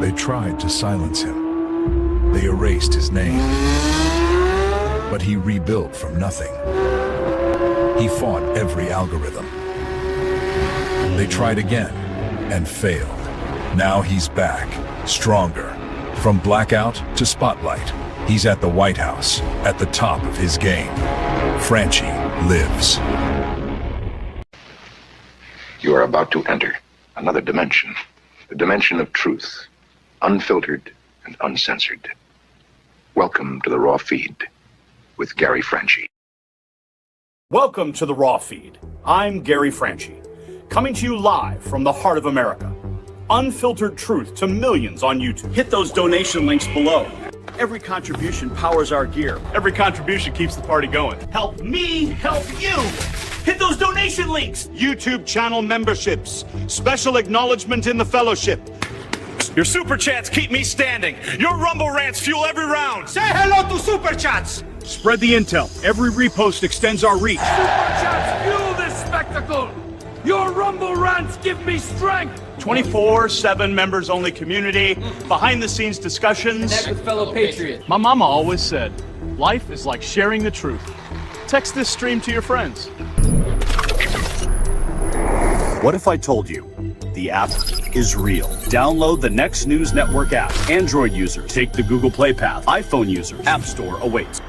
They tried to silence him. They erased his name. But he rebuilt from nothing. He fought every algorithm. They tried again and failed. Now he's back, stronger. From blackout to spotlight, he's at the White House, at the top of his game. Franchi lives. You are about to enter another dimension, the dimension of truth, unfiltered and uncensored. Welcome to the Raw Feed with Gary Franchi. Welcome to the Raw Feed. I'm Gary Franchi, coming to you live from the heart of America. Unfiltered truth to millions on YouTube. Hit those donation links below. Every contribution powers our gear. Every contribution keeps the party going. Help me help you. Hit those donation links. YouTube channel memberships. Special acknowledgement in the fellowship. Your super chats keep me standing. Your Rumble rants fuel every round. Say hello to super chats. Spread the intel. Every repost extends our reach. Super chats fuel this spectacle. Your Rumble rants give me strength. 24/7 members-only community, behind-the-scenes discussions. Connect with fellow patriots. My mama always said, life is like sharing the truth. Text this stream to your friends. What if I told you the app is real? Download the Next News Network app. Android users, take the Google Play path. iPhone users, App Store awaits.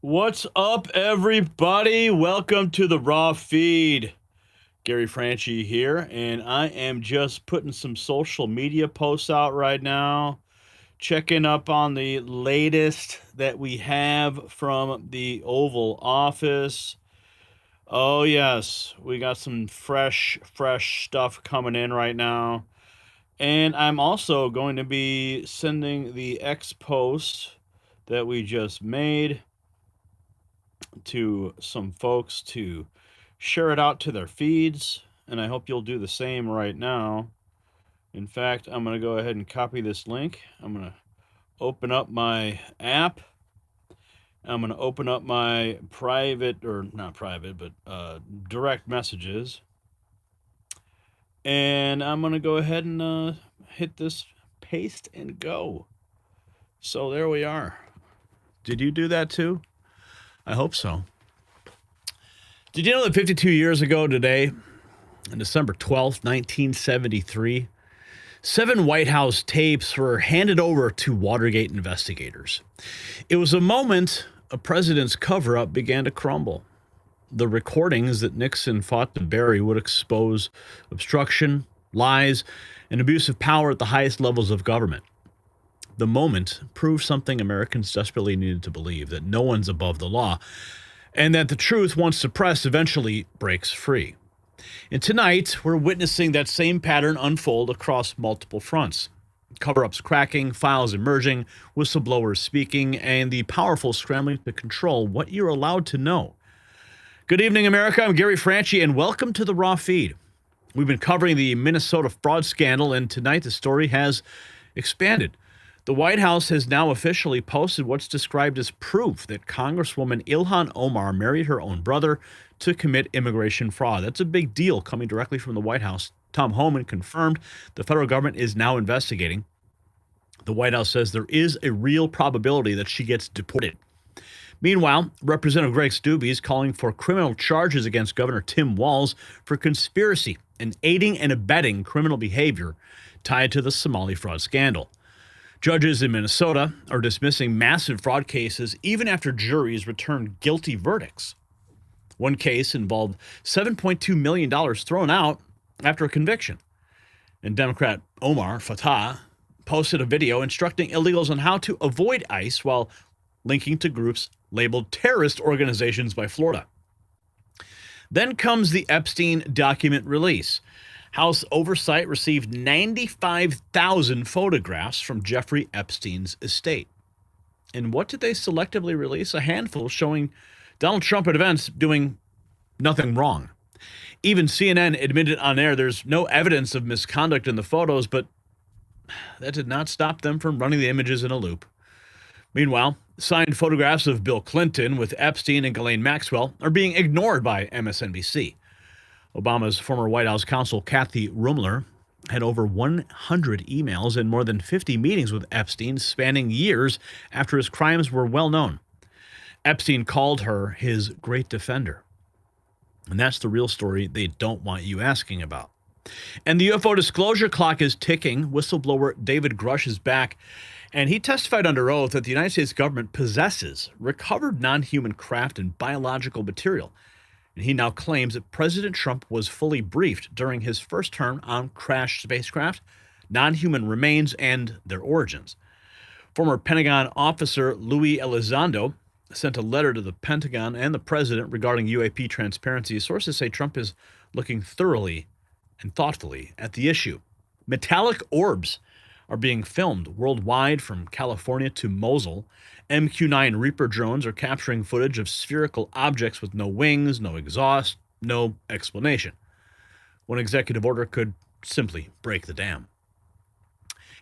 What's up, everybody? Welcome to the Raw Feed. Gary Franchi here, and I am just putting some social media posts out right now, checking up on the latest that we have from the Oval Office. Oh, yes, we got some fresh stuff coming in right now. And I'm also going to be sending the X post that we just made to some folks to share it out to their feeds, and I hope you'll do the same right now. In fact, I'm going to go ahead and copy this link. I'm going to open up my app. I'm going to open up my private, or not private, but direct messages. And I'm going to go ahead and hit this paste and go. So there we are. Did you do that too? I hope so. Did you know that 52 years ago today, on December 12th, 1973, 7 White House tapes were handed over to Watergate investigators? It was a moment a president's cover-up began to crumble. The recordings that Nixon fought to bury would expose obstruction, lies, and abuse of power at the highest levels of government. The moment proved something Americans desperately needed to believe, that no one's above the law, and that the truth, once suppressed, eventually breaks free. And tonight, we're witnessing that same pattern unfold across multiple fronts. Cover-ups cracking, files emerging, whistleblowers speaking, and the powerful scrambling to control what you're allowed to know. Good evening, America. I'm Gary Franchi, and welcome to the Raw Feed. We've been covering the Minnesota fraud scandal, and tonight the story has expanded. The White House has now officially posted what's described as proof that Congresswoman Ilhan Omar married her own brother to commit immigration fraud. That's a big deal coming directly from the White House. Tom Homan confirmed the federal government is now investigating. The White House says there is a real probability that she gets deported. Meanwhile, Representative Greg Steube is calling for criminal charges against Governor Tim Walz for conspiracy and aiding and abetting criminal behavior tied to the Somali fraud scandal. Judges in Minnesota are dismissing massive fraud cases even after juries return guilty verdicts. One case involved $7.2 million thrown out after a conviction. And Democrat Omar Fatah posted a video instructing illegals on how to avoid ICE while linking to groups labeled terrorist organizations by Florida. Then comes the Epstein document release. House oversight received 95,000 photographs from Jeffrey Epstein's estate. And what did they selectively release? A handful showing Donald Trump at events doing nothing wrong. Even CNN admitted on air there's no evidence of misconduct in the photos, but that did not stop them from running the images in a loop. Meanwhile, signed photographs of Bill Clinton with Epstein and Ghislaine Maxwell are being ignored by MSNBC. Obama's former White House counsel, Kathy Rumler, had over 100 emails and more than 50 meetings with Epstein spanning years after his crimes were well known. Epstein called her his great defender. And that's the real story they don't want you asking about. And the UFO disclosure clock is ticking. Whistleblower David Grusch is back, and he testified under oath that the United States government possesses recovered non-human craft and biological material. And he now claims that President Trump was fully briefed during his first term on crashed spacecraft, non-human remains, and their origins. Former Pentagon officer Lue Elizondo sent a letter to the Pentagon and the president regarding UAP transparency. Sources say Trump is looking thoroughly and thoughtfully at the issue. Metallic orbs are being filmed worldwide from California to Mosul. MQ-9 Reaper drones are capturing footage of spherical objects with no wings, no exhaust, no explanation. One executive order could simply break the dam.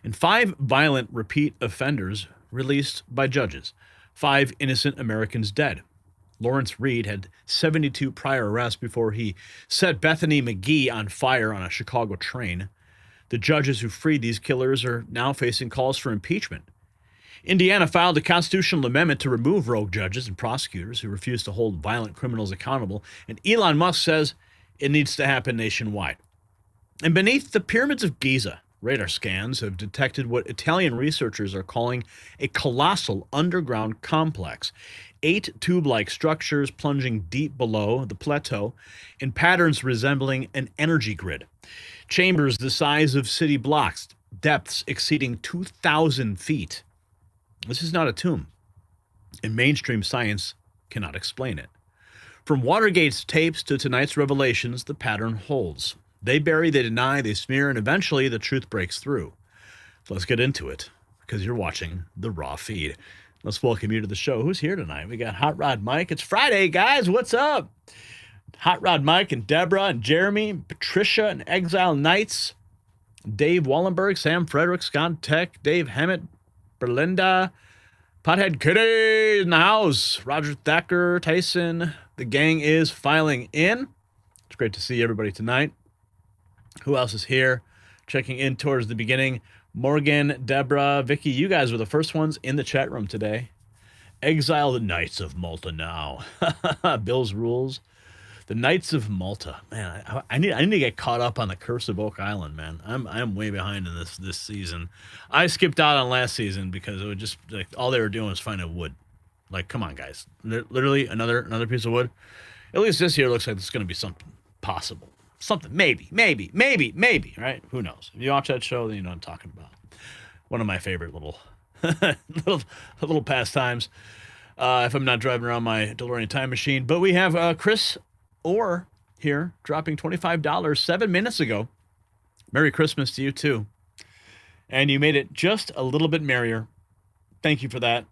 And 5 violent repeat offenders released by judges. 5 innocent Americans dead. Lawrence Reed had 72 prior arrests before he set Bethany McGee on fire on a Chicago train. The judges who freed these killers are now facing calls for impeachment. Indiana filed a constitutional amendment to remove rogue judges and prosecutors who refuse to hold violent criminals accountable, and Elon Musk says it needs to happen nationwide. And beneath the pyramids of Giza, radar scans have detected what Italian researchers are calling a colossal underground complex. 8 tube-like structures plunging deep below the plateau in patterns resembling an energy grid. Chambers the size of city blocks, depths exceeding 2,000 feet. This is not a tomb, and mainstream science cannot explain it. From Watergate's tapes to tonight's revelations, the pattern holds. They bury, they deny, they smear, and eventually the truth breaks through. So let's get into it, because you're watching the Raw Feed. Let's welcome you to the show. Who's here tonight? We got Hot Rod Mike. It's Friday, guys. What's up? Hot Rod Mike and Deborah and Jeremy and Patricia and Exile Knights, Dave Wallenberg, Sam Frederick, Scott Tech, Dave Hammett, Berlinda, Pothead Kitty in the house, Roger Thacker, Tyson. The gang is filing in. It's great to see everybody tonight. Who else is here? Checking in towards the beginning. Morgan, Deborah, Vicky, you guys were the first ones in the chat room today. Exile the Knights of Malta now. Bill's Rules. The Knights of Malta. Man, I need to get caught up on the Curse of Oak Island, man. I'm way behind in this season. I skipped out on last season because it was just like all they were doing was finding wood. Like, come on, guys. Literally another piece of wood. At least this year looks like it's going to be something possible. Something, maybe, right? Who knows? If you watch that show, then you know what I'm talking about. One of my favorite little little pastimes. If I'm not driving around my DeLorean time machine. But we have Chris Orr here dropping $25 7 minutes ago. Merry Christmas to you too. And you made it just a little bit merrier. Thank you for that.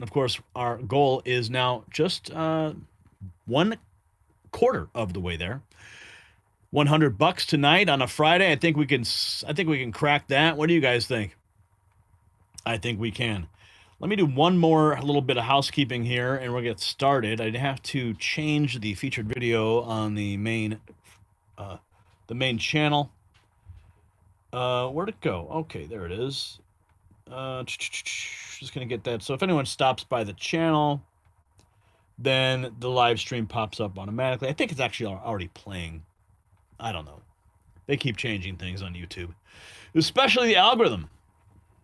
Of course, our goal is now just 1/4 of the way there. $100 tonight on a Friday. I think we can crack that. What do you guys think? I think we can. Let me do one more little bit of housekeeping here, and we'll get started. I'd have to change the featured video on the main channel. Where'd it go? Okay, there it is. Just gonna get that. So if anyone stops by the channel, then the live stream pops up automatically. I think it's actually already playing. I don't know. They keep changing things on YouTube, especially the algorithm.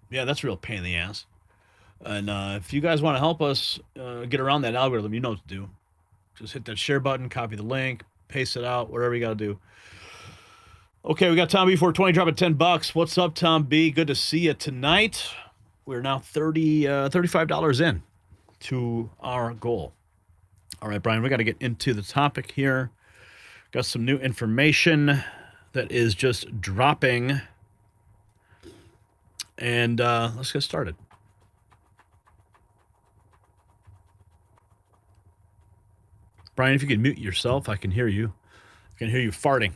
Yeah, that's a real pain in the ass. And if you guys want to help us get around that algorithm, you know what to do. Just hit that share button, copy the link, paste it out, whatever you got to do. Okay, we got Tom B 420 dropping $10. What's up, Tom B? Good to see you tonight. We're now $35 in to our goal. All right, Brian, we got to get into the topic here. Got some new information that is just dropping. And let's get started. Brian, if you could mute yourself, I can hear you. I can hear you farting.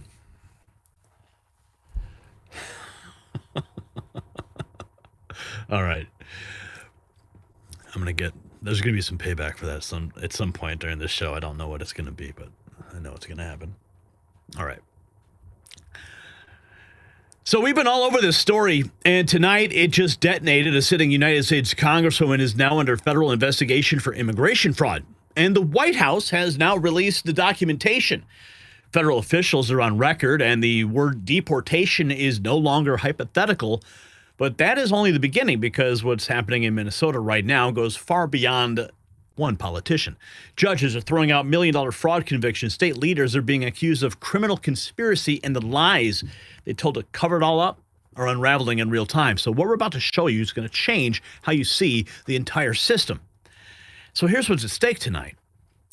All right. There's going to be some payback for that at some point during this show. I don't know what it's going to be, but I know it's going to happen. All right. So we've been all over this story, and tonight it just detonated. A sitting United States Congresswoman is now under federal investigation for immigration fraud, and the White House has now released the documentation. Federal officials are on record, and the word deportation is no longer hypothetical, but that is only the beginning because what's happening in Minnesota right now goes far beyond one politician. Judges are throwing out million-dollar fraud convictions. State leaders are being accused of criminal conspiracy, and the lies they told to cover it all up are unraveling in real time. So what we're about to show you is going to change how you see the entire system. So here's what's at stake tonight.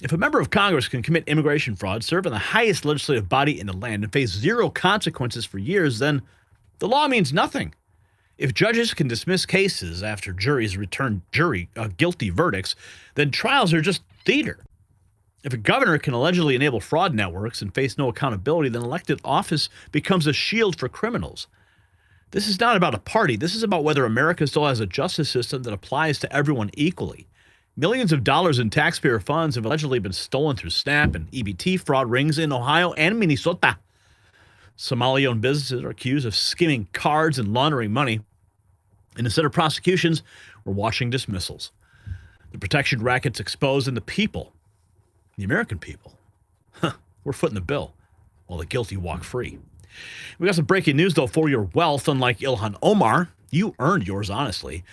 If a member of Congress can commit immigration fraud, serve in the highest legislative body in the land, and face zero consequences for years, then the law means nothing. If judges can dismiss cases after juries return guilty verdicts, then trials are just theater. If a governor can allegedly enable fraud networks and face no accountability, then elected office becomes a shield for criminals. This is not about a party. This is about whether America still has a justice system that applies to everyone equally. Millions of dollars in taxpayer funds have allegedly been stolen through SNAP and EBT fraud rings in Ohio and Minnesota. Somali-owned businesses are accused of skimming cards and laundering money. And instead of prosecutions, we're watching dismissals. The protection racket's exposed, and the people, the American people, we're footing the bill while the guilty walk free. We got some breaking news, though, for your wealth. Unlike Ilhan Omar, you earned yours honestly.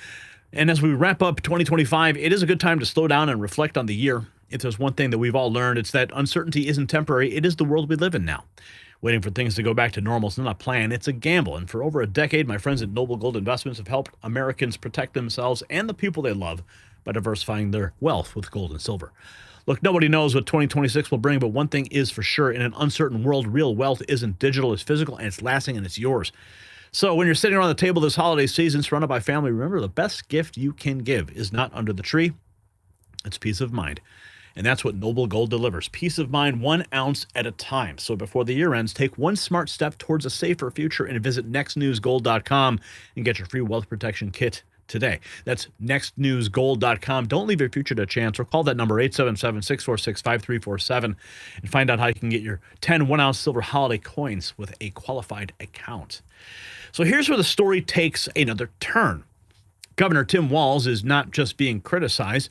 And as we wrap up 2025, it is a good time to slow down and reflect on the year. If there's one thing that we've all learned, it's that uncertainty isn't temporary. It is the world we live in now. Waiting for things to go back to normal is not a plan, it's a gamble. And for over a decade, my friends at Noble Gold Investments have helped Americans protect themselves and the people they love by diversifying their wealth with gold and silver. Look, nobody knows what 2026 will bring, but one thing is for sure. In an uncertain world, real wealth isn't digital, it's physical, and it's lasting, and it's yours. So when you're sitting around the table this holiday season surrounded by family, remember the best gift you can give is not under the tree, it's peace of mind. And that's what Noble Gold delivers. Peace of mind, 1 ounce at a time. So before the year ends, take one smart step towards a safer future and visit nextnewsgold.com and get your free wealth protection kit today. That's nextnewsgold.com. Don't leave your future to chance, or call that number 877-646-5347 and find out how you can get your 10 1-ounce silver holiday coins with a qualified account. So here's where the story takes another turn. Governor Tim Walz is not just being criticized.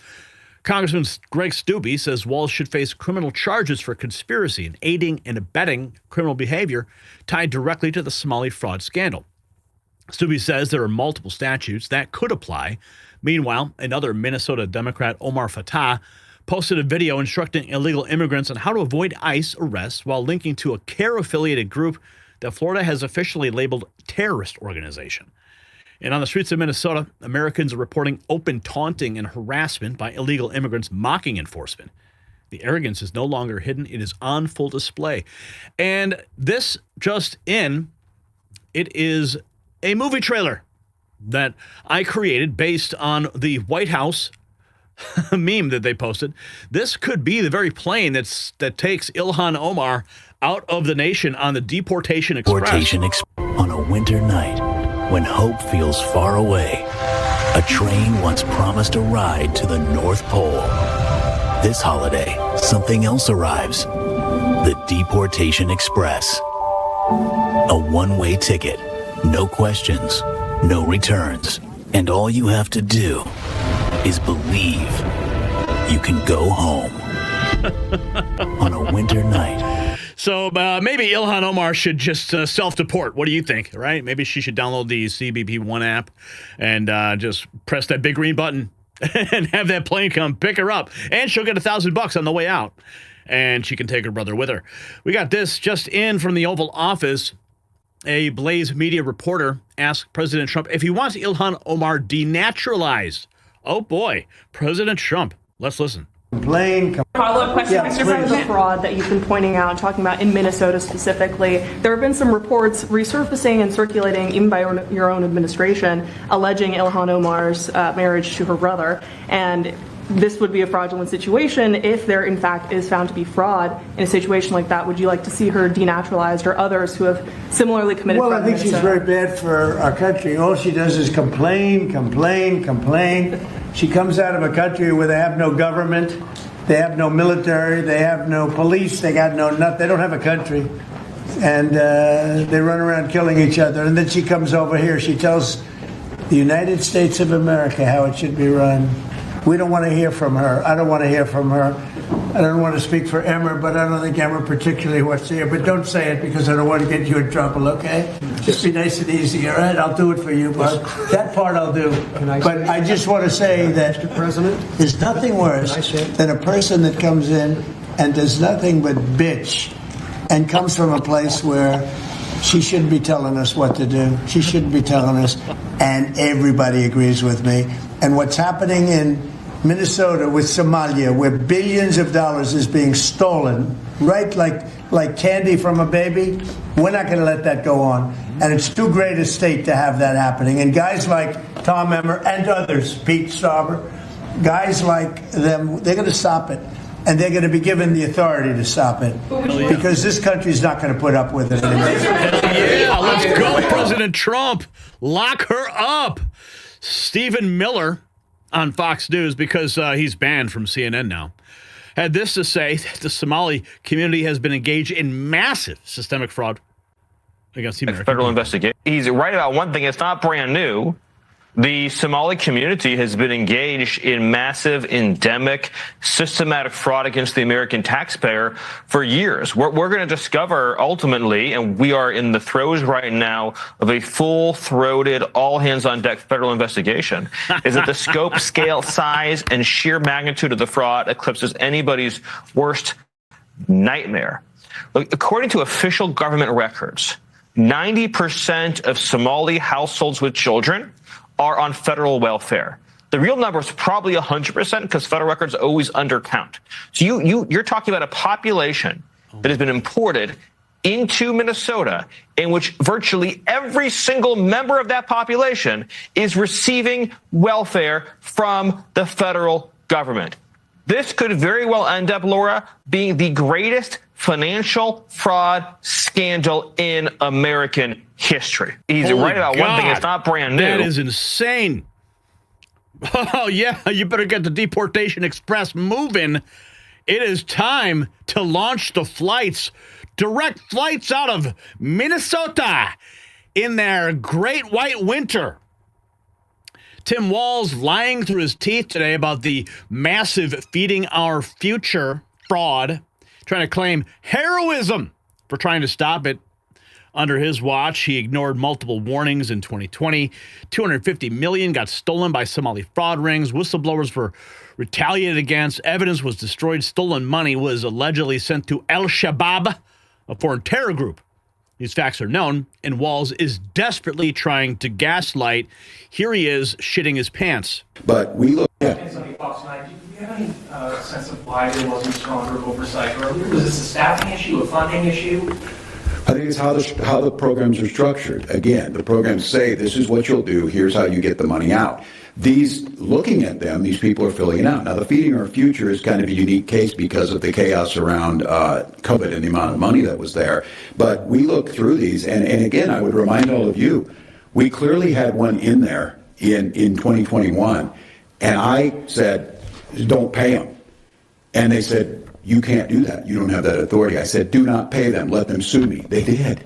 Congressman Greg Steube says Walz should face criminal charges for conspiracy and aiding and abetting criminal behavior tied directly to the Somali fraud scandal. Steube says there are multiple statutes that could apply. Meanwhile, another Minnesota Democrat, Omar Fattah, posted a video instructing illegal immigrants on how to avoid ICE arrests while linking to a CARE-affiliated group that Florida has officially labeled terrorist organization. And on the streets of Minnesota, Americans are reporting open taunting and harassment by illegal immigrants mocking enforcement. The arrogance is no longer hidden. It is on full display. And this just in, it is a movie trailer that I created based on the White House meme that they posted. This could be the very plane that takes Ilhan Omar out of the nation on the Deportation Express. On a winter night, when hope feels far away, a train once promised a ride to the North Pole. This holiday, something else arrives. The Deportation Express. A one-way ticket, no questions, no returns. And all you have to do is believe you can go home. On a winter night. So maybe Ilhan Omar should just self-deport. What do you think, right? Maybe she should download the CBP One app and just press that big green button and have that plane come pick her up. And she'll get $1,000 on the way out. And she can take her brother with her. We got this just in from the Oval Office. A Blaze Media reporter asked President Trump if he wants Ilhan Omar denaturalized. Oh, boy. President Trump. Let's listen. Follow-up question, Mr. President. The fraud that you've been pointing out, talking about in Minnesota specifically, there have been some reports resurfacing and circulating, even by your own administration, alleging Ilhan Omar's marriage to her brother. And this would be a fraudulent situation if there, in fact, is found to be fraud. In a situation like that, would you like to see her denaturalized, or others who have similarly committed fraud? Well, I think she's very bad for our country. All she does is complain. She comes out of a country where they have no government, they have no military, they have no police, they got no nothing. They don't have a country, and they run around killing each other. And then she comes over here. She tells the United States of America how it should be run. We don't want to hear from her. I don't want to hear from her. I don't want to speak for Emmer, but I don't think Emmer particularly wants to hear. But don't say it because I don't want to get you in trouble, okay? Just be nice and easy, all right? I'll do it for you, but that part I'll do. But I just want to say that Mr. President, there's nothing worse than a person that comes in and does nothing but bitch and comes from a place where she shouldn't be telling us what to do. She shouldn't be telling us, and everybody agrees with me. And what's happening in Minnesota with Somalia, where billions of dollars is being stolen, right, like candy from a baby, we're not going to let that go on. And it's too great a state to have that happening. And guys like Tom Emmer and others, Pete Stauber, guys like them, they're going to stop it. And they're going to be given the authority to stop it. Because this country's not going to put up with it anymore. Yeah, let's go, President Trump. Lock her up. Stephen Miller on Fox News, because he's banned from CNN now, had this to say: that the Somali community has been engaged in massive systemic fraud against the American federal investigation. He's right about one thing. It's not brand new. The Somali community has been engaged in massive, endemic, systematic fraud against the American taxpayer for years. We're going to discover ultimately, and we are in the throes right now of a full-throated, all-hands-on-deck federal investigation, is that the scope, scale, size, and sheer magnitude of the fraud eclipses anybody's worst nightmare. Look, according to official government records, 90% of Somali households with children are on federal welfare. The real number is probably 100% because federal records always undercount. So you're talking about a population that has been imported into Minnesota in which virtually every single member of that population is receiving welfare from the federal government. This could very well end up, Laura, being the greatest financial fraud scandal in American history. He's Holy right about one thing. God. It's not brand new. That is insane. Oh, yeah. You better get the Deportation Express moving. It is time to launch the flights. Direct flights out of Minnesota in their great white winter. Tim Walz lying through his teeth today about the massive feeding our future fraud, trying to claim heroism for trying to stop it. Under his watch, he ignored multiple warnings in 2020. $250 million got stolen by Somali fraud rings. Whistleblowers were retaliated against. Evidence was destroyed. Stolen money was allegedly sent to Al-Shabaab, a foreign terror group. These facts are known, and Walz is desperately trying to gaslight. Here he is, shitting his pants. But we look at... Do you have any sense of why there wasn't stronger oversight earlier? Was this a staffing issue, a funding issue? I think it's how the programs are structured. Again, the programs say, this is what you'll do, here's how you get the money out. Looking at them, these people are filling it out. Now, the Feeding Our Future is kind of a unique case because of the chaos around COVID and the amount of money that was there. But we look through these, and again, I would remind all of you, we clearly had one in there in 2021, and I said, don't pay them. And they said, you can't do that. You don't have that authority. I said, do not pay them. Let them sue me. They did.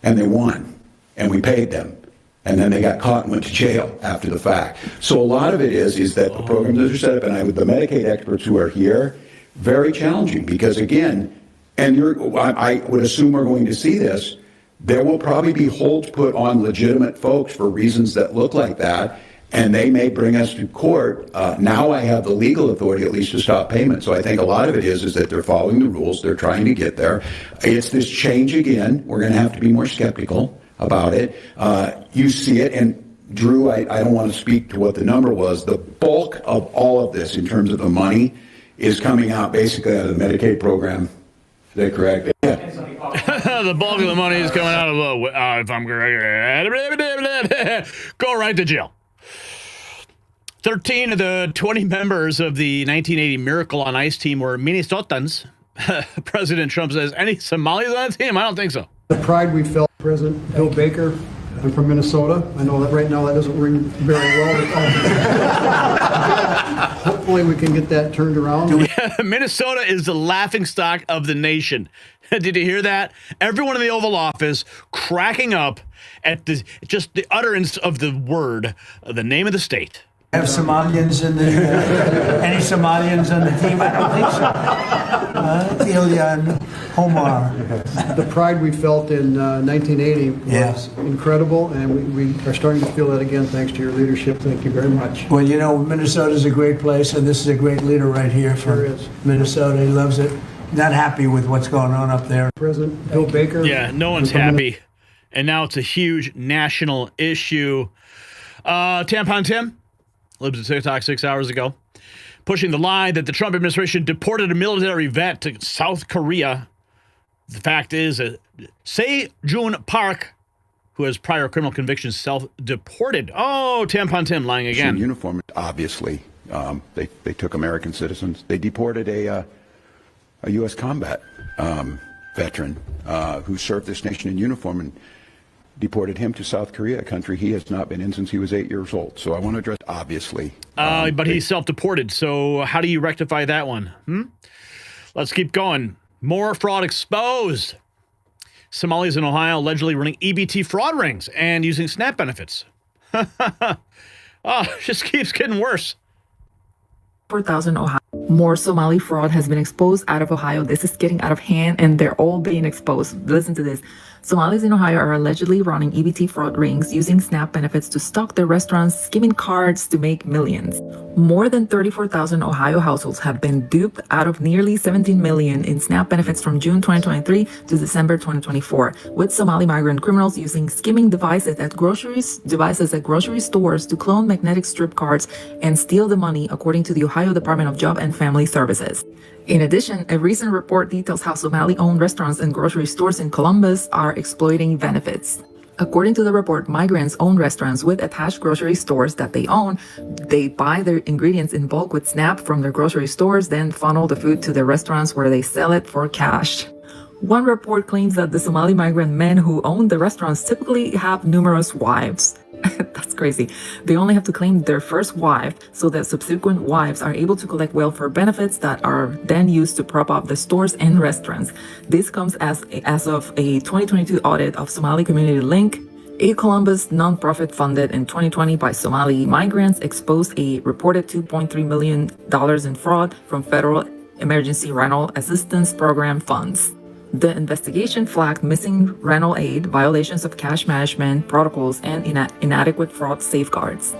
And they won. And we paid them. And then they got caught and went to jail after the fact. So a lot of it is that the programs that are set up, and the Medicaid experts who are here, very challenging because, again, and I would assume we're going to see this, there will probably be holds put on legitimate folks for reasons that look like that, and they may bring us to court. Now I have the legal authority at least to stop payment. So I think a lot of it is that they're following the rules. They're trying to get there. It's this change again. We're going to have to be more skeptical about it. You see it, and Drew, I don't want to speak to what the number was. The bulk of all of this in terms of the money is coming out basically out of the Medicaid program. Is that correct? Yeah. The bulk of the money is coming out of if I'm correct, go right to jail. 13 of the 20 members of the 1980 Miracle on Ice team were Minnesotans. President Trump says, any Somalis on the team? I don't think so. The pride we felt, President Bill Baker, I'm from Minnesota. I know that right now that doesn't ring very well. Hopefully we can get that turned around. Minnesota is the laughingstock of the nation. Did you hear that? Everyone in the Oval Office cracking up at the utterance of the word, the name of the state. Have Somalians in the any Somalians on the team? I don't think so. Ilhan Omar. The pride we felt in 1980 was incredible, and we are starting to feel that again thanks to your leadership. Thank you very much. Well, you know, Minnesota's a great place, and this is a great leader right here from Minnesota. He loves it. Not happy with what's going on up there. President Bill Baker. Yeah, no one's happy. And now it's a huge national issue. Tampon Tim lives at TikTok 6 hours ago, pushing the lie that the Trump administration deported a military vet to South Korea. The fact is, Se-Jun Park, who has prior criminal convictions, self-deported. Oh, Tampon Tim lying again. Uniform, obviously. They took American citizens. They deported a U.S. combat veteran who served this nation in uniform and deported him to South Korea, a country he has not been in since he was 8 years old. So I want to address, obviously. But he's self-deported, so how do you rectify that one? Let's keep going. More fraud exposed. Somalis in Ohio allegedly running EBT fraud rings and using SNAP benefits. It just keeps getting worse. 4,000 Ohio. More Somali fraud has been exposed out of Ohio. This is getting out of hand, and they're all being exposed. Listen to this. Somalis in Ohio are allegedly running EBT fraud rings using SNAP benefits to stock their restaurants, skimming cards to make millions. More than 34,000 Ohio households have been duped out of nearly $17 million in SNAP benefits from June 2023 to December 2024, with Somali migrant criminals using skimming devices at grocery stores to clone magnetic strip cards and steal the money, according to the Ohio Department of Job and Family Services. In addition, a recent report details how Somali-owned restaurants and grocery stores in Columbus are exploiting benefits. According to the report, migrants own restaurants with attached grocery stores that they own. They buy their ingredients in bulk with SNAP from their grocery stores, then funnel the food to their restaurants where they sell it for cash. One report claims that the Somali migrant men who own the restaurants typically have numerous wives. That's crazy. They only have to claim their first wife so that subsequent wives are able to collect welfare benefits that are then used to prop up the stores and restaurants. This comes as of a 2022 audit of Somali Community Link. A Columbus nonprofit funded in 2020 by Somali migrants exposed a reported $2.3 million in fraud from federal emergency rental assistance program funds. The investigation flagged missing rental aid, violations of cash management protocols, and inadequate fraud safeguards.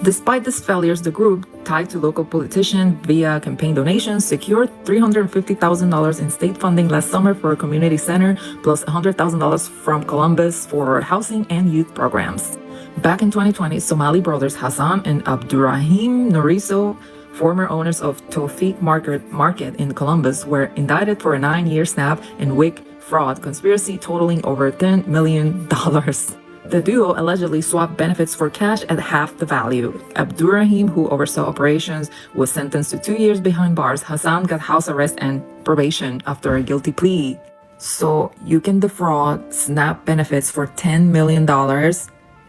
Despite these failures, the group, tied to local politicians via campaign donations, secured $350,000 in state funding last summer for a community center, plus $100,000 from Columbus for housing and youth programs. Back in 2020, Somali brothers Hassan and Abdurrahim Noriso, former owners of Tawfiq Market in Columbus, were indicted for a 9-year SNAP and WIC fraud conspiracy totaling over $10 million. The duo allegedly swapped benefits for cash at half the value. Abdurrahim, who oversaw operations, was sentenced to 2 years behind bars. Hassan got house arrest and probation after a guilty plea. So you can defraud SNAP benefits for $10 million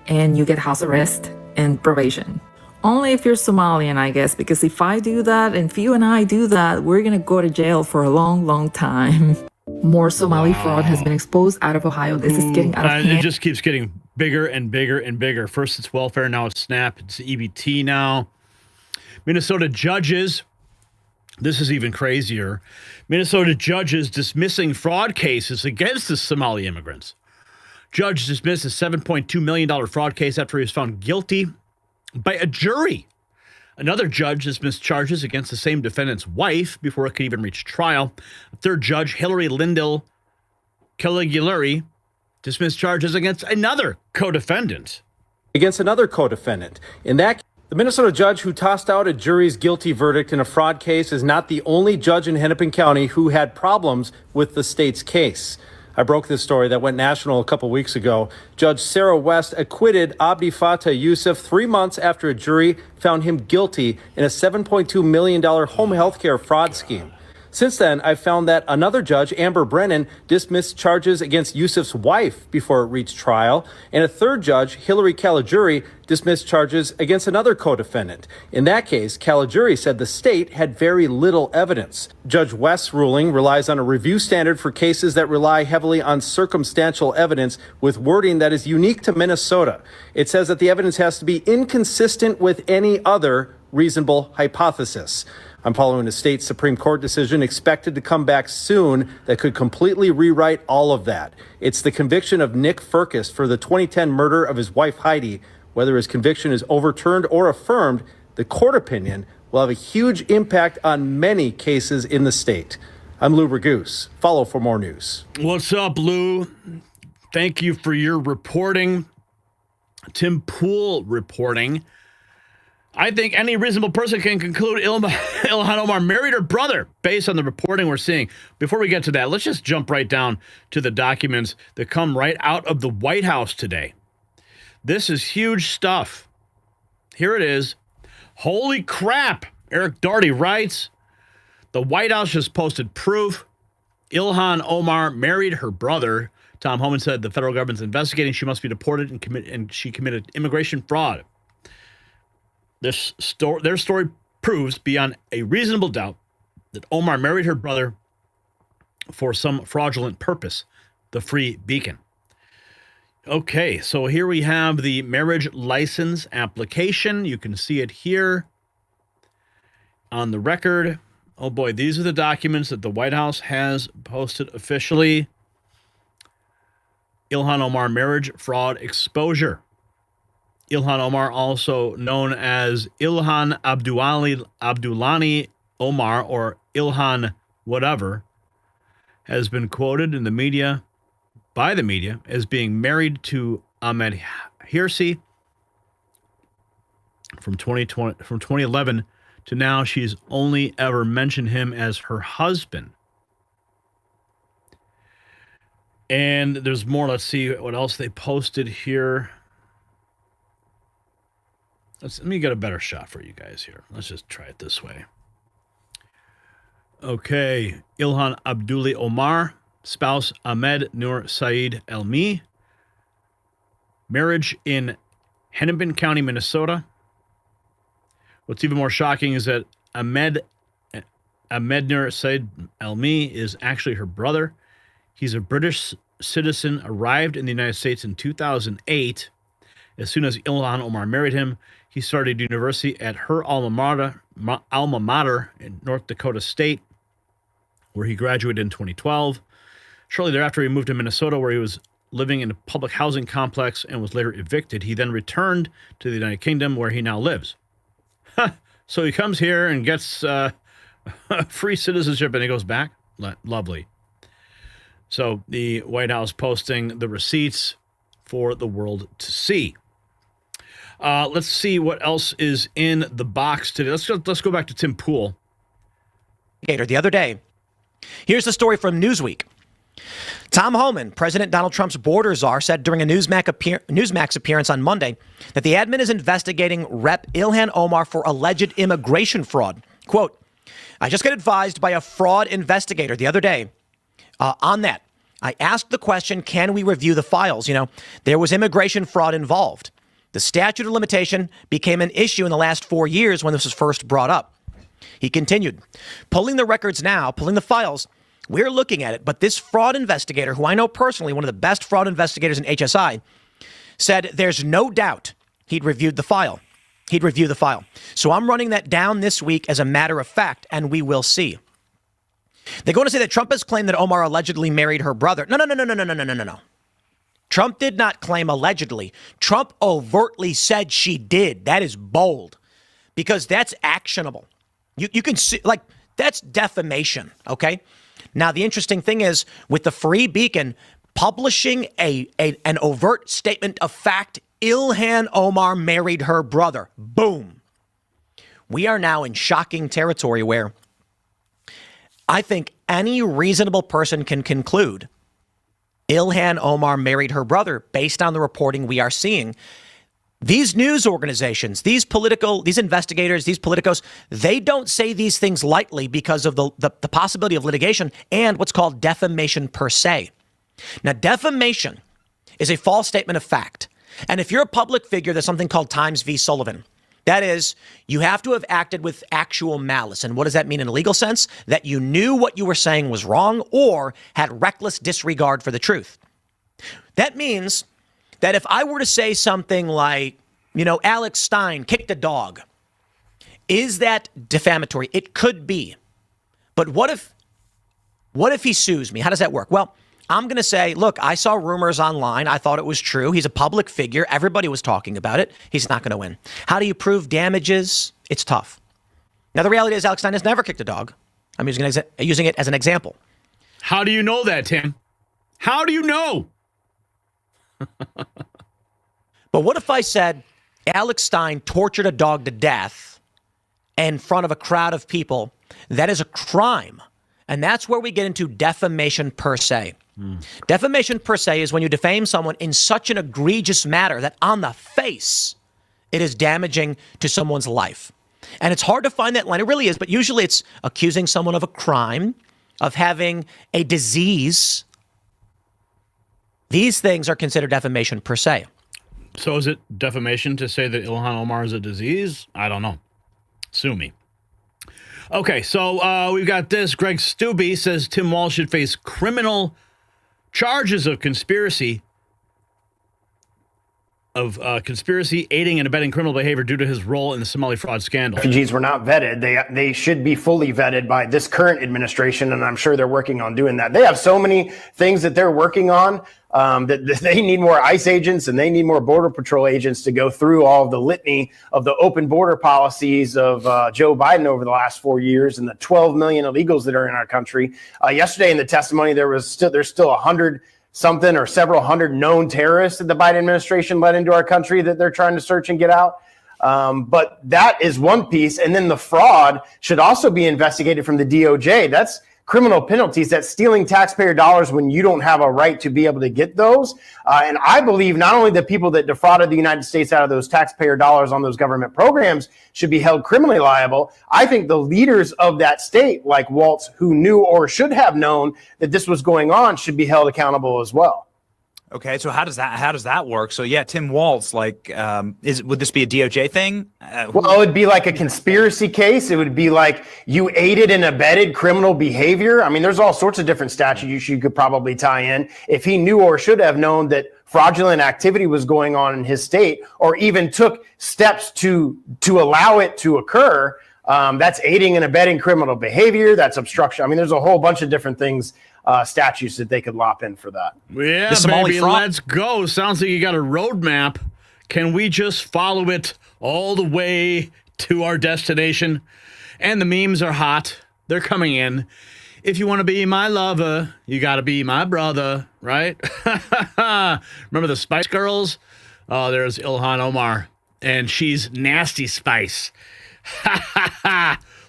and you get house arrest and probation. Only if you're Somalian, I guess, because if I do that and if you and I do that, we're gonna go to jail for a long, long time. More Somali fraud has been exposed out of Ohio. This is getting out of hand. It just keeps getting bigger and bigger and bigger. First it's welfare, now it's SNAP, it's EBT now. Minnesota judges, this is even crazier. Minnesota judges dismissing fraud cases against the Somali immigrants. Judge dismissed a $7.2 million fraud case after he was found guilty by a jury. Another judge dismissed charges against the same defendant's wife before it could even reach trial. A third judge, Hillary Lindell Caligulari, dismissed charges against another co-defendant. In that, the Minnesota judge who tossed out a jury's guilty verdict in a fraud case is not the only judge in Hennepin County who had problems with the state's case. I broke this story that went national a couple weeks ago. Judge Sarah West acquitted Abdi Fattah Youssef 3 months after a jury found him guilty in a $7.2 million home health care fraud scheme. Since then, I've found that another judge, Amber Brennan, dismissed charges against Youssef's wife before it reached trial, and a third judge, Hillary Caligulari, dismissed charges against another co-defendant. In that case, Caligulari said the state had very little evidence. Judge West's ruling relies on a review standard for cases that rely heavily on circumstantial evidence with wording that is unique to Minnesota. It says that the evidence has to be inconsistent with any other reasonable hypothesis. I'm following a state Supreme Court decision expected to come back soon that could completely rewrite all of that. It's the conviction of Nick Firkus for the 2010 murder of his wife Heidi. Whether his conviction is overturned or affirmed, the court opinion will have a huge impact on many cases in the state. I'm Lue Elizondo. Follow for more news. What's up, Lou? Thank you for your reporting. Tim Pool reporting. I think any reasonable person can conclude Ilhan Omar married her brother based on the reporting we're seeing. Before we get to that, let's just jump right down to the documents that come right out of the White House today. This is huge stuff. Here it is. Holy crap, Eric Daugherty writes. The White House just posted proof Ilhan Omar married her brother. Tom Homan said the federal government's investigating. She must be deported and she committed immigration fraud. Their story proves beyond a reasonable doubt that Omar married her brother for some fraudulent purpose, the Free Beacon. Okay, so here we have the marriage license application. You can see it here on the record. Oh boy, these are the documents that the White House has posted officially. Ilhan Omar marriage fraud exposure. Ilhan Omar, also known as Ilhan Abdullani Omar or Ilhan whatever, has been quoted in the media, by the media, as being married to Ahmed Hirsi from 2011 to now. She's only ever mentioned him as her husband. And there's more. Let's see what else they posted here. Let me get a better shot for you guys here. Let's just try it this way. Okay. Ilhan Omar, spouse Ahmed Nur Saeed Elmi. Marriage in Hennepin County, Minnesota. What's even more shocking is that Ahmed Nur Saeed Elmi is actually her brother. He's a British citizen, arrived in the United States in 2008. As soon as Ilhan Omar married him, he started university at her alma mater in North Dakota State, where he graduated in 2012. Shortly thereafter, he moved to Minnesota, where he was living in a public housing complex and was later evicted. He then returned to the United Kingdom, where he now lives. So he comes here and gets free citizenship, and he goes back. Lovely. So the White House posting the receipts for the world to see. Let's see what else is in the box today. Let's go back to Tim Pool. The other day, here's the story from Newsweek. Tom Homan, President Donald Trump's border czar, said during a Newsmax appearance on Monday that the admin is investigating Rep. Ilhan Omar for alleged immigration fraud. Quote, I just got advised by a fraud investigator the other day on that. I asked the question, can we review the files? There was immigration fraud involved. The statute of limitation became an issue in the last 4 years when this was first brought up. He continued, pulling the records now, pulling the files, we're looking at it. But this fraud investigator, who I know personally, one of the best fraud investigators in HSI, said there's no doubt he'd reviewed the file. He'd review the file. So I'm running that down this week as a matter of fact, and we will see. They're going to say that Trump has claimed that Omar allegedly married her brother. No. Trump did not claim allegedly. Trump overtly said she did. That is bold because that's actionable. You can see, that's defamation, okay? Now, the interesting thing is with the Free Beacon publishing an overt statement of fact, Ilhan Omar married her brother. Boom. We are now in shocking territory where I think any reasonable person can conclude Ilhan Omar married her brother based on the reporting we are seeing. These news organizations, these investigators, these politicos, they don't say these things lightly because of the possibility of litigation and what's called defamation per se. Now, defamation is a false statement of fact. And if you're a public figure, there's something called Times v. Sullivan. That is, you have to have acted with actual malice. And what does that mean in a legal sense? That you knew what you were saying was wrong or had reckless disregard for the truth. That means that if I were to say something like, Alex Stein kicked a dog, is that defamatory? It could be. But what if he sues me? How does that work? Well, I'm going to say, look, I saw rumors online. I thought it was true. He's a public figure. Everybody was talking about it. He's not going to win. How do you prove damages? It's tough. Now, the reality is Alex Stein has never kicked a dog. I'm using it as an example. How do you know that, Tim? How do you know? But what if I said Alex Stein tortured a dog to death in front of a crowd of people? That is a crime. And that's where we get into defamation per se. Defamation per se is when you defame someone in such an egregious manner that on the face, it is damaging to someone's life. And it's hard to find that line. It really is. But usually it's accusing someone of a crime, of having a disease. These things are considered defamation per se. So is it defamation to say that Ilhan Omar is a disease? I don't know. Sue me. Okay, so we've got this. Greg Steube says Tim Walz should face criminal charges of conspiracy, aiding and abetting criminal behavior due to his role in the Somali fraud scandal. Refugees were not vetted. They should be fully vetted by this current administration, and I'm sure they're working on doing that. They have so many things that they're working on that they need more ICE agents and they need more Border Patrol agents to go through all of the litany of the open border policies of Joe Biden over the last 4 years and the 12 million illegals that are in our country. Yesterday in the testimony, there's still 100 something or several hundred known terrorists that the Biden administration let into our country that they're trying to search and get out. But that is one piece. And then the fraud should also be investigated from the DOJ. criminal penalties. That's stealing taxpayer dollars when you don't have a right to be able to get those. And I believe not only the people that defrauded the United States out of those taxpayer dollars on those government programs should be held criminally liable. I think the leaders of that state, like Walz, who knew or should have known that this was going on, should be held accountable as well. Okay, so how does that work? So yeah, Tim Walz, like, would this be a DOJ thing? Well, it would be like a conspiracy case. It would be like you aided and abetted criminal behavior. I mean, there's all sorts of different statutes you could probably tie in. If he knew or should have known that fraudulent activity was going on in his state, or even took steps to allow it to occur, that's aiding and abetting criminal behavior. That's obstruction. I mean, there's a whole bunch of different things. Statutes that they could lop in for that. Yeah, baby, let's go. Sounds like you got a roadmap. Can we just follow it all the way to our destination? And the memes are hot. They're coming in. If you want to be my lover, you got to be my brother, right? Remember the Spice Girls? Oh, there's Ilhan Omar, and she's Nasty Spice.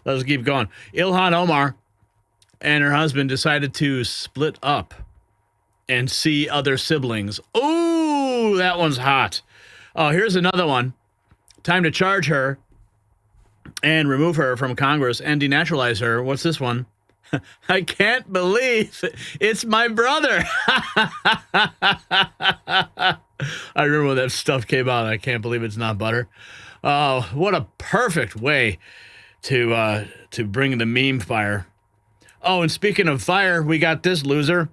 Let's keep going. Ilhan Omar and her husband decided to split up and see other siblings. Ooh, that one's hot. Oh, here's another one. Time to charge her and remove her from Congress and denaturalize her. What's this one? I can't believe it's my brother. I remember when that stuff came out. I can't believe it's not butter. Oh, what a perfect way to bring the meme fire. Oh, and speaking of fire, we got this loser.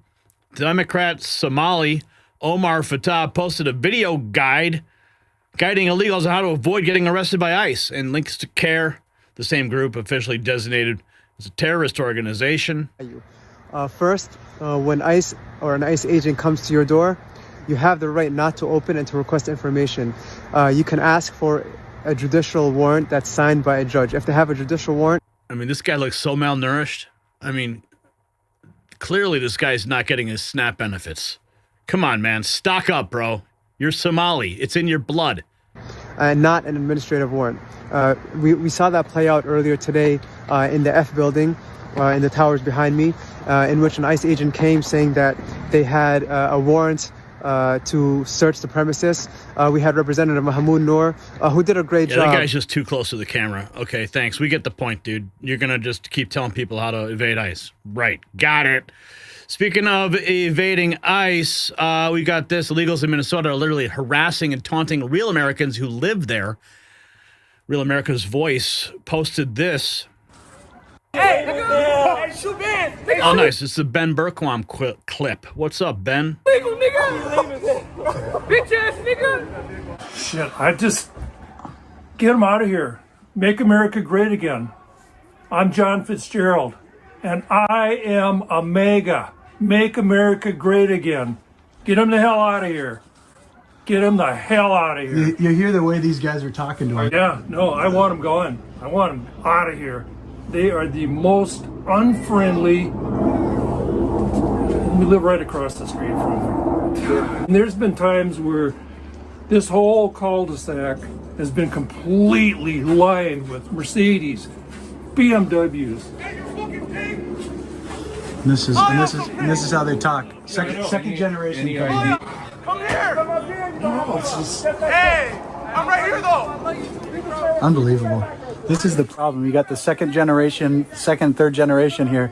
Democrat Somali Omar Fattah posted a video guiding illegals on how to avoid getting arrested by ICE and links to CARE, the same group officially designated as a terrorist organization. First, when ICE or an ICE agent comes to your door, you have the right not to open and to request information. You can ask for a judicial warrant that's signed by a judge. If they have a judicial warrant. I mean, this guy looks so malnourished. I mean, clearly this guy's not getting his SNAP benefits. Come on, man. Stock up, bro. You're Somali. It's in your blood. Not an administrative warrant. We saw that play out earlier today in the F building, in the towers behind me, in which an ICE agent came saying that they had a warrant to search the premises. We had Representative Mahmoud Noor, who did a great job. That guy's just too close to the camera. Okay, thanks. We get the point, dude. You're going to just keep telling people how to evade ICE. Right. Got it. Speaking of evading ICE, we got this. Illegals in Minnesota are literally harassing and taunting real Americans who live there. Real America's Voice posted this. Hey, nigga! Hey, shoot, man! Oh, nice. It's the Ben Berquam clip. What's up, Ben? Bitch ass nigga! Shit, I just get him out of here. Make America great again. I'm John Fitzgerald, and I am a MAGA. Make America great again. Get him the hell out of here. Get him the hell out of here. You hear the way these guys are talking to him. Yeah, no, I want him gone. I want him out of here. They are the most unfriendly. We live right across the street from them. And there's been times where this whole cul-de-sac has been completely lined with Mercedes, BMWs. And this is how they talk. Second generation. Come here! Hey! I'm right here though! Unbelievable. This is the problem. You got the second, third generation here.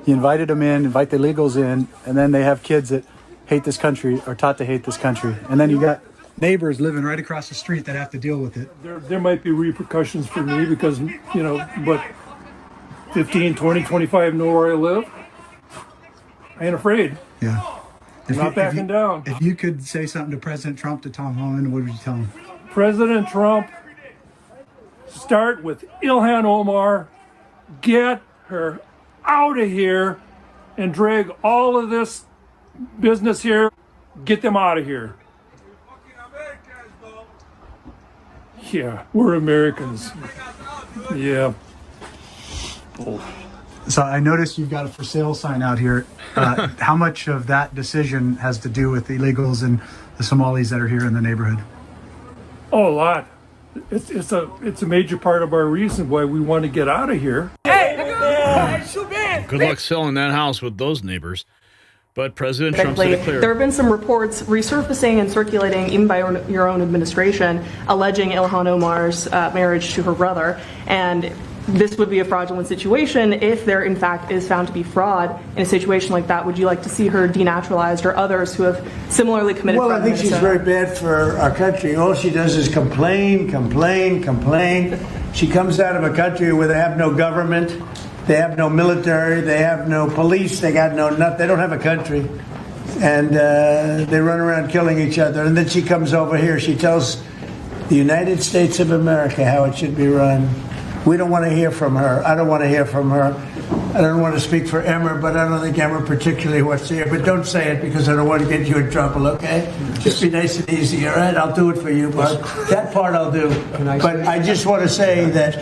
You invited them in, invite the illegals in, and then they have kids that hate this country, are taught to hate this country. And then you got neighbors living right across the street that have to deal with it. There might be repercussions for me because, but 15, 20, 25 know where I live. I ain't afraid. Yeah. I'm not backing down. If you could say something to President Trump, to Tom Homan, what would you tell him? President Trump, start with Ilhan Omar, get her out of here and drag all of this business here, get them out of here. Yeah, we're Americans. Yeah. So I noticed you've got a for sale sign out here. How much of that decision has to do with the illegals and the Somalis that are here in the neighborhood? Oh, a lot. It's a major part of our reason why we want to get out of here. Hey, nigga! Hey, shoot, man! good luck selling that house with those neighbors. But President Trump said it clear. There have been some reports resurfacing and circulating, even by your own administration, alleging Ilhan Omar's marriage to her brother. And this would be a fraudulent situation if there, in fact, is found to be fraud. In a situation like that, would you like to see her denaturalized or others who have similarly committed fraud? Well, I think she's very bad for our country. All she does is complain, complain, complain. She comes out of a country where they have no government. They have no military. They have no police. They got no nothing. They don't have a country, and they run around killing each other. And then she comes over here. She tells the United States of America how it should be run. We don't want to hear from her. I don't want to hear from her. I don't want to speak for Emmer, but I don't think Emmer particularly wants to hear. But don't say it because I don't want to get you in trouble, okay? Just be nice and easy, all right? I'll do it for you, but that part I'll do. But I just want to say that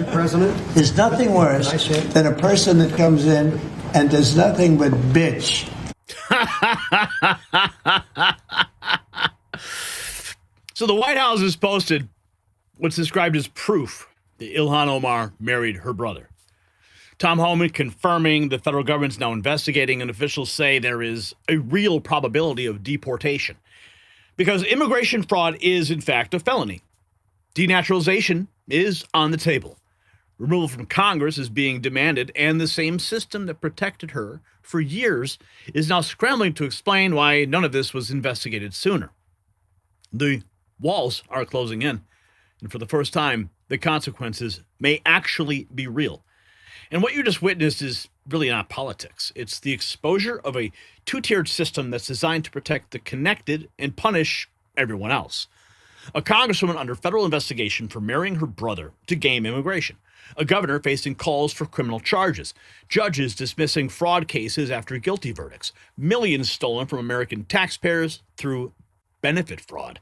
there's nothing worse than a person that comes in and does nothing but bitch. So the White House has posted what's described as proof that Ilhan Omar married her brother. Tom Homan confirming the federal government's now investigating, and officials say there is a real probability of deportation because immigration fraud is, in fact, a felony. Denaturalization is on the table. Removal from Congress is being demanded, and the same system that protected her for years is now scrambling to explain why none of this was investigated sooner. The walls are closing in, and for the first time, the consequences may actually be real. And what you just witnessed is really not politics. It's the exposure of a two-tiered system that's designed to protect the connected and punish everyone else. A congresswoman under federal investigation for marrying her brother to game immigration. A governor facing calls for criminal charges. Judges dismissing fraud cases after guilty verdicts. Millions stolen from American taxpayers through benefit fraud.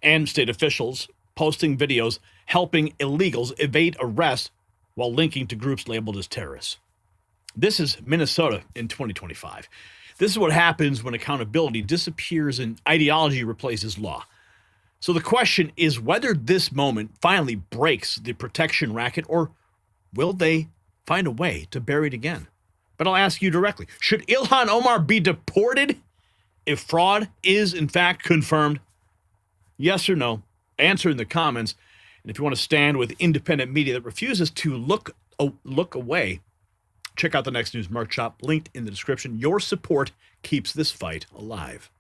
And state officials posting videos helping illegals evade arrest while linking to groups labeled as terrorists. This is Minnesota in 2025. This is what happens when accountability disappears and ideology replaces law. So the question is whether this moment finally breaks the protection racket, or will they find a way to bury it again? But I'll ask you directly, should Ilhan Omar be deported if fraud is in fact confirmed? Yes or no? Answer in the comments. And if you want to stand with independent media that refuses to look away, check out the Next News merch shop, linked in the description. Your support keeps this fight alive.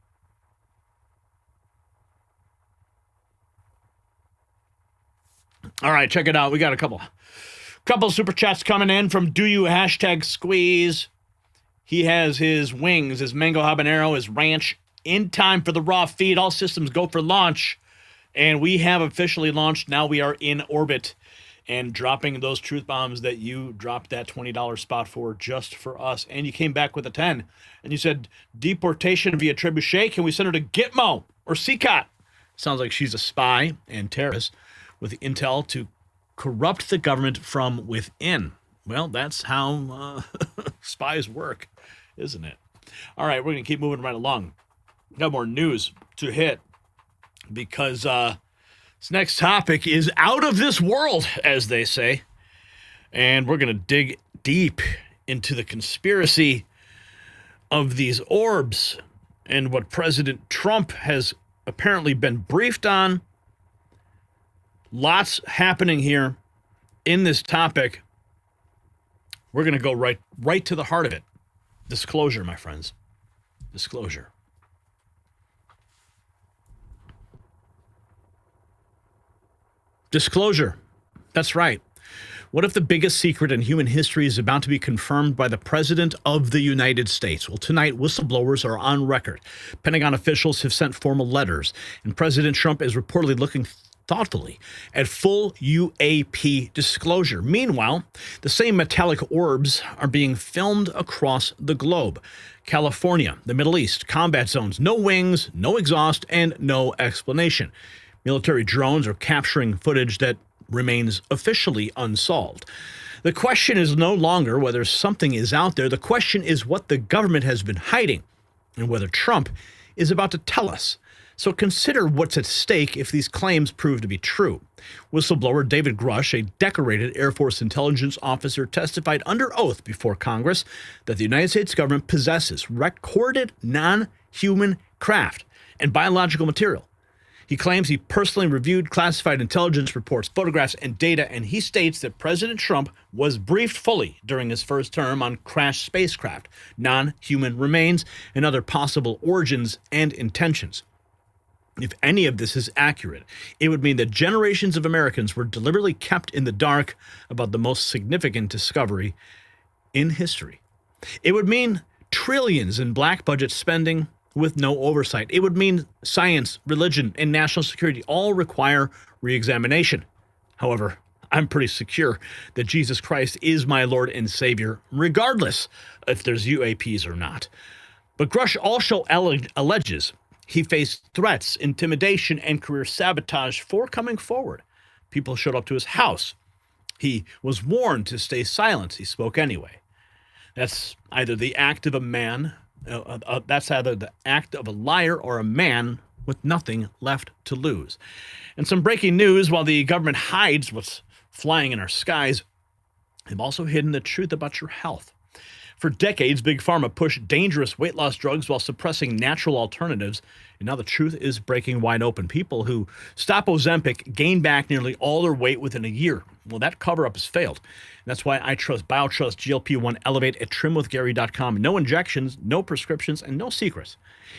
All right, check it out. We got a couple super chats coming in from Do You #Squeeze. He has his wings, his mango habanero, his ranch in time for the raw feed. All systems go for launch. And we have officially launched. Now we are in orbit and dropping those truth bombs that you dropped that $20 spot for just for us. And you came back with a 10. And you said, deportation via trebuchet. Can we send her to Gitmo or CCOT? Sounds like she's a spy and terrorist with intel to corrupt the government from within. Well, that's how spies work, isn't it? All right, we're going to keep moving right along. We got more news to hit, because this next topic is out of this world, as they say. And we're going to dig deep into the conspiracy of these orbs and what President Trump has apparently been briefed on. Lots happening here in this topic. We're going to go right to the heart of it. Disclosure, my friends. Disclosure. Disclosure. That's right. What if the biggest secret in human history is about to be confirmed by the President of the United States? Well, tonight, whistleblowers are on record. Pentagon officials have sent formal letters, and President Trump is reportedly looking thoughtfully at full UAP disclosure. Meanwhile, the same metallic orbs are being filmed across the globe. California, the Middle East, combat zones, no wings, no exhaust, and no explanation. Military drones are capturing footage that remains officially unsolved. The question is no longer whether something is out there. The question is what the government has been hiding and whether Trump is about to tell us. So consider what's at stake if these claims prove to be true. Whistleblower David Grusch, a decorated Air Force intelligence officer, testified under oath before Congress that the United States government possesses recorded non-human craft and biological material. He claims he personally reviewed classified intelligence reports, photographs, and data, and he states that President Trump was briefed fully during his first term on crashed spacecraft, non-human remains, and other possible origins and intentions. If any of this is accurate, it would mean that generations of Americans were deliberately kept in the dark about the most significant discovery in history. It would mean trillions in black budget spending with no oversight. It would mean science, religion, and national security all require re-examination. However, I'm pretty secure that Jesus Christ is my Lord and Savior, regardless if there's UAPs or not. But Grusch also alleges he faced threats, intimidation, and career sabotage for coming forward. People showed up to his house. He was warned to stay silent. He spoke anyway. That's either the act of a man, that's either the act of a liar or a man with nothing left to lose. And some breaking news: while the government hides what's flying in our skies, they've also hidden the truth about your health. For decades, Big Pharma pushed dangerous weight loss drugs while suppressing natural alternatives, and now the truth is breaking wide open. People who stop Ozempic gain back nearly all their weight within a year. Well, that cover-up has failed. And that's why I trust BioTrust GLP-1 Elevate at trimwithgary.com. No injections, no prescriptions, and no secrets.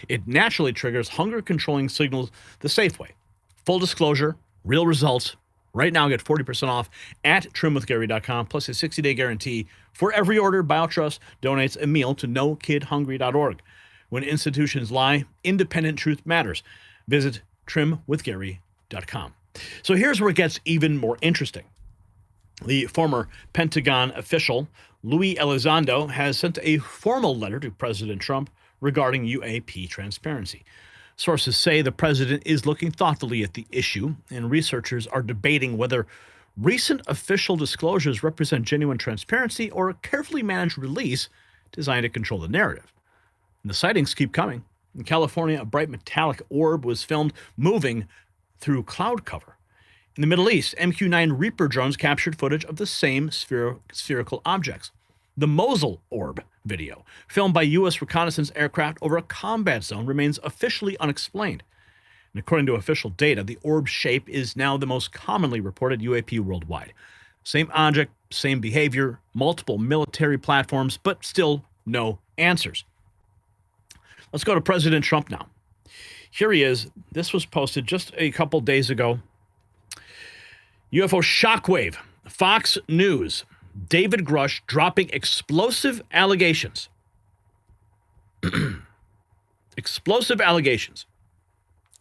It naturally triggers hunger-controlling signals the safe way. Full disclosure, real results. Right now, get 40% off at trimwithgary.com, plus a 60-day guarantee. For every order, BioTrust donates a meal to NoKidHungry.org. When institutions lie, independent truth matters. Visit trimwithgary.com. So here's where it gets even more interesting. The former Pentagon official, Lue Elizondo, has sent a formal letter to President Trump regarding UAP transparency. Sources say the president is looking thoughtfully at the issue, and researchers are debating whether recent official disclosures represent genuine transparency or a carefully managed release designed to control the narrative. And the sightings keep coming. In California, a bright metallic orb was filmed moving through cloud cover. In the Middle East, MQ-9 Reaper drones captured footage of the same spherical objects. The Mosul orb video, filmed by U.S. reconnaissance aircraft over a combat zone, remains officially unexplained. And according to official data, the orb shape is now the most commonly reported UAP worldwide. Same object, same behavior, multiple military platforms, but still no answers. Let's go to President Trump now. Here he is. This was posted just a couple days ago. UFO shockwave. Fox News. David Grusch dropping explosive allegations. Explosive allegations.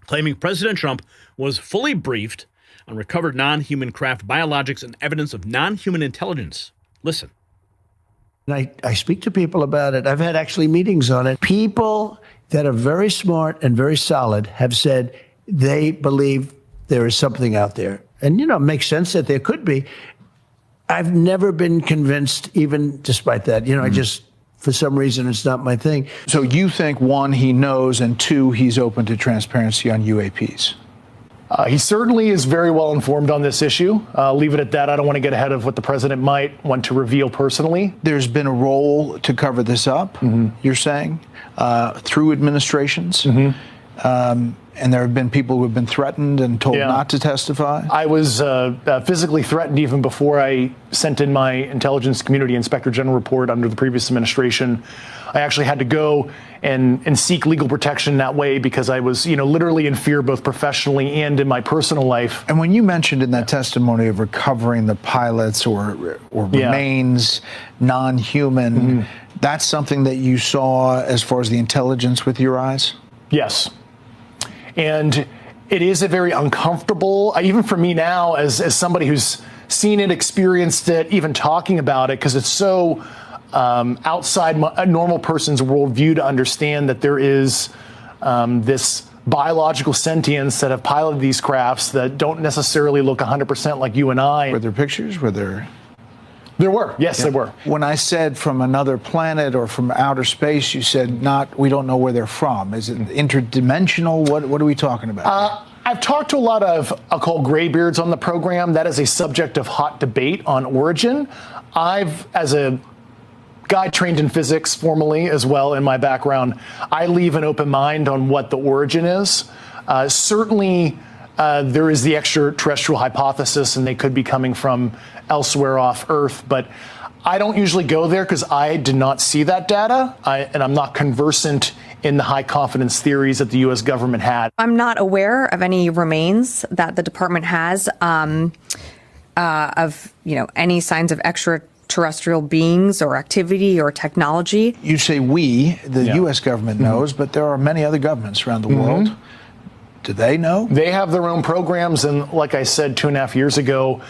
Claiming President Trump was fully briefed on recovered non-human craft biologics and evidence of non-human intelligence. Listen. I speak to people about it. I've had actually meetings on it. People that are very smart and very solid have said they believe there is something out there. And, it makes sense that there could be. I've never been convinced, even despite that. I just, for some reason, it's not my thing. So you think, one, he knows, and two, he's open to transparency on UAPs? He certainly is very well informed on this issue. Leave it at that. I don't want to get ahead of what the president might want to reveal personally. There's been a role to cover this up, you're saying, through administrations. And there have been people who have been threatened and told not to testify? I was physically threatened even before I sent in my Intelligence Community Inspector General report under the previous administration. I actually had to go and seek legal protection that way because I was, literally in fear both professionally and in my personal life. And when you mentioned in that testimony of recovering the pilots or remains non-human, that's something that you saw as far as the intelligence with your eyes? Yes. And it is a very uncomfortable, even for me now, as somebody who's seen it, experienced it, even talking about it, because it's so outside a normal person's worldview to understand that there is this biological sentience that have piloted these crafts that don't necessarily look 100% like you and I. Were there pictures? Were there? There were. Yes, there were. When I said from another planet or from outer space, you said we don't know where they're from. Is it interdimensional? What are we talking about? I've talked to a lot of, I'll call graybeards on the program. That is a subject of hot debate on origin. As a guy trained in physics formally as well in my background, I leave an open mind on what the origin is. Certainly, there is the extraterrestrial hypothesis, and they could be coming from elsewhere off Earth, but I don't usually go there because I did not see that data, and I'm not conversant in the high confidence theories that the U.S. government had. I'm not aware of any remains that the department has of any signs of extraterrestrial beings or activity or technology. You say we, the U.S. government knows, but there are many other governments around the world. Do they know? They have their own programs, and like I said 2.5 years ago,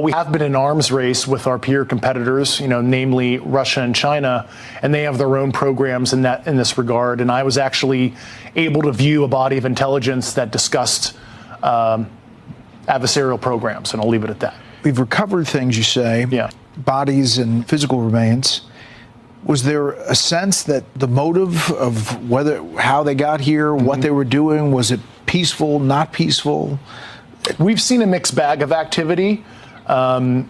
we have been in arms race with our peer competitors, namely Russia and China, and they have their own programs in this regard. And I was actually able to view a body of intelligence that discussed adversarial programs, and I'll leave it at that. We've recovered things, you say, bodies and physical remains. Was there a sense that the motive of how they got here, what they were doing, was it peaceful, not peaceful? We've seen a mixed bag of activity, and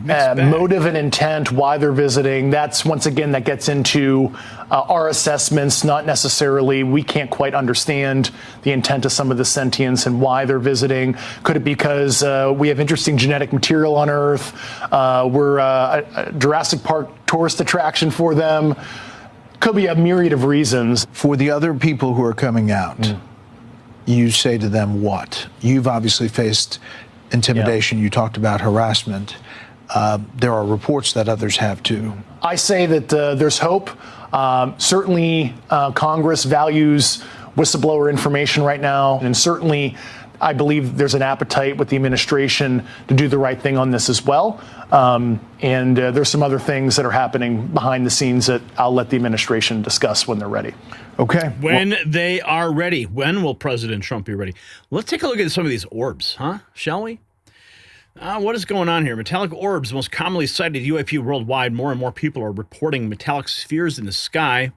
motive and intent, why they're visiting. That's, once again, that gets into our assessments, not necessarily, we can't quite understand the intent of some of the sentients and why they're visiting. Could it be because we have interesting genetic material on Earth? We're a Jurassic Park tourist attraction for them. Could be a myriad of reasons. For the other people who are coming out, you say to them what? You've obviously faced intimidation. You talked about harassment. There are reports that others have too. I say that there's hope. Certainly, Congress values whistleblower information right now, and certainly I believe there's an appetite with the administration to do the right thing on this as well. And there's some other things that are happening behind the scenes that I'll let the administration discuss when they're ready. Okay. When they are ready. When will President Trump be ready? Let's take a look at some of these orbs, shall we? What is going on here? Metallic orbs, the most commonly cited UAP worldwide. More and more people are reporting metallic spheres in the sky.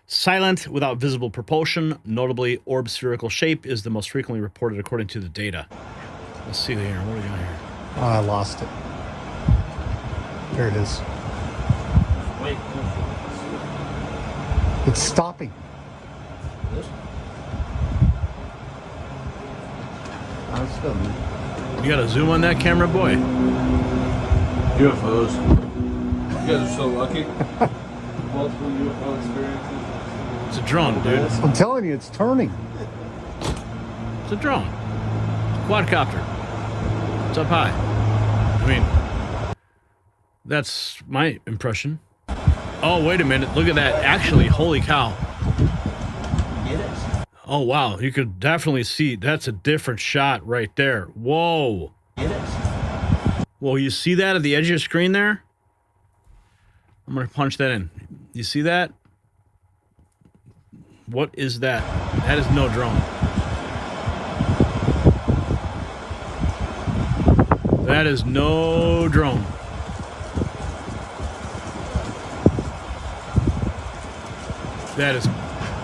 Silent, without visible propulsion. Notably, orb spherical shape is the most frequently reported according to the data. Let's see here. What do we got here? Oh, I lost it. There it is. Wait. It's stopping. You got to zoom on that camera, boy. UFOs. You guys are so lucky. Multiple UFO experiences. It's a drone, dude. I'm telling you, it's turning. It's a drone. It's a quadcopter. It's up high. I mean, that's my impression. Oh, wait a minute. Look at that. Actually, holy cow. Oh, wow. You could definitely see. That's a different shot right there. Whoa. Whoa, you see that at the edge of your screen there? I'm going to punch that in. You see that? What is that? That is no drone. That is no drone. That is...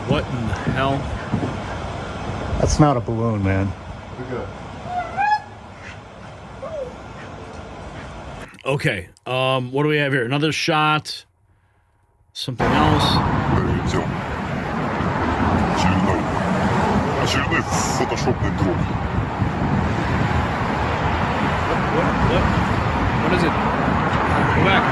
What in the hell? That's not a balloon, man. Okay. What do we have here? Another shot. Something else. What is it? Go back.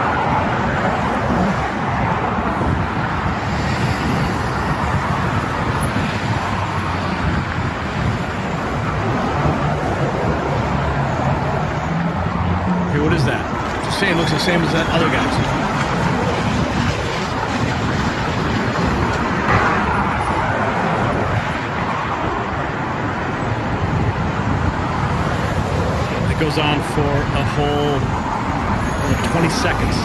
Okay, what is that? It's the same. Looks the same as that other guy's. Goes on for a whole 20 seconds.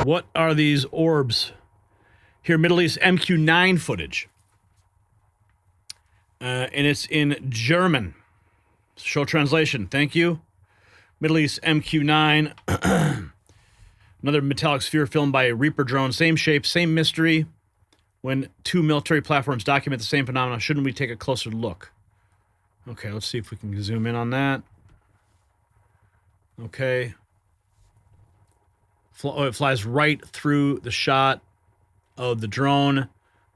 What are these orbs? Here, Middle East MQ-9 footage. And it's in German. Show translation. Thank you. Middle East MQ-9. Another metallic sphere filmed by a Reaper drone. Same shape, same mystery. When two military platforms document the same phenomena, shouldn't we take a closer look? Okay, let's see if we can zoom in on that. Okay. It flies right through the shot of the drone.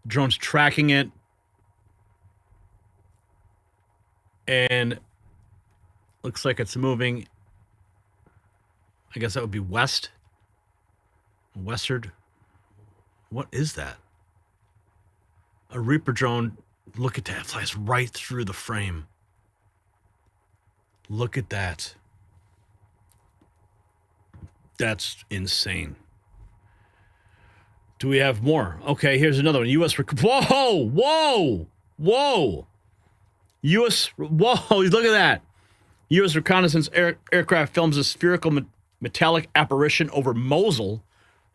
The drone's tracking it. And looks like it's moving. I guess that would be west. Westward. What is that? A Reaper drone. Look at that. It flies right through the frame. Look at that. That's insane. Do we have more? Okay, here's another one. U.S. Whoa! Whoa! Whoa! U.S. Whoa! Look at that. U.S. reconnaissance aircraft films a spherical metallic apparition over Mosul.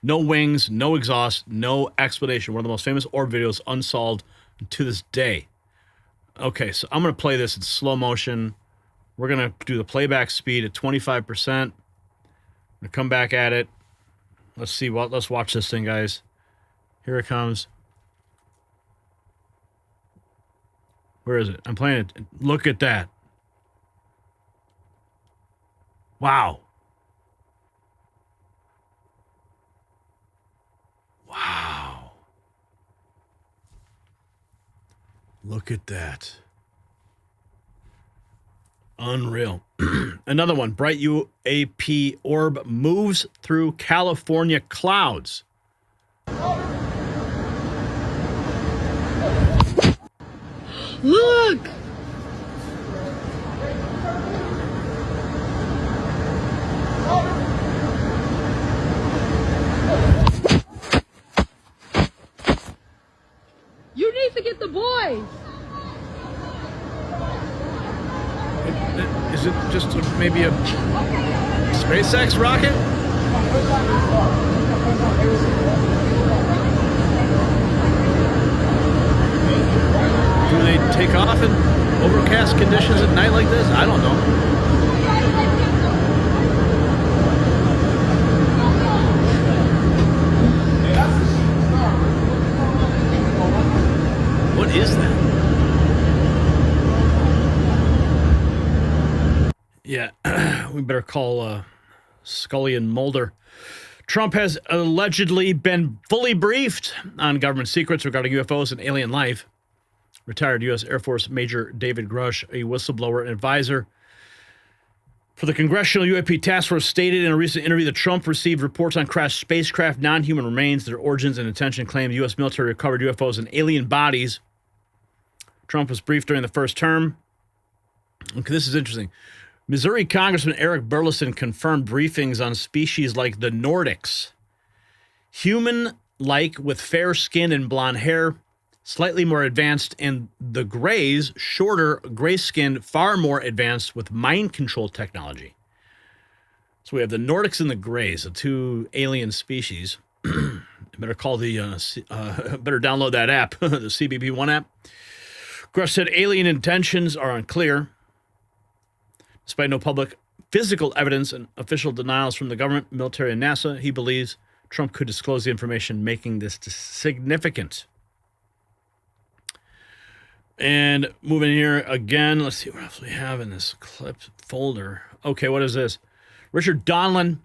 No wings, no exhaust, no explanation. One of the most famous orb videos unsolved to this day. Okay, so I'm going to play this in slow motion. We're going to do the playback speed at 25%. I'm going to come back at it. Let's see. Let's watch this thing, guys. Here it comes. Where is it? I'm playing it. Look at that. Wow. Wow. Look at that. Unreal. Another one. Bright UAP orb moves through California clouds. Look! You need to get the boys! Is it just maybe a SpaceX rocket? Do they take off in overcast conditions at night like this? I don't know. What is that? Yeah, we better call Scully and Mulder. Trump has allegedly been fully briefed on government secrets regarding UFOs and alien life. Retired U.S. Air Force Major David Grusch, a whistleblower and advisor for the Congressional UAP Task Force, stated in a recent interview that Trump received reports on crashed spacecraft, non-human remains, their origins and intention, claimed the U.S. military recovered UFOs and alien bodies. Trump was briefed during the first term. Okay, this is interesting. Missouri Congressman Eric Burleson confirmed briefings on species like the Nordics, human-like with fair skin and blonde hair, slightly more advanced, and the Greys, shorter, gray-skinned, far more advanced with mind control technology. So we have the Nordics and the Greys, the two alien species. Better call the better download that app, the CBP-1 app. Grusch said alien intentions are unclear. Despite no public physical evidence and official denials from the government, military, and NASA, he believes Trump could disclose the information, making this significant. And moving here again, let's see what else we have in this clip folder. Okay, what is this? Richard Donlin,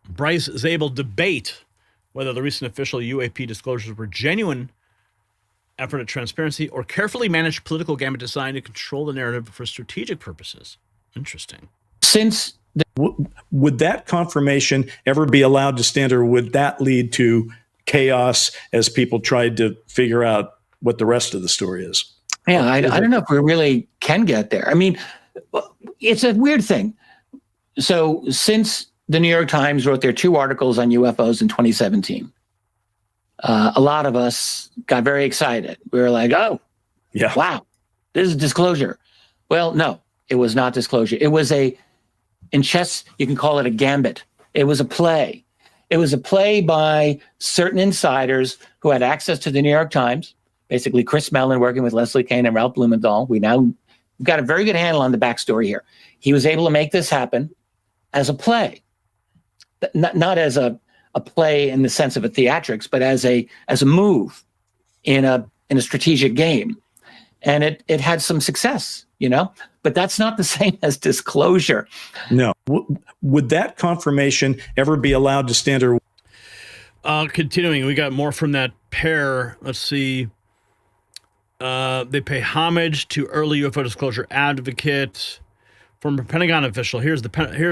Bryce Zabel debate whether the recent official UAP disclosures were genuine effort at transparency or carefully managed political gambit designed to control the narrative for strategic purposes. Interesting. Since would that confirmation ever be allowed to stand, or would that lead to chaos as people tried to figure out what the rest of the story is? Yeah, I don't know if we really can get there. I mean, it's a weird thing. So since the New York Times wrote their 2 articles on UFOs in 2017, a lot of us got very excited. We were like, oh, yeah, wow, this is disclosure. Well, no, it was not disclosure. It was in chess, you can call it a gambit. It was a play. It was a play by certain insiders who had access to the New York Times. basically Chris Mellon working with Leslie Kean and Ralph Blumenthal. We've got a very good handle on the backstory here. He was able to make this happen as a play, not as a play in the sense of a theatrics, but as a move in a strategic game. And it had some success, but that's not the same as disclosure. No. Would that confirmation ever be allowed to stand? Or continuing, we got more from that pair. Let's see. They pay homage to early UFO disclosure advocate, former Pentagon official. Here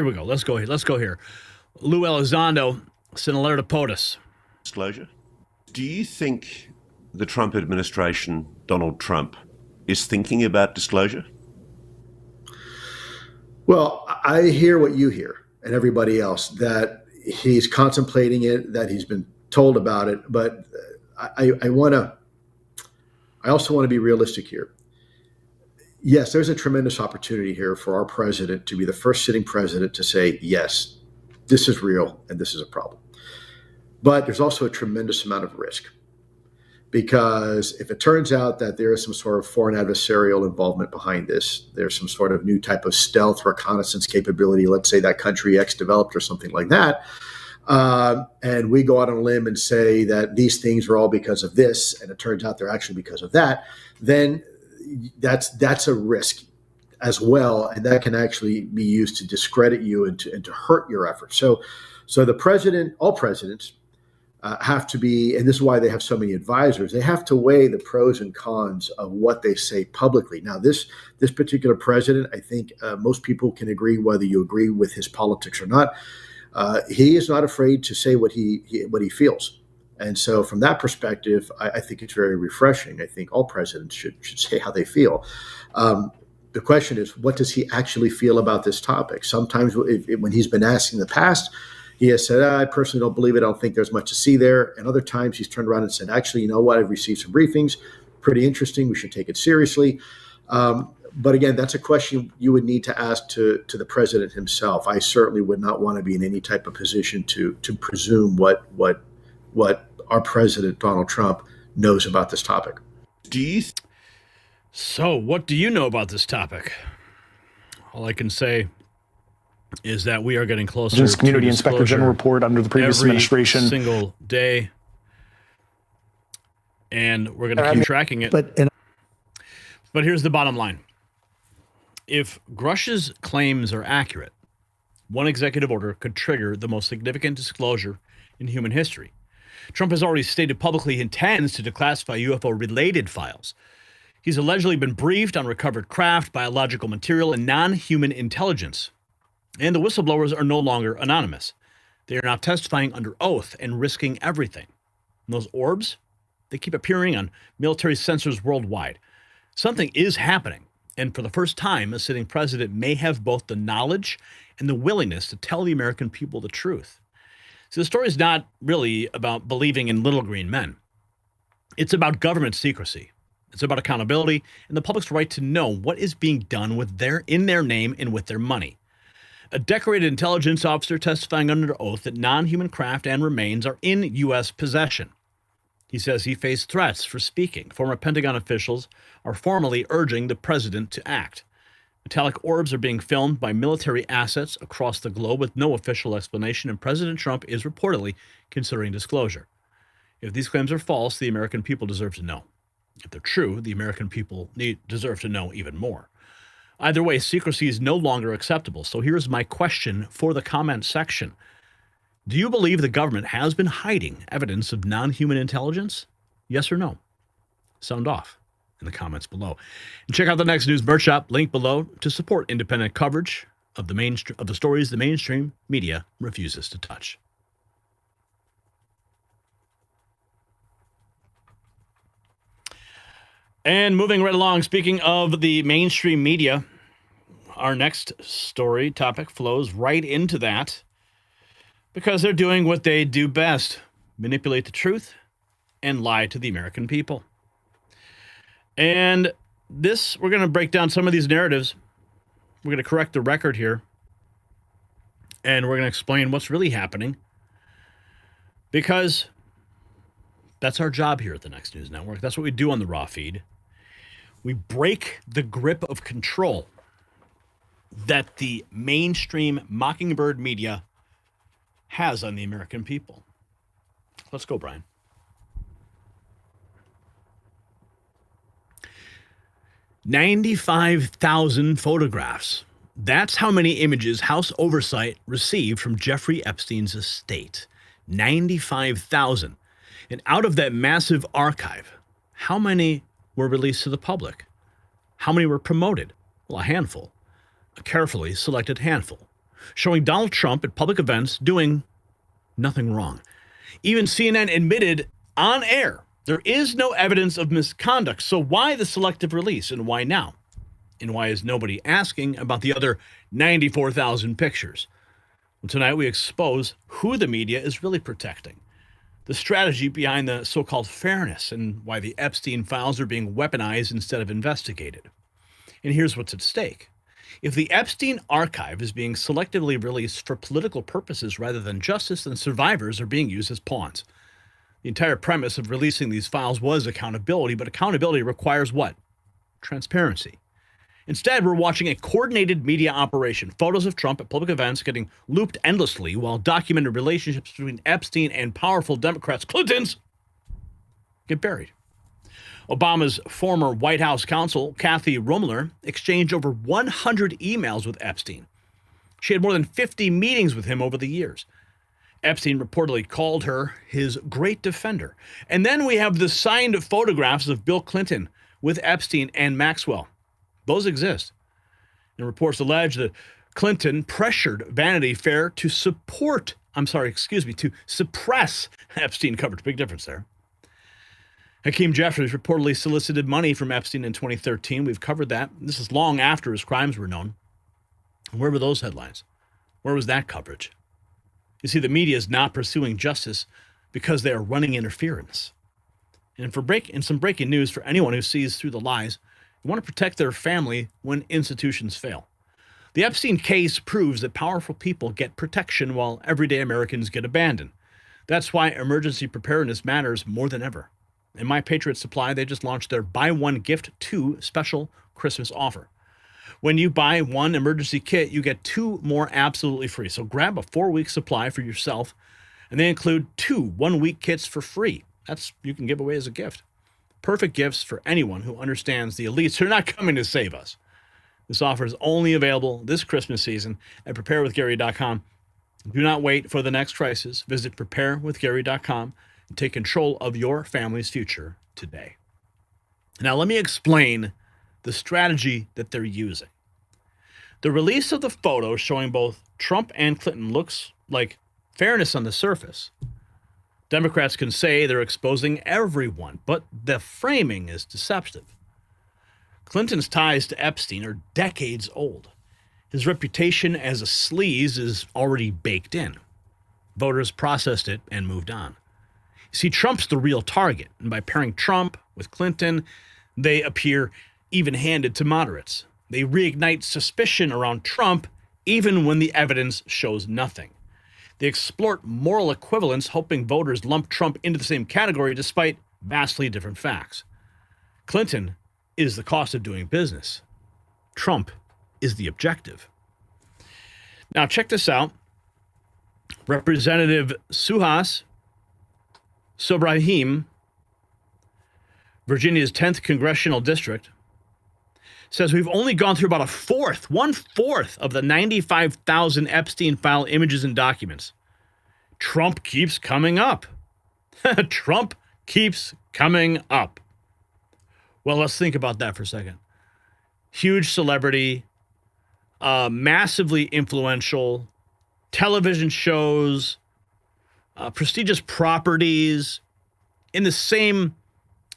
we go. Let's go here. Lue Elizondo sent a letter to POTUS. Disclosure. Do you think the Trump administration, Donald Trump, is thinking about disclosure? Well, I hear what you hear and everybody else, that he's contemplating it, that he's been told about it. But I also want to be realistic here. Yes, there's a tremendous opportunity here for our president to be the first sitting president to say, yes, this is real and this is a problem. But there's also a tremendous amount of risk. Because if it turns out that there is some sort of foreign adversarial involvement behind this, there's some sort of new type of stealth reconnaissance capability, let's say that country X developed or something like that, and we go out on a limb and say that these things are all because of this, and it turns out they're actually because of that, then that's a risk as well, and that can actually be used to discredit you and to hurt your efforts. So the president, all presidents, have to be, and this is why they have so many advisors, they have to weigh the pros and cons of what they say publicly. Now, this particular president, I think most people can agree, whether you agree with his politics or not, he is not afraid to say what he feels. And so from that perspective, I think it's very refreshing. I think all presidents should say how they feel. The question is, what does he actually feel about this topic? Sometimes when he's been asked in the past, he has said, I personally don't believe it. I don't think there's much to see there. And other times he's turned around and said, actually, you know what? I've received some briefings. Pretty interesting. We should take it seriously. But again, that's a question you would need to ask to the president himself. I certainly would not want to be in any type of position to presume what our president, Donald Trump, knows about this topic. So what do you know about this topic? All I can say is that we are getting closer This Community to Inspector General report under the previous administration. Every single day. And we're going to keep tracking it. But here's the bottom line. If Grusch's claims are accurate, one executive order could trigger the most significant disclosure in human history. Trump has already stated publicly he intends to declassify UFO-related files. He's allegedly been briefed on recovered craft, biological material, and non-human intelligence. And the whistleblowers are no longer anonymous. They are now testifying under oath and risking everything. And those orbs, they keep appearing on military sensors worldwide. Something is happening. And for the first time, a sitting president may have both the knowledge and the willingness to tell the American people the truth. So the story is not really about believing in little green men. It's about government secrecy. It's about accountability and the public's right to know what is being done in their name and with their money. A decorated intelligence officer testifying under oath that non-human craft and remains are in U.S. possession. He says he faced threats for speaking. Former Pentagon officials are formally urging the president to act. Metallic orbs are being filmed by military assets across the globe with no official explanation, and President Trump is reportedly considering disclosure. If these claims are false, the American people deserve to know. If they're true, the American people deserve to know even more. Either way, secrecy is no longer acceptable. So here's my question for the comment section. Do you believe the government has been hiding evidence of non-human intelligence? Yes or no? Sound off in the comments below. And check out the Next News merch shop, link below, to support independent coverage of the stories the mainstream media refuses to touch. And moving right along, speaking of the mainstream media, our next story topic flows right into that because they're doing what they do best, manipulate the truth and lie to the American people. And we're going to break down some of these narratives. We're going to correct the record here. And we're going to explain what's really happening. Because That's our job here at the Next News Network. That's what we do on the Raw feed. We break the grip of control that the mainstream Mockingbird media has on the American people. Let's go, Brian. $95,000 photographs. That's how many images House Oversight received from Jeffrey Epstein's estate. 95,000. And out of that massive archive, how many were released to the public? How many were promoted? Well, a handful. A carefully selected handful. Showing Donald Trump at public events doing nothing wrong. Even CNN admitted on air there is no evidence of misconduct. So why the selective release, and why now? And why is nobody asking about the other 94,000 pictures? Well, tonight we expose who the media is really protecting, the strategy behind the so-called fairness, and why the Epstein files are being weaponized instead of investigated. And here's what's at stake. If the Epstein archive is being selectively released for political purposes rather than justice, then survivors are being used as pawns. The entire premise of releasing these files was accountability, but accountability requires what? Transparency. Instead, we're watching a coordinated media operation. Photos of Trump at public events getting looped endlessly while documented relationships between Epstein and powerful Democrats, Clintons, get buried. Obama's former White House counsel, Kathy Roemmler, exchanged over 100 emails with Epstein. She had more than 50 meetings with him over the years. Epstein reportedly called her his great defender. And then we have the signed photographs of Bill Clinton with Epstein and Maxwell. Those exist. And reports allege that Clinton pressured Vanity Fair to suppress Epstein coverage. Big difference there. Hakeem Jeffries reportedly solicited money from Epstein in 2013. We've covered that. This is long after his crimes were known. Where were those headlines? Where was that coverage? You see, the media is not pursuing justice because they are running interference. And some breaking news for anyone who sees through the lies, you want to protect their family when institutions fail. The Epstein case proves that powerful people get protection while everyday Americans get abandoned. That's why emergency preparedness matters more than ever. In My Patriot Supply, they just launched their Buy One Gift Two special Christmas offer. When you buy one emergency kit, you get 2 more absolutely free. So grab a 4-week supply for yourself, and they include 2 one-week kits for free. You can give away as a gift. Perfect gifts for anyone who understands the elites are not coming to save us. This offer is only available this Christmas season at preparewithgary.com. Do not wait for the next crisis. Visit preparewithgary.com and take control of your family's future today. Now, let me explain the strategy that they're using. The release of the photo showing both Trump and Clinton looks like fairness on the surface. Democrats can say they're exposing everyone, but the framing is deceptive. Clinton's ties to Epstein are decades old. His reputation as a sleaze is already baked in. Voters processed it and moved on. You see, Trump's the real target, and by pairing Trump with Clinton, they appear even-handed to moderates. They reignite suspicion around Trump even when the evidence shows nothing. They exploit moral equivalence, hoping voters lump Trump into the same category despite vastly different facts. Clinton is the cost of doing business. Trump is the objective. Now check this out. Representative Suhas Sobrahim, Virginia's 10th congressional district, says we've only gone through about one-fourth of the 95,000 Epstein file images and documents. Trump keeps coming up. Trump keeps coming up. Well, let's think about that for a second. Huge celebrity, massively influential, television shows, prestigious properties, in the same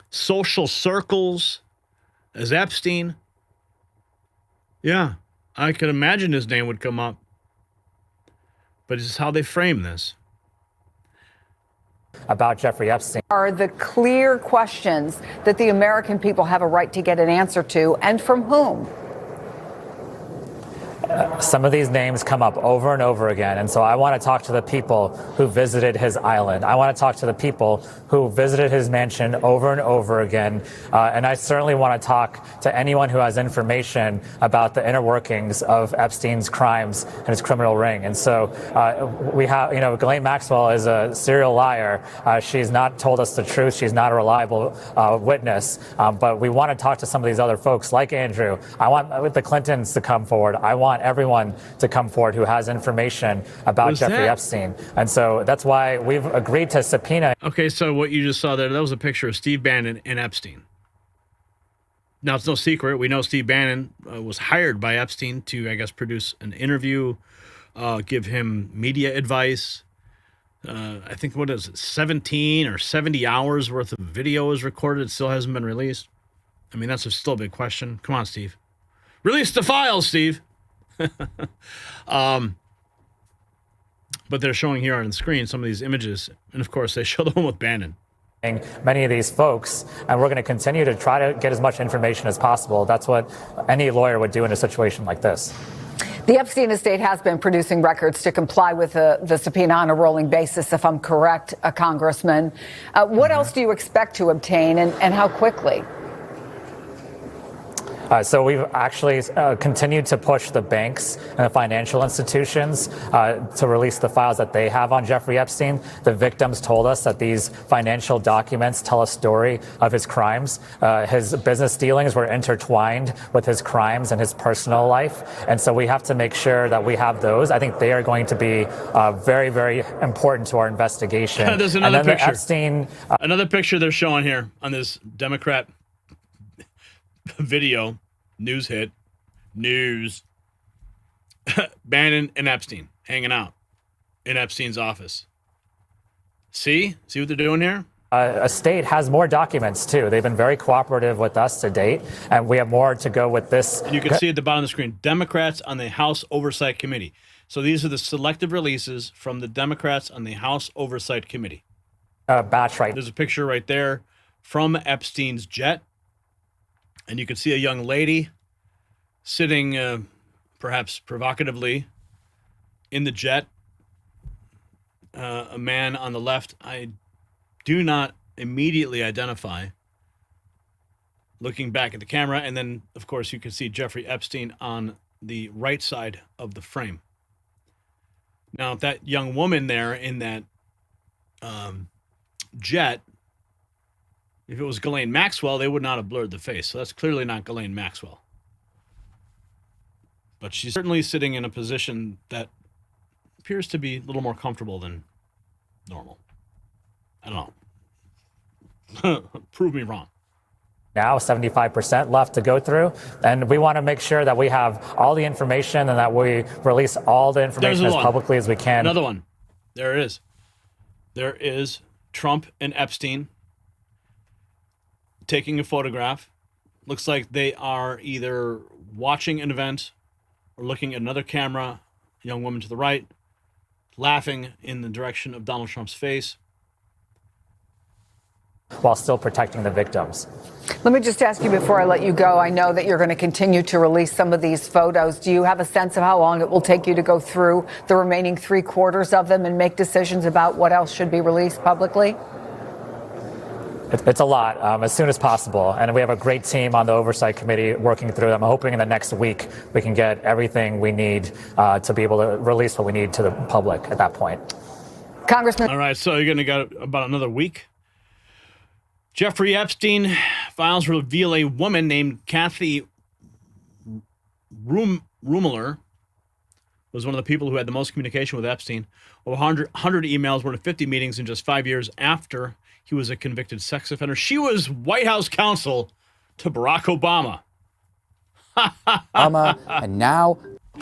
social circles as Epstein. Yeah, I could imagine his name would come up. But it's how they frame this. About Jeffrey Epstein are the clear questions that the American people have a right to get an answer to, and from whom? some of these names come up over and over again. And so I want to talk to the people who visited his island. I want to talk to the people who visited his mansion over and over again. And I certainly want to talk to anyone who has information about the inner workings of Epstein's crimes and his criminal ring. And so we have, Ghislaine Maxwell is a serial liar. She's not told us the truth. She's not a reliable witness. But we want to talk to some of these other folks like Andrew. I want the Clintons to come forward. I want everyone to come forward who has information about Jeffrey Epstein. And so that's why we've agreed to subpoena. Okay, so what you just saw there, that was a picture of Steve Bannon and Epstein. Now, it's no secret. We know Steve Bannon was hired by Epstein to, I guess, produce an interview, give him media advice. I think, 17 or 70 hours worth of video is recorded. It still hasn't been released. I mean, that's still a big question. Come on, Steve. Release the files, Steve. But they're showing here on the screen some of these images. And, of course, they show the one with Bannon. Many of these folks, and we're going to continue to try to get as much information as possible. That's what any lawyer would do in a situation like this. The Epstein estate has been producing records to comply with the subpoena on a rolling basis, if I'm correct, Congressman. What else do you expect to obtain, and how quickly? So we've actually continued to push the banks and the financial institutions to release the files that they have on Jeffrey Epstein. The victims told us that these financial documents tell a story of his crimes. His business dealings were intertwined with his crimes and his personal life. And so we have to make sure that we have those. I think they are going to be very, very important to our investigation. There's another picture. Epstein, another picture they're showing here on this Democrat video. News hit. News. Bannon and Epstein hanging out in Epstein's office. See what they're doing here? A state has more documents, too. They've been very cooperative with us to date, and we have more to go with this. And you can see at the bottom of the screen, Democrats on the House Oversight Committee. So these are the selective releases from the Democrats on the House Oversight Committee. Batch right. There's a picture right there from Epstein's jet. And you can see a young lady sitting, perhaps provocatively, in the jet. A man on the left, I do not immediately identify. Looking back at the camera, and then, of course, you can see Jeffrey Epstein on the right side of the frame. Now, that young woman there in that jet, if it was Ghislaine Maxwell, they would not have blurred the face. So that's clearly not Ghislaine Maxwell. But she's certainly sitting in a position that appears to be a little more comfortable than normal. I don't know. Prove me wrong. Now 75% left to go through, and we want to make sure that we have all the information and that we release all the information as publicly as we can. Another one. There it is. There is Trump and Epstein taking a photograph. Looks like they are either watching an event or looking at another camera. A young woman to the right, laughing in the direction of Donald Trump's face, while still protecting the victims. Let me just ask you before I let you go, I know that you're going to continue to release some of these photos. Do you have a sense of how long it will take you to go through the remaining 3/4 of them and make decisions about what else should be released publicly? It's a lot, as soon as possible. And we have a great team on the Oversight Committee working through them. I'm hoping in the next week we can get everything we need to be able to release what we need to the public at that point. Congressman. All right, so you're going to get about another week. Jeffrey Epstein files reveal a woman named Kathy Rummler was one of the people who had the most communication with Epstein. Over 100 emails, more than 50 meetings in just 5 years after he was a convicted sex offender. She was White House counsel to Barack Obama. And now,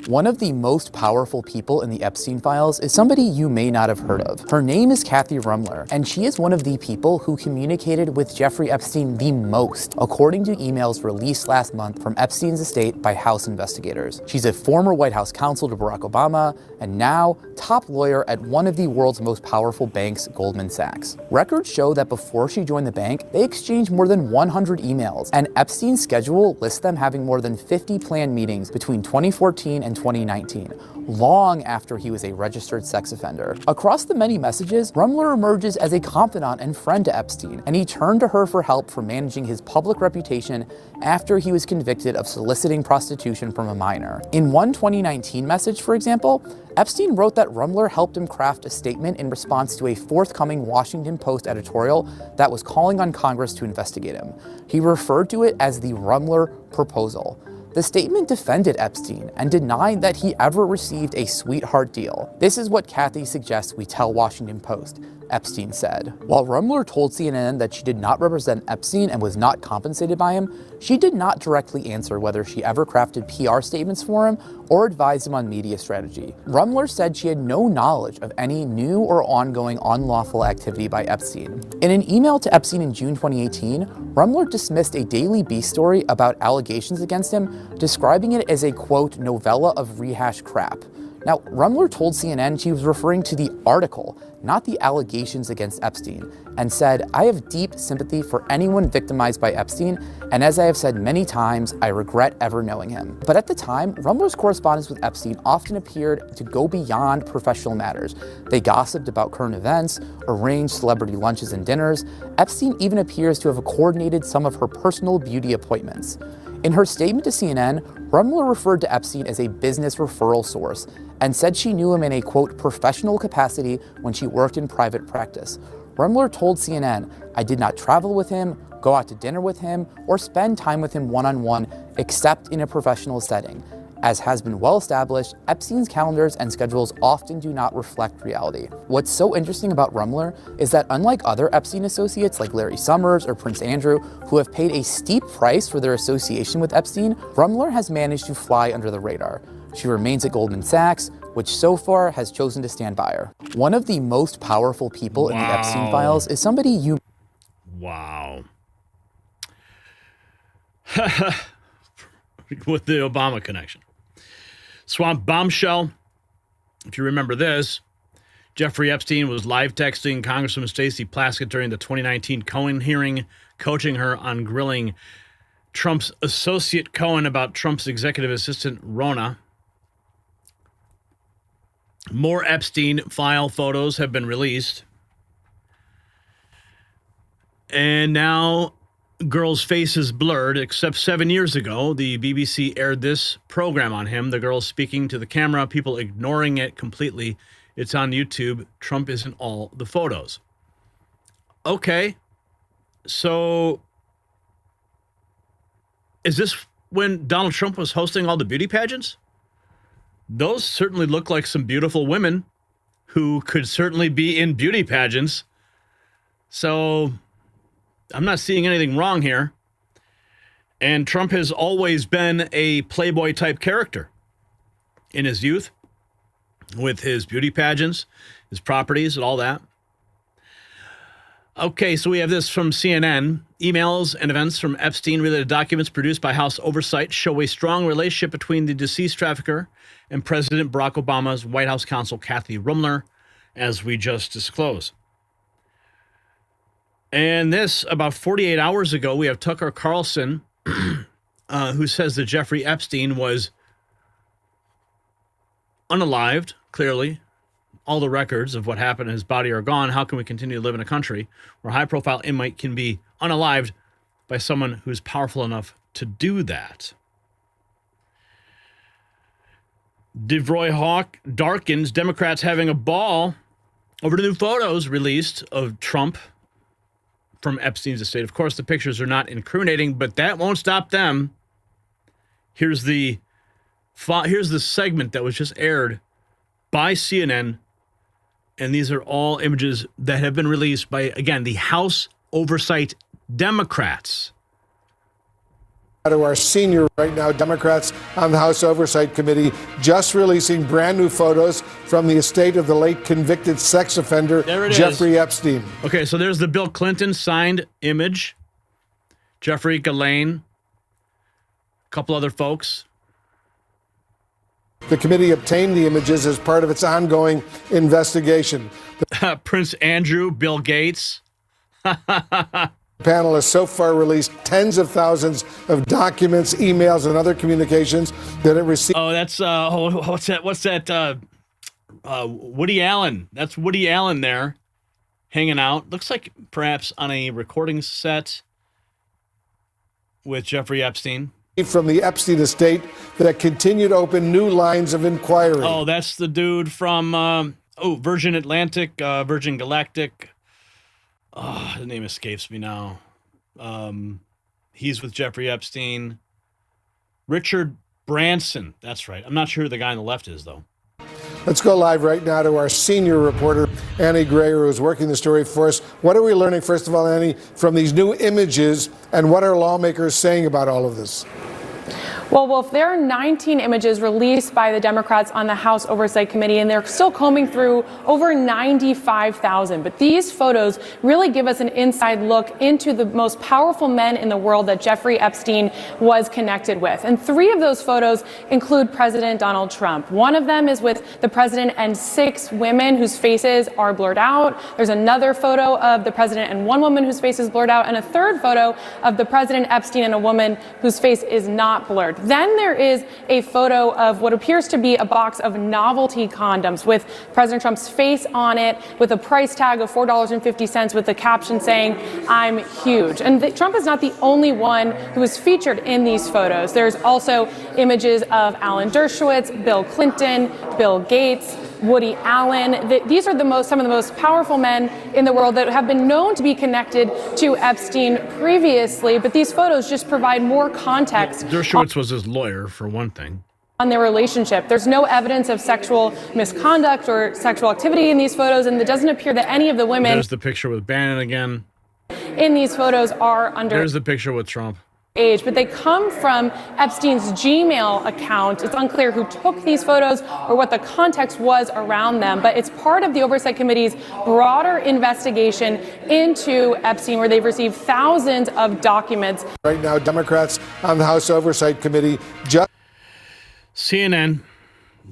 one of the most powerful people in the Epstein files is somebody you may not have heard of. Her name is Kathy Rummler, and she is one of the people who communicated with Jeffrey Epstein the most, according to emails released last month from Epstein's estate by House investigators. She's a former White House counsel to Barack Obama, and now top lawyer at one of the world's most powerful banks, Goldman Sachs. Records show that before she joined the bank, they exchanged more than 100 emails, and Epstein's schedule lists them having more than 50 planned meetings between 2014 2018 and 2019, long after he was a registered sex offender. Across the many messages, Rumler emerges as a confidant and friend to Epstein, and he turned to her for help for managing his public reputation after he was convicted of soliciting prostitution from a minor. In one 2019 message, for example, Epstein wrote that Rumler helped him craft a statement in response to a forthcoming Washington Post editorial that was calling on Congress to investigate him. He referred to it as the Rumler Proposal. The statement defended Epstein and denied that he ever received a sweetheart deal. This is what Kathy suggests we tell Washington Post, Epstein said. While Rumler told CNN that she did not represent Epstein and was not compensated by him, she did not directly answer whether she ever crafted PR statements for him or advised him on media strategy. Rumler said she had no knowledge of any new or ongoing unlawful activity by Epstein. In an email to Epstein in June 2018, Rumler dismissed a Daily Beast story about allegations against him, describing it as a, quote, novella of rehashed crap. Now, Rumler told CNN she was referring to the article, not the allegations against Epstein, and said, "I have deep sympathy for anyone victimized by Epstein, and as I have said many times, I regret ever knowing him." But at the time, Rumler's correspondence with Epstein often appeared to go beyond professional matters. They gossiped about current events, arranged celebrity lunches and dinners. Epstein even appears to have coordinated some of her personal beauty appointments. In her statement to CNN, Rumler referred to Epstein as a business referral source and said she knew him in a, quote, professional capacity when she worked in private practice. Rumler told CNN, "I did not travel with him, go out to dinner with him, or spend time with him one-on-one, except in a professional setting. As has been well established, Epstein's calendars and schedules often do not reflect reality." What's so interesting about Rumler is that unlike other Epstein associates like Larry Summers or Prince Andrew, who have paid a steep price for their association with Epstein, Rumler has managed to fly under the radar. She remains at Goldman Sachs, which so far has chosen to stand by her. One of the most powerful people in the Epstein files is somebody you... Wow. With the Obama connection. Swamp bombshell. If you remember this, Jeffrey Epstein was live texting Congresswoman Stacey Plaskett during the 2019 Cohen hearing, coaching her on grilling Trump's associate Cohen about Trump's executive assistant Rona. More Epstein file photos have been released. And now girl's face is blurred, except 7 years ago, the BBC aired this program on him. The girl speaking to the camera, people ignoring it completely. It's on YouTube. Trump is in all the photos. Okay. So is this when Donald Trump was hosting all the beauty pageants? Those certainly look like some beautiful women who could certainly be in beauty pageants. So I'm not seeing anything wrong here. And Trump has always been a Playboy type character in his youth with his beauty pageants, his properties and all that. Okay, so we have this from CNN. Emails and events from Epstein-related documents produced by House Oversight show a strong relationship between the deceased trafficker and President Barack Obama's White House counsel, Kathy Rumler, as we just disclosed. And this, about 48 hours ago, we have Tucker Carlson, who says that Jeffrey Epstein was unalived, clearly. All the records of what happened in his body are gone. How can we continue to live in a country where a high-profile inmate can be unalived by someone who's powerful enough to do that? DeVroy Hawk darkens Democrats having a ball over the new photos released of Trump from Epstein's estate. Of course, the pictures are not incriminating, but that won't stop them. Here's the segment that was just aired by CNN, and these are all images that have been released by, again, the House Oversight Democrats. To our senior right now, Democrats on the House Oversight Committee, just releasing brand new photos from the estate of the late convicted sex offender, Jeffrey Epstein. Okay, so there's the Bill Clinton signed image. Jeffrey, Ghislaine, a couple other folks. The committee obtained the images as part of its ongoing investigation. Prince Andrew, Bill Gates. Panel has so far released tens of thousands of documents, emails, and other communications that it received. Oh, that's what's that? Woody Allen. That's Woody Allen there, hanging out. Looks like perhaps on a recording set with Jeffrey Epstein. From the Epstein estate that continue to open new lines of inquiry. Oh, that's the dude from Virgin Atlantic, Virgin Galactic. Oh, the name escapes me now. He's with Jeffrey Epstein. Richard Branson. That's right. I'm not sure who the guy on the left is, though. Let's go live right now to our senior reporter, Annie Grayer, who's working the story for us. What are we learning, first of all, Annie, from these new images, and what are lawmakers saying about all of this? Well, Wolf, there are 19 images released by the Democrats on the House Oversight Committee, and they're still combing through over 95,000. But these photos really give us an inside look into the most powerful men in the world that Jeffrey Epstein was connected with. And 3 of those photos include President Donald Trump. One of them is with the president and 6 women whose faces are blurred out. There's another photo of the president and 1 woman whose face is blurred out, and a third photo of the president, Epstein, and a woman whose face is not blurred. Then there is a photo of what appears to be a box of novelty condoms with President Trump's face on it, with a price tag of $4.50 with the caption saying, "I'm huge." And Trump is not the only one who is featured in these photos. There's also images of Alan Dershowitz, Bill Clinton, Bill Gates, Woody Allen. These are some of the most powerful men in the world that have been known to be connected to Epstein previously, but these photos just provide more context. Dershowitz was his lawyer, for one thing. On their relationship. There's no evidence of sexual misconduct or sexual activity in these photos, and it doesn't appear that any of the women There's the picture with Bannon again. in these photos are under There's the picture with Trump. age, but they come from Epstein's Gmail account. It's unclear who took these photos or what the context was around them, but it's part of the Oversight Committee's broader investigation into Epstein, where they've received thousands of documents. Right now, Democrats on the House Oversight Committee just CNN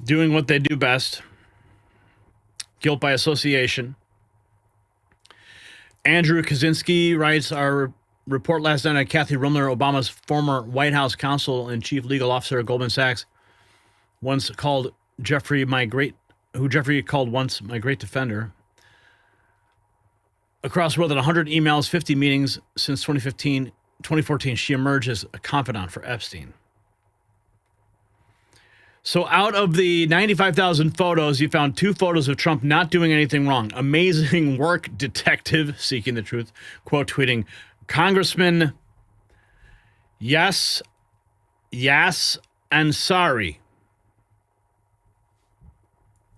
doing what they do best. Guilt by association. Andrew Kaczynski writes our report last night on Kathy Rumler, Obama's former White House counsel and chief legal officer at Goldman Sachs, once called Jeffrey who Jeffrey called once my great defender. Across more than 100 emails, 50 meetings since 2014, she emerged as a confidant for Epstein. So out of the 95,000 photos, you found 2 photos of Trump not doing anything wrong. Amazing work, detective, seeking the truth, quote tweeting, Congressman, yes, and sorry.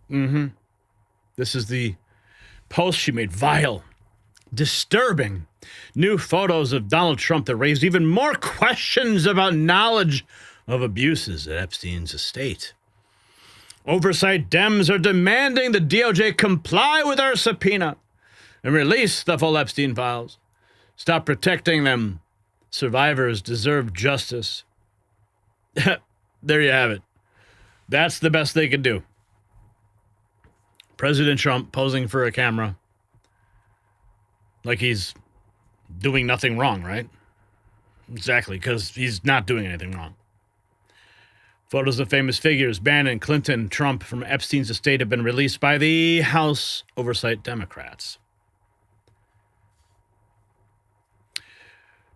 This is the post she made. Vile, disturbing. New photos of Donald Trump that raised even more questions about knowledge of abuses at Epstein's estate. Oversight Dems are demanding the DOJ comply with our subpoena and release the full Epstein files. Stop protecting them. Survivors deserve justice. There you have it. That's the best they could do. President Trump posing for a camera like he's doing nothing wrong, right? Exactly, because he's not doing anything wrong. Photos of famous figures, Bannon, Clinton, Trump from Epstein's estate have been released by the House Oversight Democrats.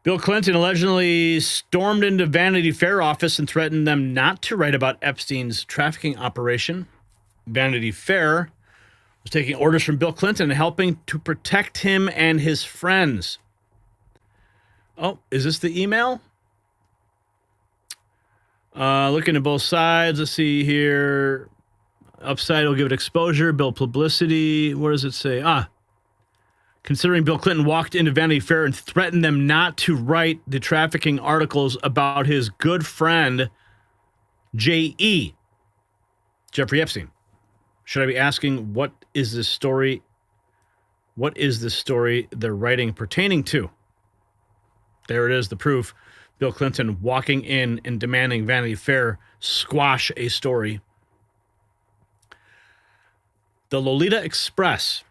Bill Clinton allegedly stormed into Vanity Fair office and threatened them not to write about Epstein's trafficking operation. Vanity Fair was taking orders from Bill Clinton and helping to protect him and his friends. Oh, is this the email? Looking at both sides. Let's see here. Upside will give it exposure, build publicity. What does it say? Considering Bill Clinton walked into Vanity Fair and threatened them not to write the trafficking articles about his good friend, J.E., Jeffrey Epstein. Should I be asking, what is this story? What is the story they're writing pertaining to? There it is, the proof. Bill Clinton walking in and demanding Vanity Fair squash a story. The Lolita Express,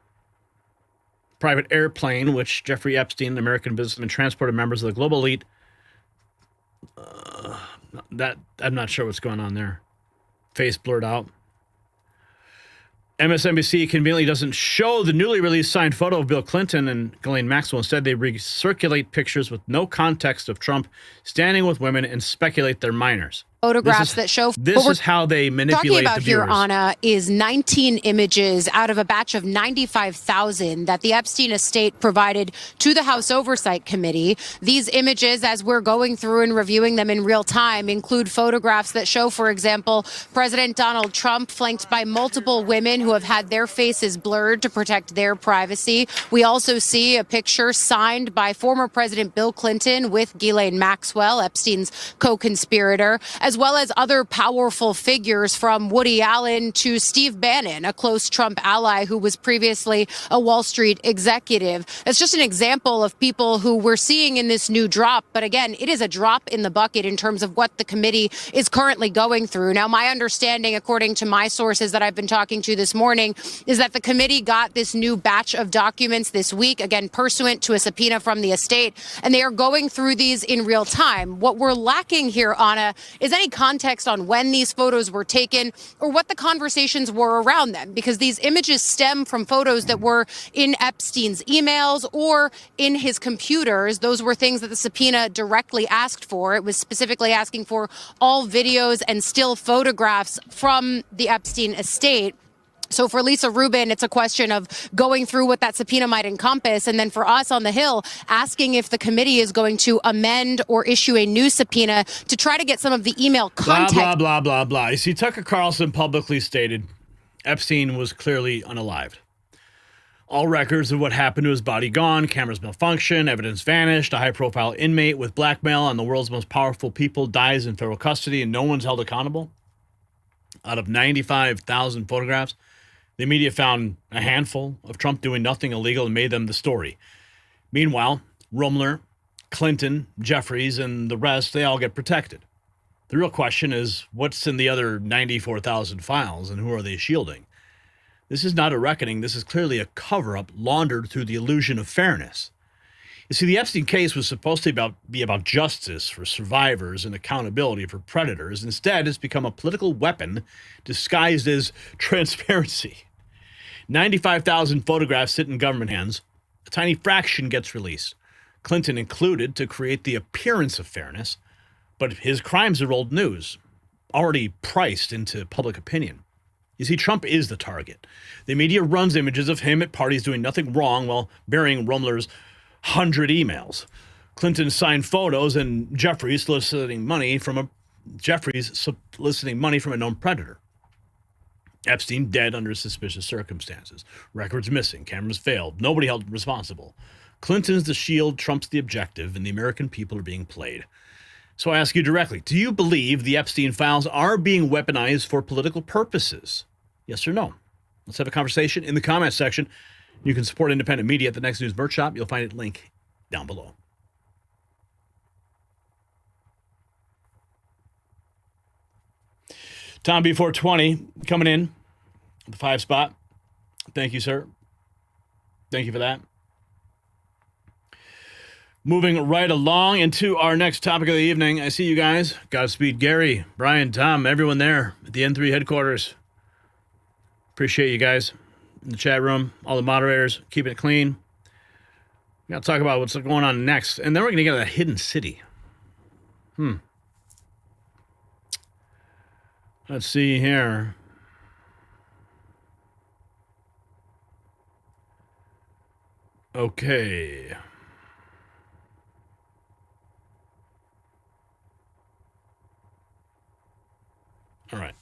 private airplane, which Jeffrey Epstein, an American businessman, transported members of the global elite. That I'm not sure what's going on there. Face blurred out. MSNBC conveniently doesn't show the newly released signed photo of Bill Clinton and Ghislaine Maxwell. Instead, they recirculate pictures with no context of Trump standing with women and speculate they're minors. Photographs that show. This is how they manipulate talking about the viewers. here, Anna, is 19 images out of a batch of 95,000 that the Epstein estate provided to the House Oversight Committee. These images, as we're going through and reviewing them in real time, include photographs that show, for example, President Donald Trump flanked by multiple women who have had their faces blurred to protect their privacy. We also see a picture signed by former President Bill Clinton with Ghislaine Maxwell, Epstein's co-conspirator, as well as other powerful figures from Woody Allen to Steve Bannon, a close Trump ally who was previously a Wall Street executive. It's just an example of people who we're seeing in this new drop. But again, it is a drop in the bucket in terms of what the committee is currently going through. Now, my understanding, according to my sources that I've been talking to this morning, is that the committee got this new batch of documents this week, again, pursuant to a subpoena from the estate, and they are going through these in real time. What we're lacking here, Anna, is any context on when these photos were taken or what the conversations were around them, because these images stem from photos that were in Epstein's emails or in his computers. Those were things that the subpoena directly asked for. It was specifically asking for all videos and still photographs from the Epstein estate. So for Lisa Rubin, it's a question of going through what that subpoena might encompass. And then for us on the Hill, asking if the committee is going to amend or issue a new subpoena to try to get some of the email content. Blah, blah, blah, blah, blah. You see, Tucker Carlson publicly stated Epstein was clearly unalived. All records of what happened to his body gone, cameras malfunction, evidence vanished, a high-profile inmate with blackmail on the world's most powerful people dies in federal custody and no one's held accountable. Out of 95,000 photographs, the media found a handful of Trump doing nothing illegal and made them the story. Meanwhile, Rumler, Clinton, Jeffries, and the rest, they all get protected. The real question is, what's in the other 94,000 files and who are they shielding? This is not a reckoning. This is clearly a cover-up laundered through the illusion of fairness. You see, the Epstein case was supposed to be about justice for survivors and accountability for predators. Instead, it's become a political weapon disguised as transparency. 95,000 photographs sit in government hands. A tiny fraction gets released, Clinton included, to create the appearance of fairness. But his crimes are old news, already priced into public opinion. You see, Trump is the target. The media runs images of him at parties doing nothing wrong while burying Rumler's 100 emails. Clinton signed photos and Jeffries soliciting money from a known predator. Epstein dead under suspicious circumstances. Records missing. Cameras failed. Nobody held responsible. Clinton's the shield, Trump's the objective, and the American people are being played. So I ask you directly, do you believe the Epstein files are being weaponized for political purposes? Yes or no? Let's have a conversation in the comments section. You can support independent media at the Next News merch shop. You'll find it link down below. Tom B420 coming in, the 5 spot. Thank you, sir. Thank you for that. Moving right along into our next topic of the evening. I see you guys. Godspeed, Gary, Brian, Tom, everyone there at the N3 headquarters. Appreciate you guys in the chat room, all the moderators, keeping it clean. We got to talk about what's going on next. And then we're going to get to that hidden city. Let's see here. Okay. All right.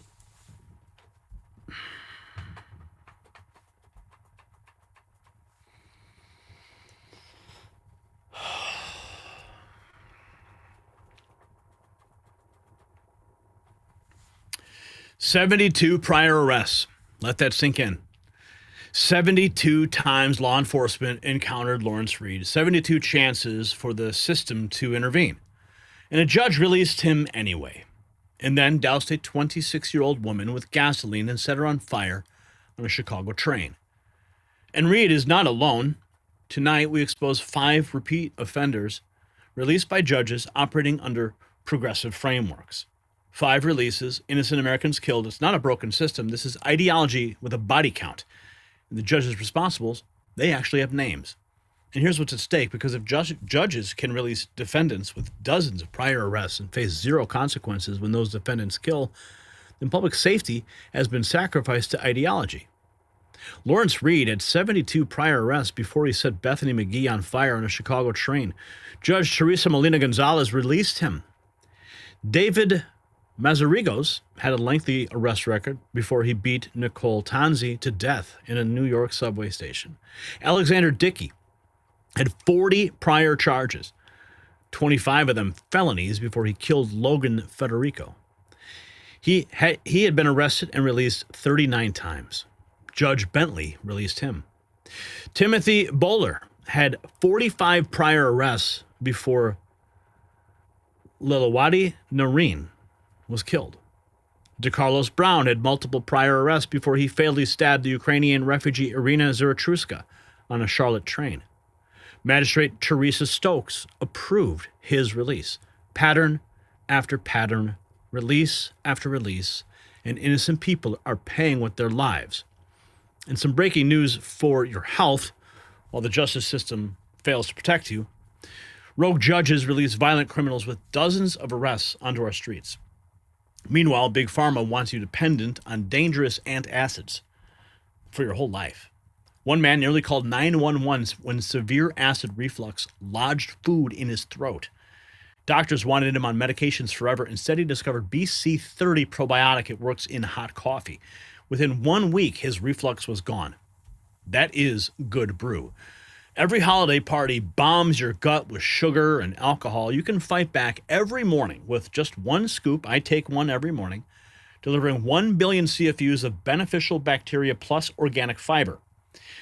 "72 prior arrests." Let that sink in. 72 times law enforcement encountered Lawrence Reed. 72 chances for the system to intervene. And a judge released him anyway. And then doused a 26-year-old woman with gasoline and set her on fire on a Chicago train. And Reed is not alone. Tonight, we expose 5 repeat offenders released by judges operating under progressive frameworks. 5 releases, innocent Americans killed. It's not a broken system. This is ideology with a body count. And the judges responsible, they actually have names. And here's what's at stake, because if judges can release defendants with dozens of prior arrests and face 0 consequences when those defendants kill, then public safety has been sacrificed to ideology. Lawrence Reed had 72 prior arrests before he set Bethany McGee on fire on a Chicago train. Judge Teresa Molina Gonzalez released him. David Mazarigos had a lengthy arrest record before he beat Nicole Tanzi to death in a New York subway station. Alexander Dickey had 40 prior charges, 25 of them felonies, before he killed Logan Federico. He had been arrested and released 39 times. Judge Bentley released him. Timothy Bowler had 45 prior arrests before Lilawati Nareen was killed. DeCarlos Brown had multiple prior arrests before he fatally stabbed the Ukrainian refugee Irina Zaratruska on a Charlotte train. Magistrate Teresa Stokes approved his release. Pattern after pattern, release after release, and innocent people are paying with their lives. And some breaking news for your health while the justice system fails to protect you. Rogue judges release violent criminals with dozens of arrests onto our streets. Meanwhile, Big Pharma wants you dependent on dangerous antacids for your whole life. One man nearly called 911 when severe acid reflux lodged food in his throat. Doctors wanted him on medications forever. Instead, he discovered BC30 probiotic. It works in hot coffee. Within 1 week, his reflux was gone. That is good brew. Every holiday party bombs your gut with sugar and alcohol. You can fight back every morning with just 1 scoop. I take one every morning, delivering 1 billion CFUs of beneficial bacteria plus organic fiber.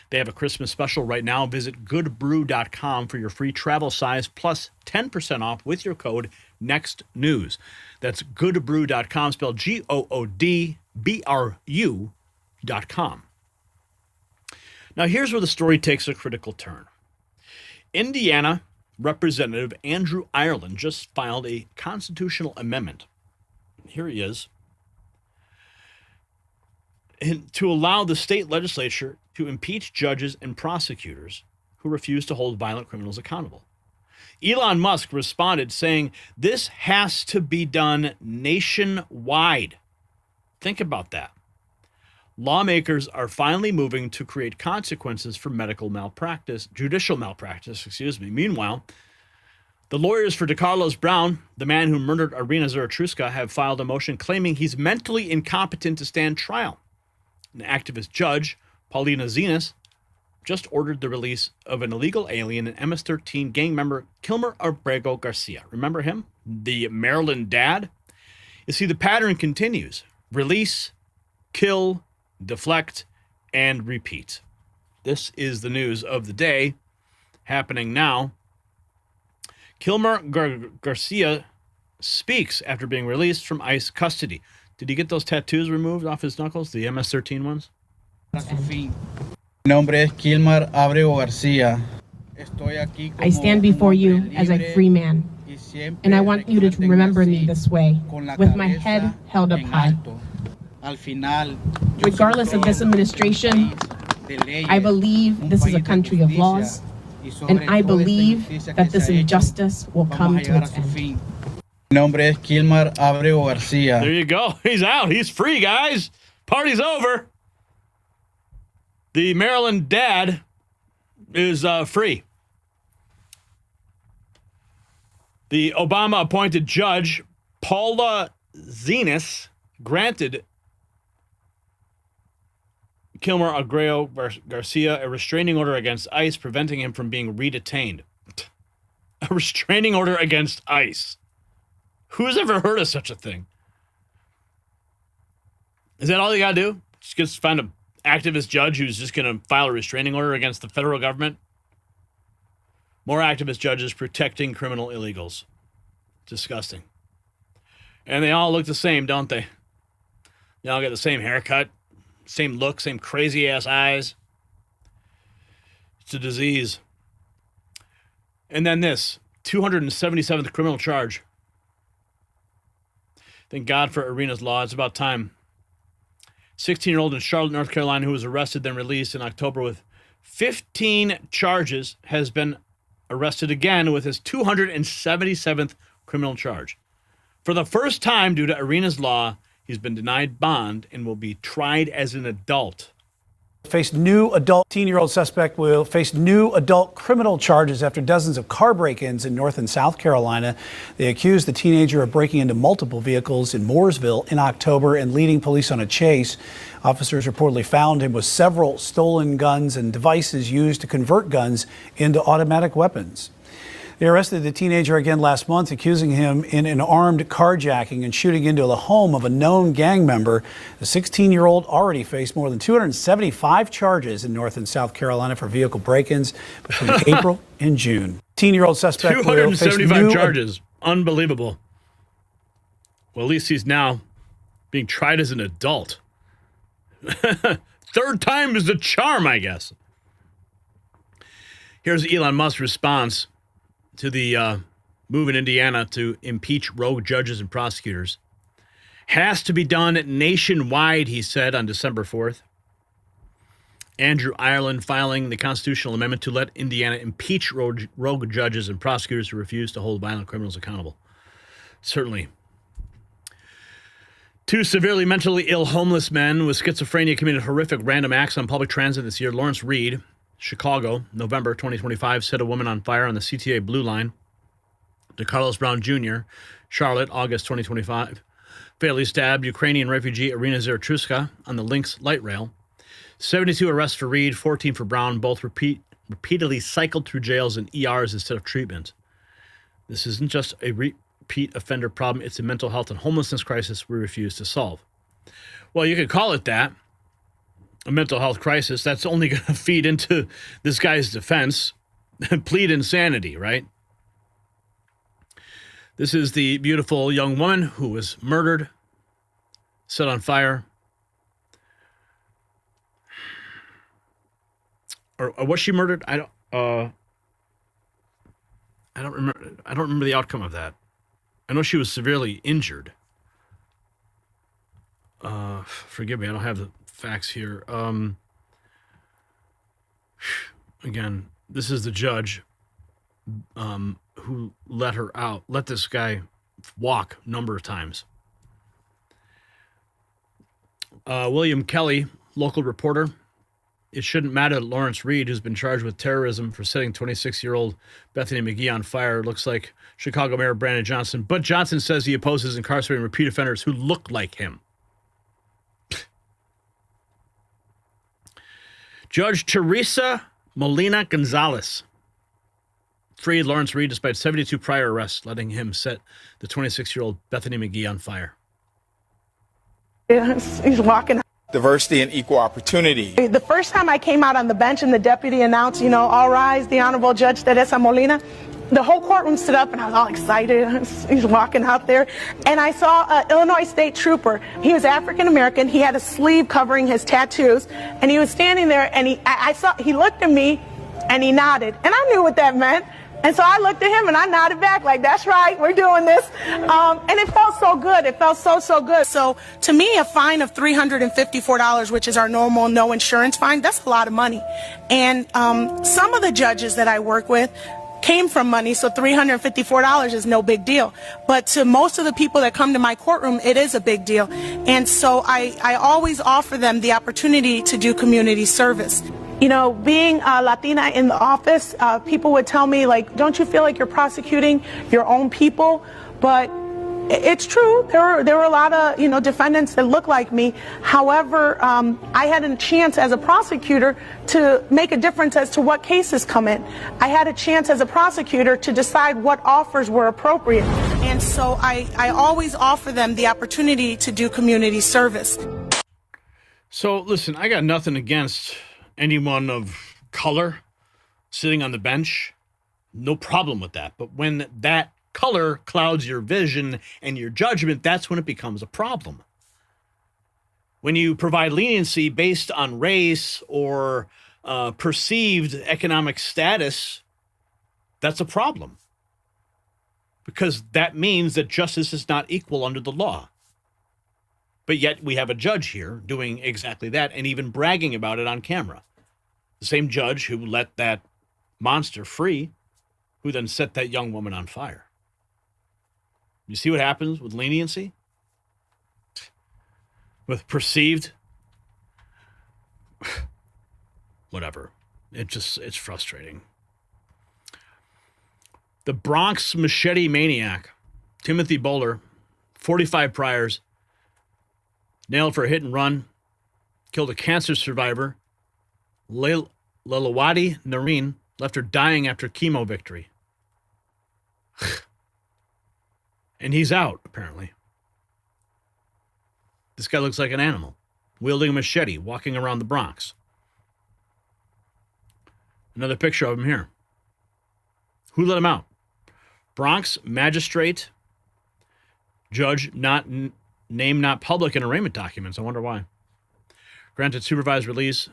They have a Christmas special right now. Visit goodbrew.com for your free travel size plus 10% off with your code NEXTNEWS. That's goodbrew.com, spelled GOODBRU.com. Now, here's where the story takes a critical turn. Indiana Representative Andrew Ireland just filed a constitutional amendment. Here he is. To allow the state legislature to impeach judges and prosecutors who refuse to hold violent criminals accountable. Elon Musk responded saying, "This has to be done nationwide." Think about that. Lawmakers are finally moving to create consequences for judicial malpractice. Meanwhile, the lawyers for DeCarlos Brown, the man who murdered Irina Zaratruska, have filed a motion claiming he's mentally incompetent to stand trial. An activist judge, Paulina Zenas, just ordered the release of an illegal alien and MS-13 gang member, Kilmer Abrego Garcia. Remember him? The Maryland dad? You see, the pattern continues. Release, kill, deflect, and repeat. This is the news of the day happening now. Kilmer Garcia speaks after being released from ICE custody. Did he get those tattoos removed off his knuckles, the MS-13 ones? Mi nombre es Kilmer Abrego Garcia. I stand before you as a free man, and I want you to remember me this way, with my head held up high. Regardless of this administration, I believe this is a country of laws, and I believe that this injustice will come to its end. Mi nombre es Kilmer Abrego Garcia. There you go. He's out. He's free, guys. Party's over. The Maryland dad is free. The Obama-appointed judge, Paula Zenas, granted Kilmer Abrego Garcia a restraining order against ICE, preventing him from being redetained. A restraining order against ICE. Who's ever heard of such a thing? Is that all you gotta do? Just find an activist judge who's just gonna file a restraining order against the federal government? More activist judges protecting criminal illegals. Disgusting. And they all look the same, don't they? They all get the same haircut, same look, same crazy ass eyes. It's a disease. And then this 277th criminal charge. Thank God for Arena's law. It's about time. 16-year-old in Charlotte, North Carolina, who was arrested then released in October with 15 charges, has been arrested again with his 277th criminal charge. For the first time, due to Arena's law, he's been denied bond and will be tried as an adult. Face new adult 18-year-old suspect will face new adult criminal charges after dozens of car break-ins in North and South Carolina. They accused the teenager of breaking into multiple vehicles in Mooresville in October and leading police on a chase. Officers reportedly found him with several stolen guns and devices used to convert guns into automatic weapons. They arrested the teenager again last month, accusing him in an armed carjacking and shooting into the home of a known gang member. The 16-year-old already faced more than 275 charges in North and South Carolina for vehicle break-ins between April and June. 18-year-old suspect will face 275 charges. Unbelievable. Well, at least he's now being tried as an adult. Third time is the charm, I guess. Here's Elon Musk's response to the move in Indiana to impeach rogue judges and prosecutors. Has to be done nationwide, he said on December 4th. Andrew Ireland filing the constitutional amendment to let Indiana impeach rogue judges and prosecutors who refuse to hold violent criminals accountable. Certainly. Two severely mentally ill homeless men with schizophrenia committed horrific random acts on public transit this year. Lawrence Reed, Chicago, November 2025, set a woman on fire on the CTA Blue Line. DeCarlos Brown Jr., Charlotte, August 2025, fatally stabbed Ukrainian refugee Irina Zaratruska on the Lynx light rail. 72 arrests for Reed, 14 for Brown, both repeatedly cycled through jails and ERs instead of treatment. This isn't just a repeat offender problem, it's a mental health and homelessness crisis we refuse to solve. Well, you could call it that. A mental health crisis, that's only going to feed into this guy's defense and plead insanity, right? This is the beautiful young woman who was murdered, set on fire. Or was she murdered? I don't remember. I don't remember the outcome of that. I know she was severely injured. Forgive me, I don't have the facts here. Again, this is the judge who let this guy walk a number of times. William Kelly, local reporter. It shouldn't matter that Lawrence Reed, who's been charged with terrorism for setting 26-year-old Bethany McGee on fire, looks like Chicago Mayor Brandon Johnson. But Johnson says he opposes incarcerating repeat offenders who look like him. Judge Teresa Molina Gonzalez freed Lawrence Reed despite 72 prior arrests, letting him set the 26-year-old Bethany McGee on fire. He's walking. Diversity and equal opportunity. The first time I came out on the bench and the deputy announced, all rise, the Honorable Judge Teresa Molina, the whole courtroom stood up and I was all excited. He's walking out there. And I saw an Illinois State Trooper. He was African American. He had a sleeve covering his tattoos. And he was standing there and he looked at me and he nodded. And I knew what that meant. And so I looked at him and I nodded back like, that's right, we're doing this. And it felt so good. It felt so good. So to me, a fine of $354, which is our normal no insurance fine, that's a lot of money. And some of the judges that I work with came from money, so $354 is no big deal. But to most of the people that come to my courtroom, it is a big deal. And so I always offer them the opportunity to do community service. Being Latina in the office, people would tell me, don't you feel like you're prosecuting your own people? But it's true. There were a lot of, defendants that look like me. However, I had a chance as a prosecutor to make a difference as to what cases come in. I had a chance as a prosecutor to decide what offers were appropriate. And so I always offer them the opportunity to do community service. So listen, I got nothing against anyone of color sitting on the bench. No problem with that. But when that color clouds your vision and your judgment, that's when it becomes a problem. When you provide leniency based on race or perceived economic status, That's a problem. Because that means that justice is not equal under the law. But yet we have a judge here doing exactly that and even bragging about it on camera. The same judge who let that monster free, who then set that young woman on fire. You see what happens with leniency? With perceived? Whatever. It's frustrating. The Bronx machete maniac, Timothy Bowler, 45 priors, nailed for a hit and run, killed a cancer survivor. Lelawati Nareen left her dying after chemo victory. And he's out, apparently. This guy looks like an animal, wielding a machete, walking around the Bronx. Another picture of him here. Who let him out? Bronx magistrate, judge, name not public in arraignment documents. I wonder why. Granted supervised release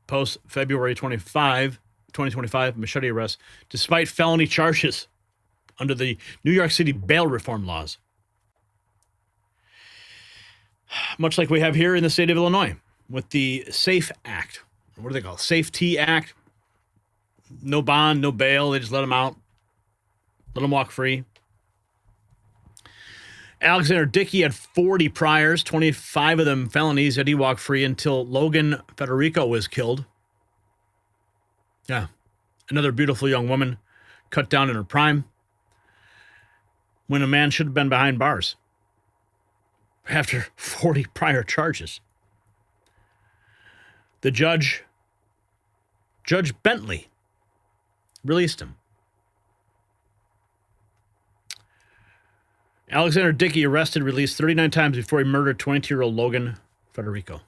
post February 25, 2025, machete arrest, despite felony charges under the New York City bail reform laws. Much like we have here in the state of Illinois with the SAFE Act. What do they call it? Safety Act. No bond, no bail. They just let him out. Let him walk free. Alexander Dickey had 40 priors, 25 of them felonies, yet he walked free until Logan Federico was killed. Yeah. Another beautiful young woman cut down in her prime when a man should have been behind bars after 40 prior charges. The Judge Bentley, released him. Alexander Dickey arrested, released 39 times before he murdered 22-year-old Logan Federico.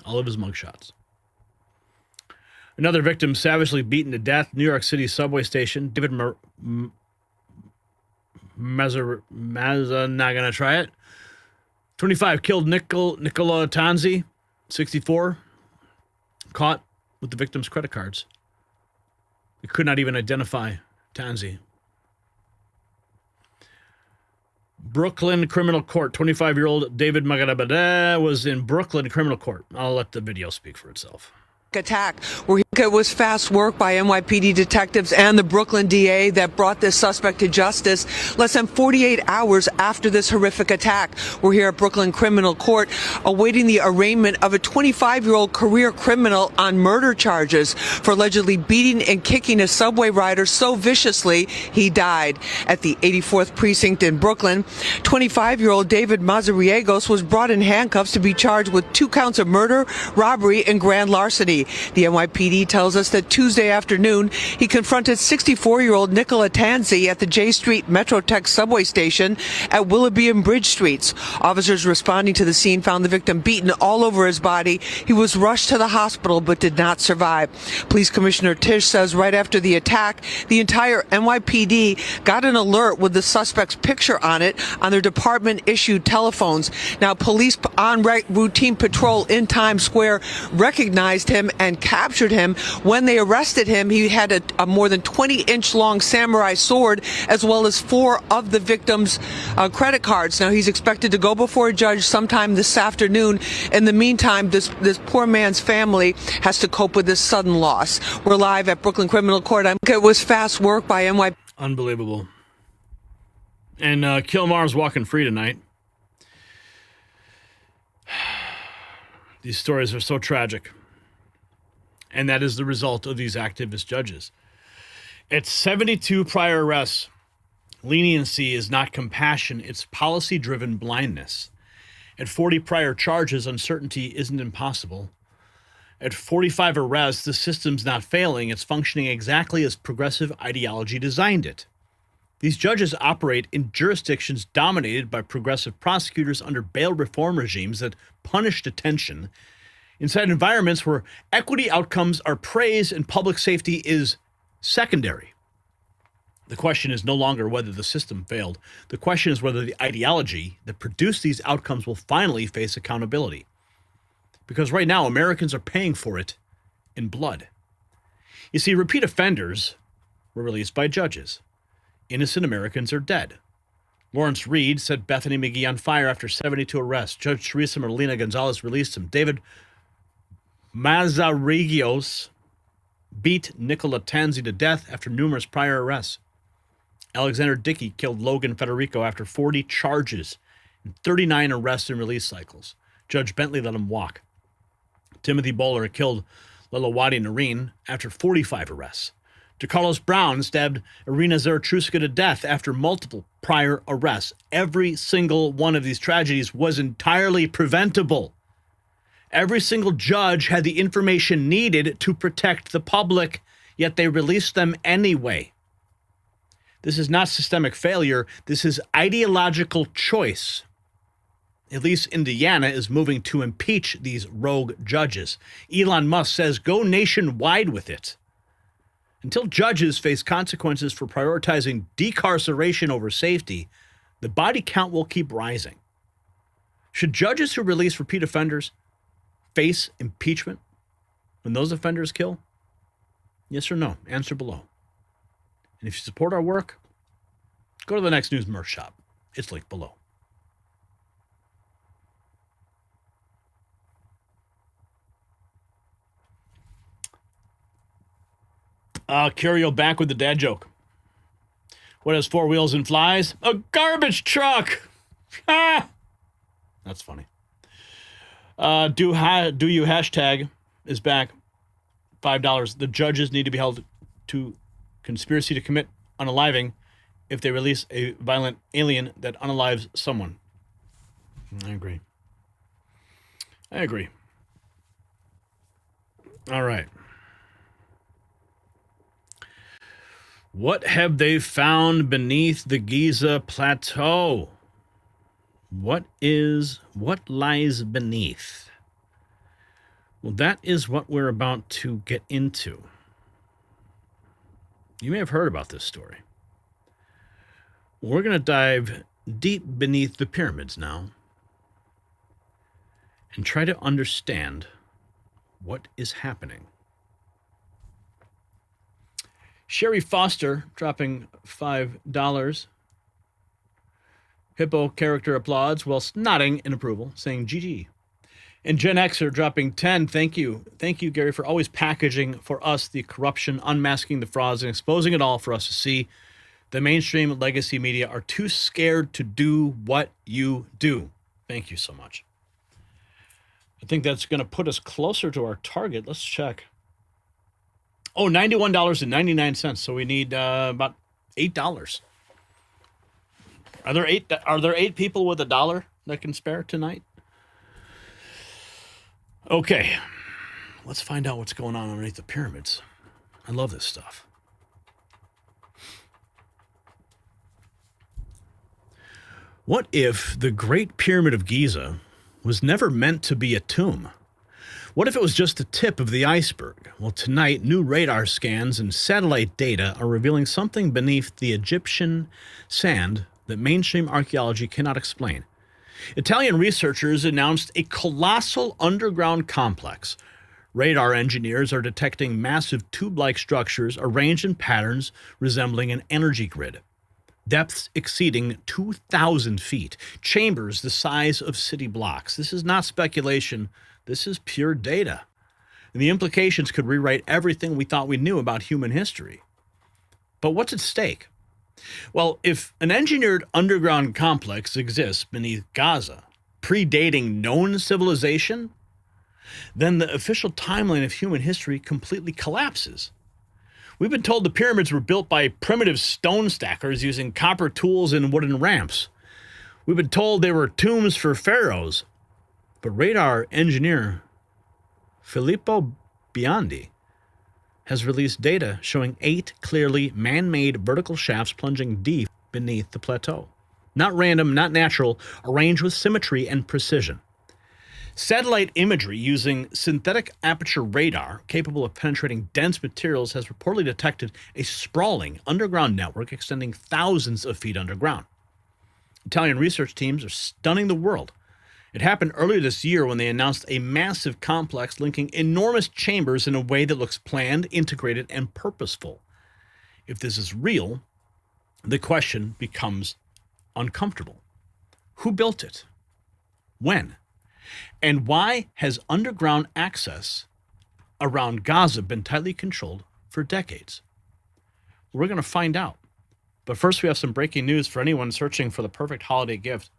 All of his mugshots. Another victim savagely beaten to death, New York City subway station. David Mazza, not going to try it. 25, killed Nicola Tanzi, 64. Caught with the victim's credit cards. They could not even identify Tanzi. Brooklyn Criminal Court, 25-year-old David Magadabada was in Brooklyn Criminal Court. I'll let the video speak for itself. Attack where it was fast work by NYPD detectives and the Brooklyn DA that brought this suspect to justice less than 48 hours after this horrific attack. We're here at Brooklyn Criminal Court awaiting the arraignment of a 25-year-old career criminal on murder charges for allegedly beating and kicking a subway rider so viciously he died. At the 84th precinct in Brooklyn, 25-year-old David Mazariegos was brought in handcuffs to be charged with 2 counts of murder, robbery, and grand larceny. The NYPD tells us that Tuesday afternoon, he confronted 64-year-old Nicola Tanzi at the J Street Metrotech subway station at Willoughby and Bridge Streets. Officers responding to the scene found the victim beaten all over his body. He was rushed to the hospital but did not survive. Police Commissioner Tisch says right after the attack, the entire NYPD got an alert with the suspect's picture on it on their department-issued telephones. Now, police on routine patrol in Times Square recognized him and captured him. When they arrested him, he had a more than 20-inch long samurai sword, as well as 4 of the victim's credit cards. Now, he's expected to go before a judge sometime this afternoon. In the meantime, this poor man's family has to cope with this sudden loss. We're live at Brooklyn Criminal Court. It was fast work by NYPD. Unbelievable. And Kilmar's walking free tonight. These stories are so tragic. And that is the result of these activist judges. At 72 prior arrests, leniency is not compassion, it's policy-driven blindness. At 40 prior charges, uncertainty isn't impossible. At 45 arrests, the system's not failing, it's functioning exactly as progressive ideology designed it. These judges operate in jurisdictions dominated by progressive prosecutors under bail reform regimes that punish detention, inside environments where equity outcomes are praised and public safety is secondary. The question is no longer whether the system failed. The question is whether the ideology that produced these outcomes will finally face accountability. Because right now, Americans are paying for it in blood. You see, repeat offenders were released by judges. Innocent Americans are dead. Lawrence Reed set Bethany McGee on fire after 72 arrests. Judge Teresa Molina Gonzalez released him. David Mazarigios beat Nicola Tanzi to death after numerous prior arrests. Alexander Dickey killed Logan Federico after 40 charges and 39 arrest and release cycles. Judge Bentley let him walk. Timothy Bowler killed Lilawadi Nareen after 45 arrests. DeCarlos Brown stabbed Irina Zaratruska to death after multiple prior arrests. Every single one of these tragedies was entirely preventable. Every single judge had the information needed to protect the public, yet they released them anyway. This is not systemic failure. This is ideological choice. At least Indiana is moving to impeach these rogue judges. Elon Musk says go nationwide with it. Until judges face consequences for prioritizing decarceration over safety, the body count will keep rising. Should judges who release repeat offenders face impeachment when those offenders kill? Yes or no? Answer below. And if you support our work, go to the next news merch shop. It's linked below. Curio back with the dad joke. What has four wheels and flies? A garbage truck! Ah! That's funny. Do you hashtag is back. $5. The judges need to be held to conspiracy to commit unaliving if they release a violent alien that unalives someone. I agree. All right. What have they found beneath the Giza Plateau? What lies beneath? Well, that is what we're about to get into. You may have heard about this story. We're going to dive deep beneath the pyramids now and try to understand what is happening. Sherry Foster dropping $5. Hippo character applauds whilst nodding in approval, saying GG. And Gen Xer dropping 10. Thank you. Thank you, Gary, for always packaging for us the corruption, unmasking the frauds, and exposing it all for us to see. The mainstream legacy media are too scared to do what you do. Thank you so much. I think that's going to put us closer to our target. Let's check. Oh, $91.99. So we need about $8. Are there eight people with $1 that can spare tonight? Okay, let's find out what's going on underneath the pyramids. I love this stuff. What if the Great Pyramid of Giza was never meant to be a tomb? What if it was just the tip of the iceberg? Well, tonight, new radar scans and satellite data are revealing something beneath the Egyptian sand that mainstream archaeology cannot explain. Italian researchers announced a colossal underground complex. Radar engineers are detecting massive tube-like structures arranged in patterns resembling an energy grid. Depths exceeding 2,000 feet. Chambers the size of city blocks. This is not speculation. This is pure data. And the implications could rewrite everything we thought we knew about human history. But what's at stake? Well, if an engineered underground complex exists beneath Gaza, predating known civilization, then the official timeline of human history completely collapses. We've been told the pyramids were built by primitive stone stackers using copper tools and wooden ramps. We've been told they were tombs for pharaohs. But radar engineer Filippo Biondi has released data showing 8 clearly man-made vertical shafts plunging deep beneath the plateau. Not random, not natural, arranged with symmetry and precision. Satellite imagery using synthetic aperture radar capable of penetrating dense materials has reportedly detected a sprawling underground network extending thousands of feet underground. Italian research teams are stunning the world. It happened earlier this year when they announced a massive complex linking enormous chambers in a way that looks planned, integrated, and purposeful. If this is real, the question becomes uncomfortable. Who built it? When? And why has underground access around Gaza been tightly controlled for decades? We're going to find out. But first, we have some breaking news for anyone searching for the perfect holiday gift.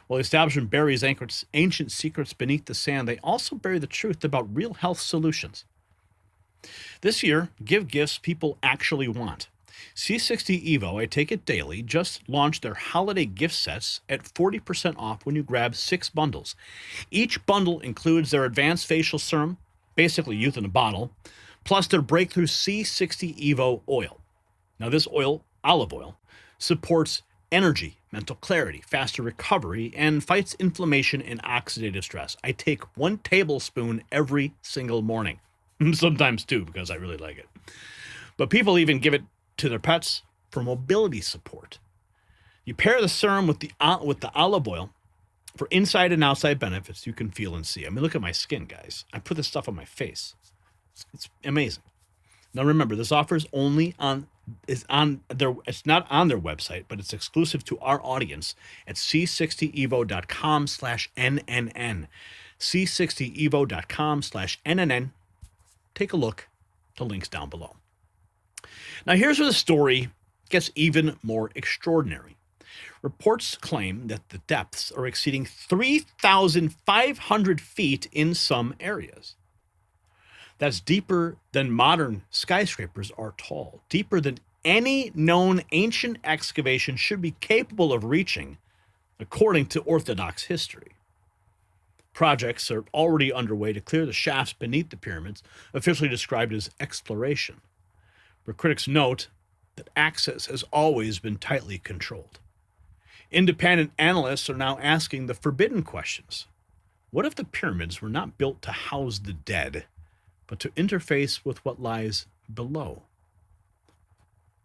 While the establishment buries ancient secrets beneath the sand, they also bury the truth about real health solutions. This year, give gifts people actually want. C60 Evo, I Take It Daily, just launched their holiday gift sets at 40% off when you grab 6 bundles. Each bundle includes their advanced facial serum, basically youth in a bottle, plus their breakthrough C60 Evo oil. Now, this oil, olive oil, supports energy, mental clarity, faster recovery, and fights inflammation and oxidative stress. I take 1 tablespoon every single morning. Sometimes 2, because I really like it. But people even give it to their pets for mobility support. You pair the serum with the olive oil for inside and outside benefits you can feel and see. I mean, look at my skin, guys. I put this stuff on my face. It's amazing. Now remember, this offer is it's not on their website, but it's exclusive to our audience at c60evo.com/NNN. c60evo.com/NNN. Take a look. The link's down below. Now here's where the story gets even more extraordinary. Reports claim that the depths are exceeding 3,500 feet in some areas. That's deeper than modern skyscrapers are tall, deeper than any known ancient excavation should be capable of reaching, according to Orthodox history. Projects are already underway to clear the shafts beneath the pyramids, officially described as exploration. But critics note that access has always been tightly controlled. Independent analysts are now asking the forbidden questions. What if the pyramids were not built to house the dead, but to interface with what lies below?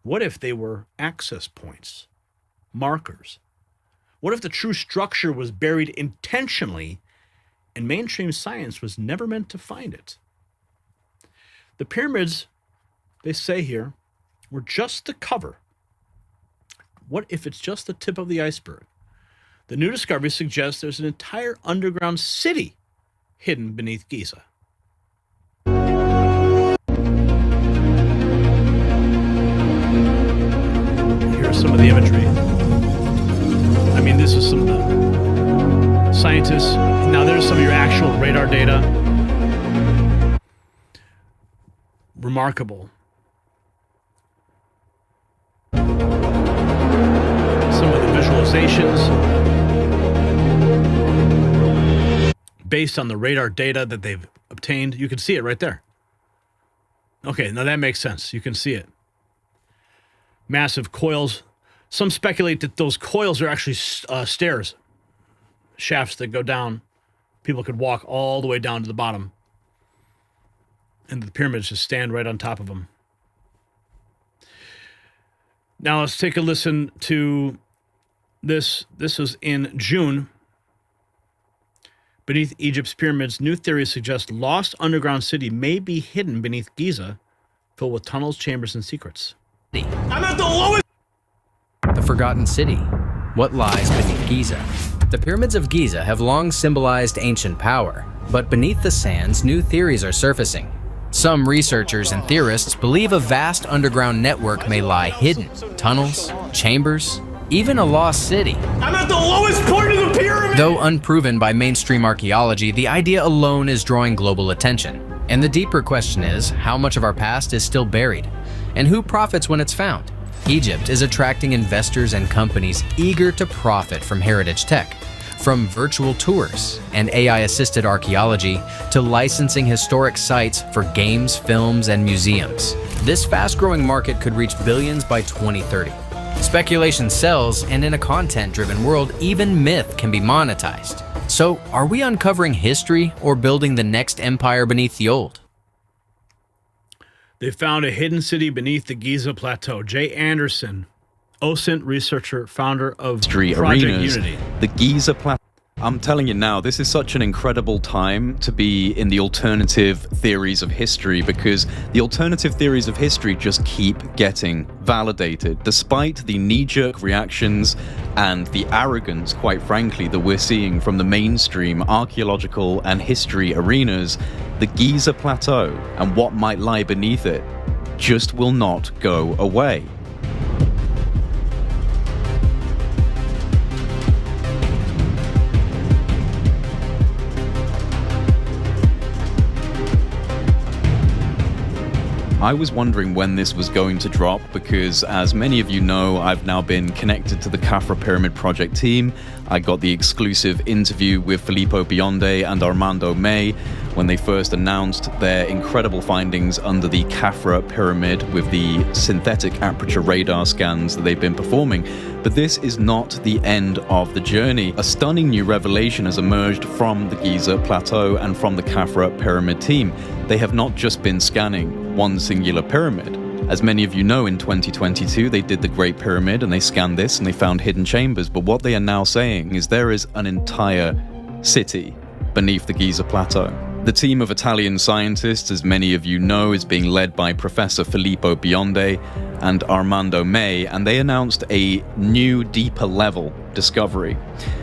What if they were access points, markers? What if the true structure was buried intentionally and mainstream science was never meant to find it? The pyramids, they say here, were just the cover. What if it's just the tip of the iceberg? The new discovery suggests there's an entire underground city hidden beneath Giza. Here's some of the imagery. I mean, this is some of the scientists. Now there's some of your actual radar data. Remarkable. Some of the visualizations based on the radar data that they've obtained. You can see it right there. Okay, now that makes sense. You can see it. Massive coils. Some speculate that those coils are actually stairs, shafts that go down. People could walk all the way down to the bottom, and the pyramids just stand right on top of them. Now let's take a listen to this. This was in June. Beneath Egypt's pyramids, new theories suggest lost underground city may be hidden beneath Giza, filled with tunnels, chambers, and secrets. I'm at the lowest. The forgotten city. What lies beneath Giza? The pyramids of Giza have long symbolized ancient power, but beneath the sands, new theories are surfacing. Some researchers and theorists believe a vast underground network may lie hidden. Tunnels, chambers, even a lost city. I'm at the lowest point of the pyramid! Though unproven by mainstream archaeology, the idea alone is drawing global attention. And the deeper question is, how much of our past is still buried? And who profits when it's found? Egypt is attracting investors and companies eager to profit from heritage tech. From virtual tours and AI-assisted archaeology to licensing historic sites for games, films, and museums. This fast-growing market could reach billions by 2030. Speculation sells, and in a content-driven world, even myth can be monetized. So, are we uncovering history or building the next empire beneath the old? They found a hidden city beneath the Giza Plateau. Jay Anderson, OSINT researcher, founder of Project arenas, Unity. The Giza Plateau. I'm telling you now, this is such an incredible time to be in the alternative theories of history, because the alternative theories of history just keep getting validated, despite the knee-jerk reactions and the arrogance, quite frankly, that we're seeing from the mainstream archaeological and history arenas. The Giza Plateau and what might lie beneath it just will not go away. I was wondering when this was going to drop because, as many of you know, I've now been connected to the Khafra Pyramid Project team. I got the exclusive interview with Filippo Bionde and Armando May when they first announced their incredible findings under the Khafra Pyramid with the synthetic aperture radar scans that they've been performing. But this is not the end of the journey. A stunning new revelation has emerged from the Giza Plateau and from the Khafra Pyramid team. They have not just been scanning one singular pyramid. As many of you know, in 2022, they did the Great Pyramid and they scanned this and they found hidden chambers. But what they are now saying is there is an entire city beneath the Giza Plateau. The team of Italian scientists, as many of you know, is being led by Professor Filippo Bionde and Armando May, and they announced a new, deeper level discovery,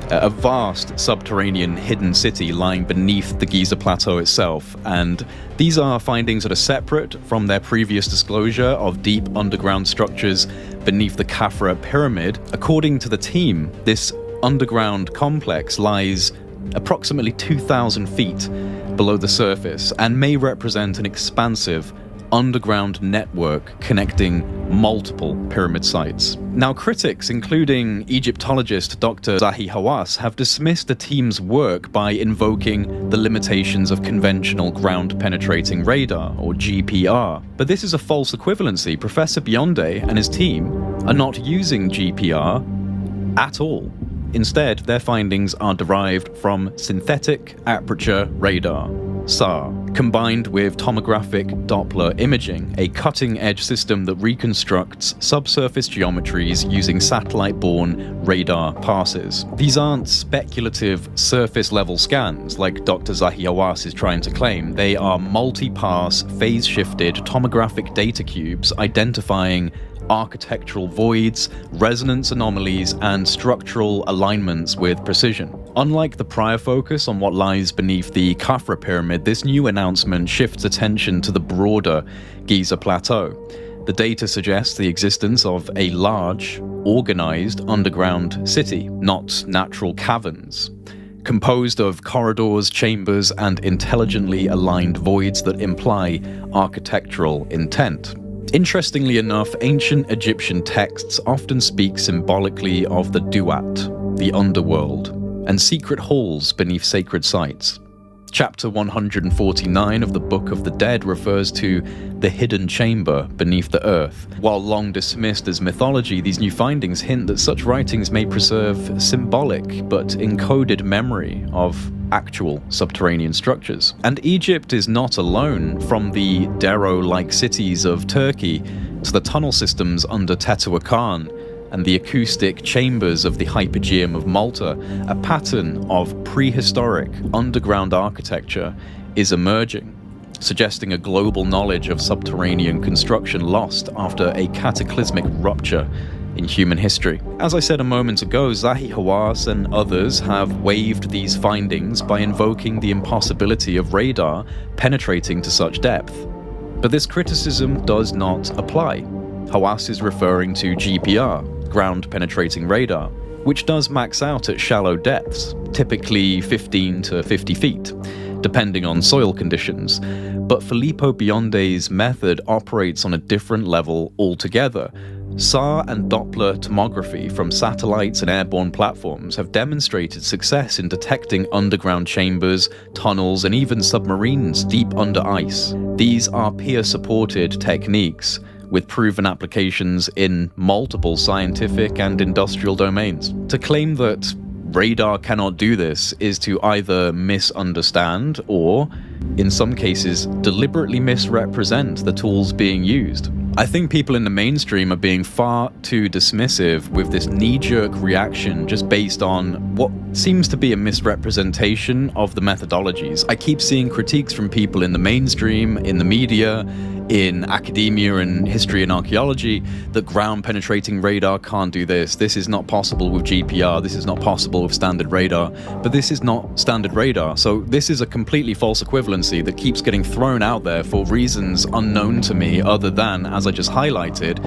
a vast subterranean hidden city lying beneath the Giza Plateau itself. And these are findings that are separate from their previous disclosure of deep underground structures beneath the Khafra Pyramid. According to the team, this underground complex lies approximately 2,000 feet below the surface and may represent an expansive underground network connecting multiple pyramid sites. Now, critics, including Egyptologist Dr. Zahi Hawass, have dismissed the team's work by invoking the limitations of conventional ground-penetrating radar, or GPR. But this is a false equivalency. Professor Bionde and his team are not using GPR at all. Instead, their findings are derived from synthetic aperture radar, SAR, combined with tomographic Doppler imaging, a cutting-edge system that reconstructs subsurface geometries using satellite-borne radar passes. These aren't speculative surface-level scans like Dr. Zahi Hawass is trying to claim. They are multi-pass, phase-shifted tomographic data cubes identifying architectural voids, resonance anomalies, and structural alignments with precision. Unlike the prior focus on what lies beneath the Khafra Pyramid, this new announcement shifts attention to the broader Giza Plateau. The data suggests the existence of a large, organized underground city, not natural caverns, composed of corridors, chambers, and intelligently aligned voids that imply architectural intent. Interestingly enough, ancient Egyptian texts often speak symbolically of the duat, the underworld, and secret halls beneath sacred sites. Chapter 149 of the Book of the Dead refers to the hidden chamber beneath the earth. While long dismissed as mythology, these new findings hint that such writings may preserve symbolic but encoded memory of actual subterranean structures. And Egypt is not alone. From the Darrow-like cities of Turkey to the tunnel systems under Teotihuacan and the acoustic chambers of the Hypogeum of Malta, a pattern of prehistoric underground architecture is emerging, suggesting a global knowledge of subterranean construction lost after a cataclysmic rupture in human history. As I said a moment ago, Zahi Hawass and others have waived these findings by invoking the impossibility of radar penetrating to such depth. But this criticism does not apply. Hawass is referring to GPR, ground-penetrating radar, which does max out at shallow depths, typically 15 to 50 feet, depending on soil conditions. But Filippo Bionde's method operates on a different level altogether. SAR and Doppler tomography from satellites and airborne platforms have demonstrated success in detecting underground chambers, tunnels, and even submarines deep under ice. These are peer-supported techniques with proven applications in multiple scientific and industrial domains. To claim that radar cannot do this is to either misunderstand or, in some cases, deliberately misrepresent the tools being used. I think people in the mainstream are being far too dismissive with this knee-jerk reaction just based on what seems to be a misrepresentation of the methodologies. I keep seeing critiques from people in the mainstream, in the media, in academia and history and archaeology that ground-penetrating radar can't do this. This is not possible with GPR. This is not possible with standard radar. But this is not standard radar. So this is a completely false equivalency that keeps getting thrown out there for reasons unknown to me, other than, as I just highlighted,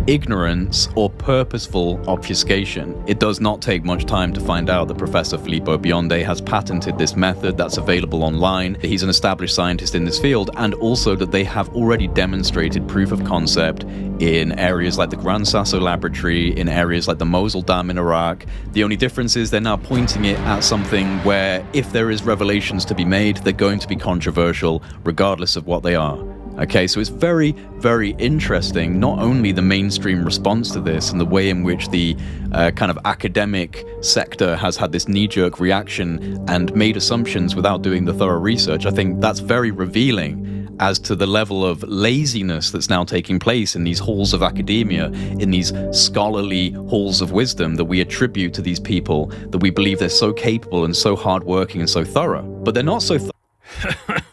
ignorance or purposeful obfuscation. It does not take much time to find out that Professor Filippo Bionde has patented this method that's available online, that he's an established scientist in this field, and also that they have already demonstrated proof of concept in areas like the Gran Sasso Laboratory, in areas like the Mosul Dam in Iraq. The only difference is they're now pointing it at something where, if there is revelations to be made, they're going to be controversial regardless of what they are. Okay, so it's very, very interesting, not only the mainstream response to this and the way in which the kind of academic sector has had this knee-jerk reaction and made assumptions without doing the thorough research. I think that's very revealing as to the level of laziness that's now taking place in these halls of academia, in these scholarly halls of wisdom that we attribute to these people, that we believe they're so capable and so hardworking and so thorough. But they're not so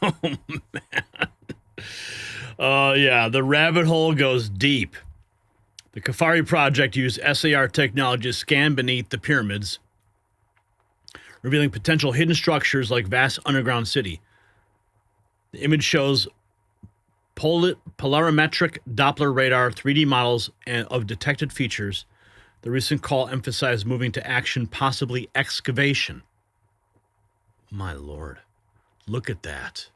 Oh, man. Yeah, the rabbit hole goes deep. The Kafari project used SAR technology to scan beneath the pyramids, revealing potential hidden structures like vast underground city. The image shows polarimetric Doppler radar 3D models of detected features. The recent call emphasized moving to action, possibly excavation. My Lord, look at that.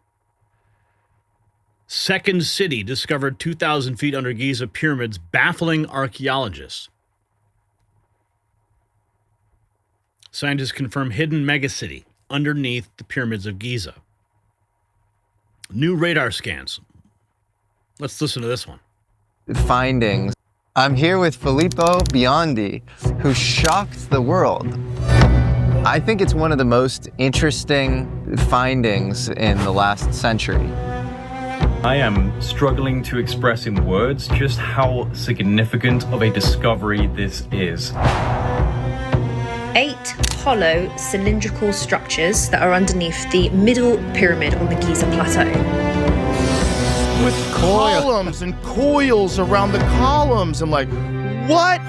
Second city discovered 2,000 feet under Giza pyramids, baffling archaeologists. Scientists confirm hidden megacity underneath the pyramids of Giza. New radar scans. Let's listen to this one. Findings. I'm here with Filippo Biondi, who shocked the world. I think it's one of the most interesting findings in the last century. I am struggling to express in words just how significant of a discovery this is. 8 hollow cylindrical structures that are underneath the middle pyramid on the Giza plateau. With columns and coils around the columns. I'm like, what?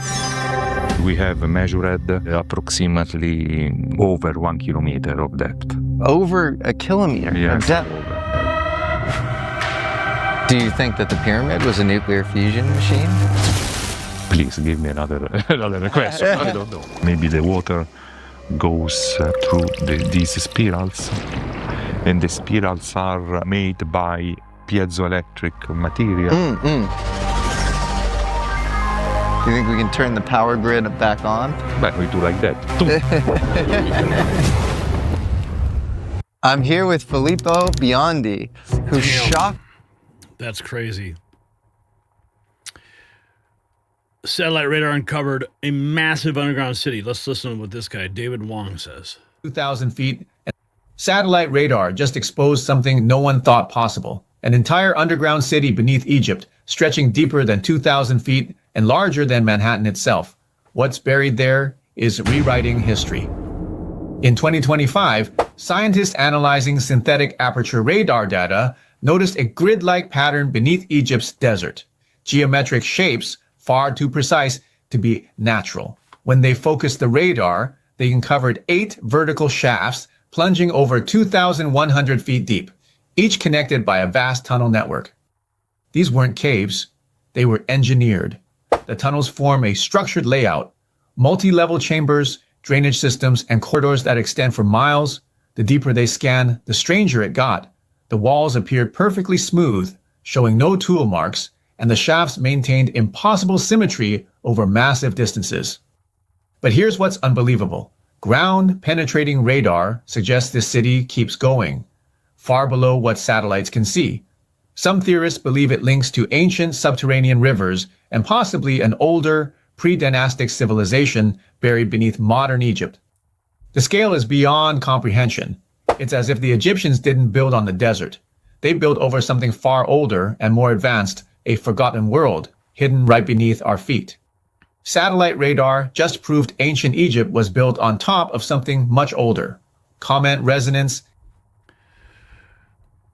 We have measured approximately over 1 kilometer of depth. Over a kilometer yes. of depth? Do you think that the pyramid was a nuclear fusion machine? Please give me another question. I don't know. Maybe the water goes through these spirals, and the spirals are made by piezoelectric material. Do you think we can turn the power grid back on? But we do like that. I'm here with Filippo Biondi, who shocked. That's crazy. Satellite radar uncovered a massive underground city. Let's listen to what this guy, David Wong, says. 2,000 feet. Satellite radar just exposed something no one thought possible. An entire underground city beneath Egypt, stretching deeper than 2,000 feet and larger than Manhattan itself. What's buried there is rewriting history. In 2025, scientists analyzing synthetic aperture radar data noticed a grid-like pattern beneath Egypt's desert. Geometric shapes far too precise to be natural. When they focused the radar, they uncovered 8 vertical shafts plunging over 2,100 feet deep, each connected by a vast tunnel network. These weren't caves, they were engineered. The tunnels form a structured layout, multi-level chambers, drainage systems, and corridors that extend for miles. The deeper they scan, the stranger it got. The walls appeared perfectly smooth, showing no tool marks, and the shafts maintained impossible symmetry over massive distances. But here's what's unbelievable. Ground-penetrating radar suggests this city keeps going, far below what satellites can see. Some theorists believe it links to ancient subterranean rivers and possibly an older, pre-dynastic civilization buried beneath modern Egypt. The scale is beyond comprehension. It's as if the Egyptians didn't build on the desert. They built over something far older and more advanced a forgotten world hidden right beneath our feet. Satellite radar just proved ancient Egypt was built on top of something much older. Comment resonance.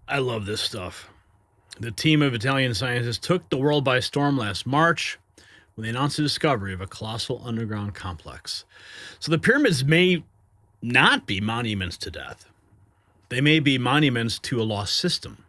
I love this stuff. The team of Italian scientists took the world by storm last March when they announced the discovery of a colossal underground complex. So the pyramids may not be monuments to death. They may be monuments to a lost system.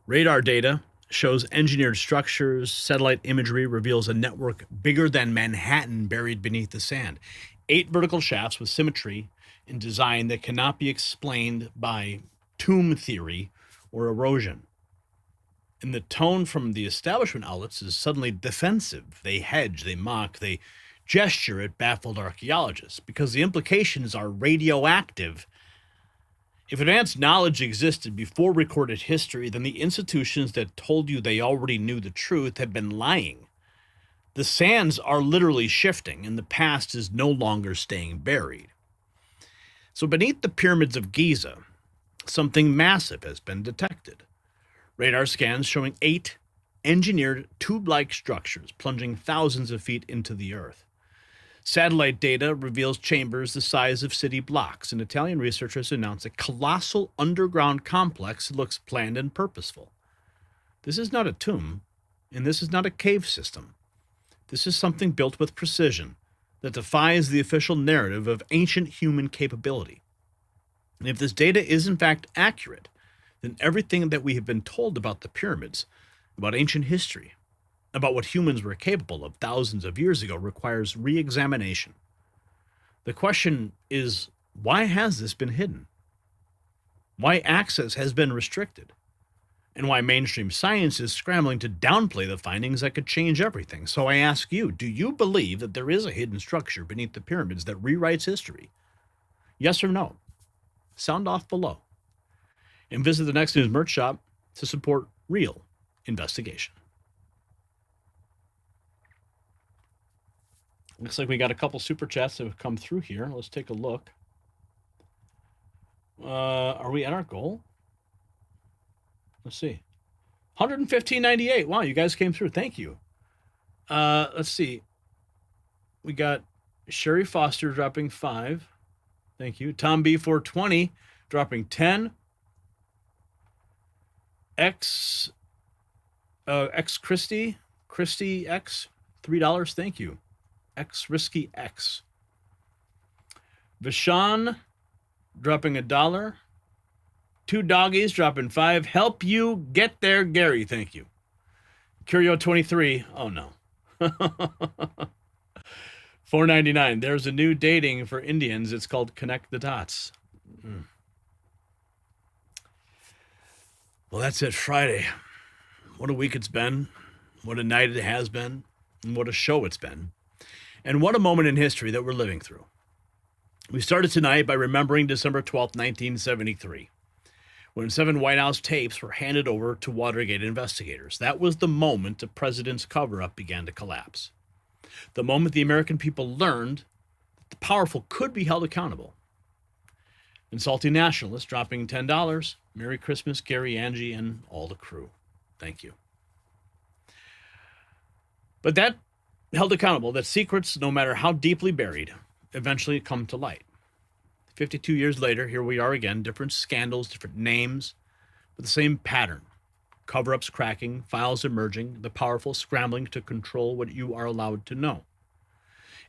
Radar data shows engineered structures. Satellite imagery reveals a network bigger than Manhattan buried beneath the sand. 8 vertical shafts with symmetry and design that cannot be explained by tomb theory or erosion. And the tone from the establishment outlets is suddenly defensive. They hedge, they mock, they gesture at baffled archaeologists because the implications are radioactive. If advanced knowledge existed before recorded history, then the institutions that told you they already knew the truth have been lying. The sands are literally shifting, and the past is no longer staying buried. So beneath the pyramids of Giza, something massive has been detected. Radar scans showing 8 engineered tube-like structures plunging thousands of feet into the earth. Satellite data reveals chambers the size of city blocks, and Italian researchers announce a colossal underground complex that looks planned and purposeful. This is not a tomb, and this is not a cave system. This is something built with precision that defies the official narrative of ancient human capability. And if this data is in fact accurate, then everything that we have been told about the pyramids, about ancient history, about what humans were capable of thousands of years ago requires re-examination. The question is, why has this been hidden? Why access has been restricted? And why mainstream science is scrambling to downplay the findings that could change everything. So I ask you, do you believe that there is a hidden structure beneath the pyramids that rewrites history? Yes or no? Sound off below. And visit the Next News merch shop to support real investigation. Looks like we got a couple super chats that have come through here. Let's take a look. Are we at our goal? Let's see. 115.98. Wow, you guys came through. Thank you. Let's see. We got Sherry Foster dropping 5. Thank you. Tom B420 dropping 10. X Christie X $3. Thank you. X Risky X. Vishan dropping $1. 2 doggies dropping 5. Help you get there, Gary. Thank you. Curio 23. Oh no. $4.99. There's a new dating for Indians. It's called Connect the Dots. Well, that's it. Friday. What a week it's been. What a night it has been. And what a show it's been. And what a moment in history that we're living through. We started tonight by remembering December 12th, 1973, when 7 White House tapes were handed over to Watergate investigators. That was the moment the president's cover-up began to collapse. The moment the American people learned that the powerful could be held accountable. And Salty Nationalists dropping $10. Merry Christmas, Gary, Angie, and all the crew. Thank you. But that held accountable, that secrets, no matter how deeply buried, eventually come to light. 52 years later, here we are again, different scandals, different names, but the same pattern. Cover-ups cracking, files emerging, the powerful scrambling to control what you are allowed to know.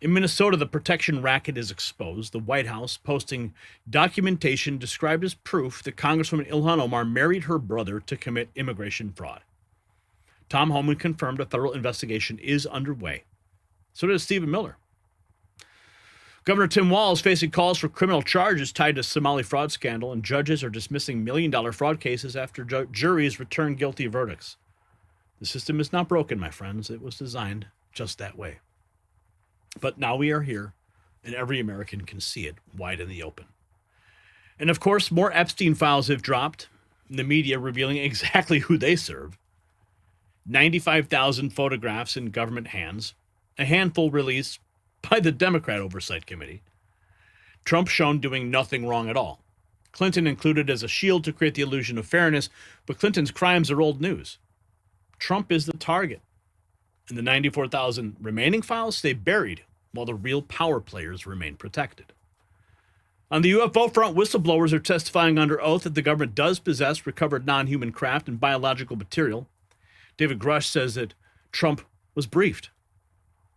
In Minnesota, the protection racket is exposed, the White House posting documentation described as proof that Congresswoman Ilhan Omar married her brother to commit immigration fraud. Tom Homan confirmed a federal investigation is underway. So does Stephen Miller. Governor Tim Walz facing calls for criminal charges tied to Somali fraud scandal, and judges are dismissing million-dollar fraud cases after juries return guilty verdicts. The system is not broken, my friends. It was designed just that way. But now we are here, and every American can see it wide in the open. And of course, more Epstein files have dropped, the media revealing exactly who they serve. 95,000 photographs in government hands, a handful released by the Democrat Oversight Committee. Trump shown doing nothing wrong at all. Clinton included as a shield to create the illusion of fairness, but Clinton's crimes are old news. Trump is the target, and the 94,000 remaining files stay buried while the real power players remain protected. On the UFO front, whistleblowers are testifying under oath that the government does possess recovered non-human craft and biological material. David Grusch says that Trump was briefed.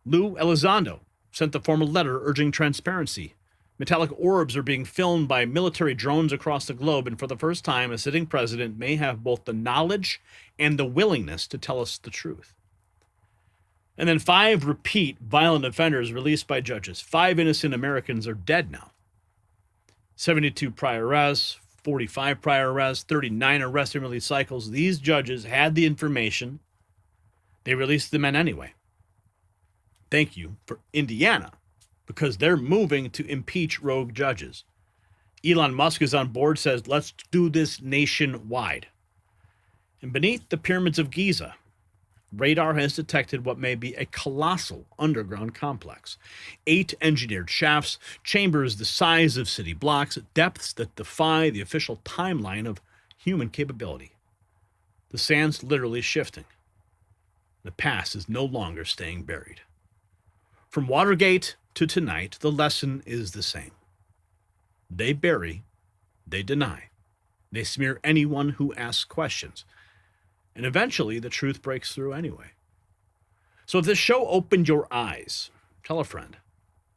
Lue Elizondo sent the formal letter urging transparency. Metallic orbs are being filmed by military drones across the globe, and for the first time, a sitting president may have both the knowledge and the willingness to tell us the truth. And then 5 repeat violent offenders released by judges. 5 innocent Americans are dead now. 72 prior arrests, 45 prior arrests, 39 arrest and release cycles. These judges had the information. They released the men anyway. Thank you for Indiana, because they're moving to impeach rogue judges. Elon Musk is on board, says, let's do this nationwide. And beneath the pyramids of Giza, radar has detected what may be a colossal underground complex. 8 engineered shafts, chambers the size of city blocks, depths that defy the official timeline of human capability. The sand's literally shifting. The past is no longer staying buried. From Watergate to tonight, the lesson is the same. They bury, they deny, they smear anyone who asks questions. And eventually, the truth breaks through anyway. So if this show opened your eyes, tell a friend,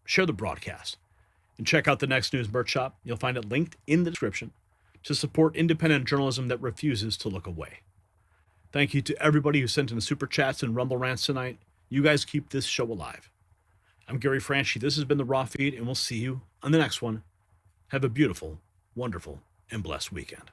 share the broadcast, and check out the Next News merch shop. You'll find it linked in the description to support independent journalism that refuses to look away. Thank you to everybody who sent in the super chats and Rumble rants tonight. You guys keep this show alive. I'm Gary Franchi. This has been the Raw Feed, and we'll see you on the next one. Have a beautiful, wonderful, and blessed weekend.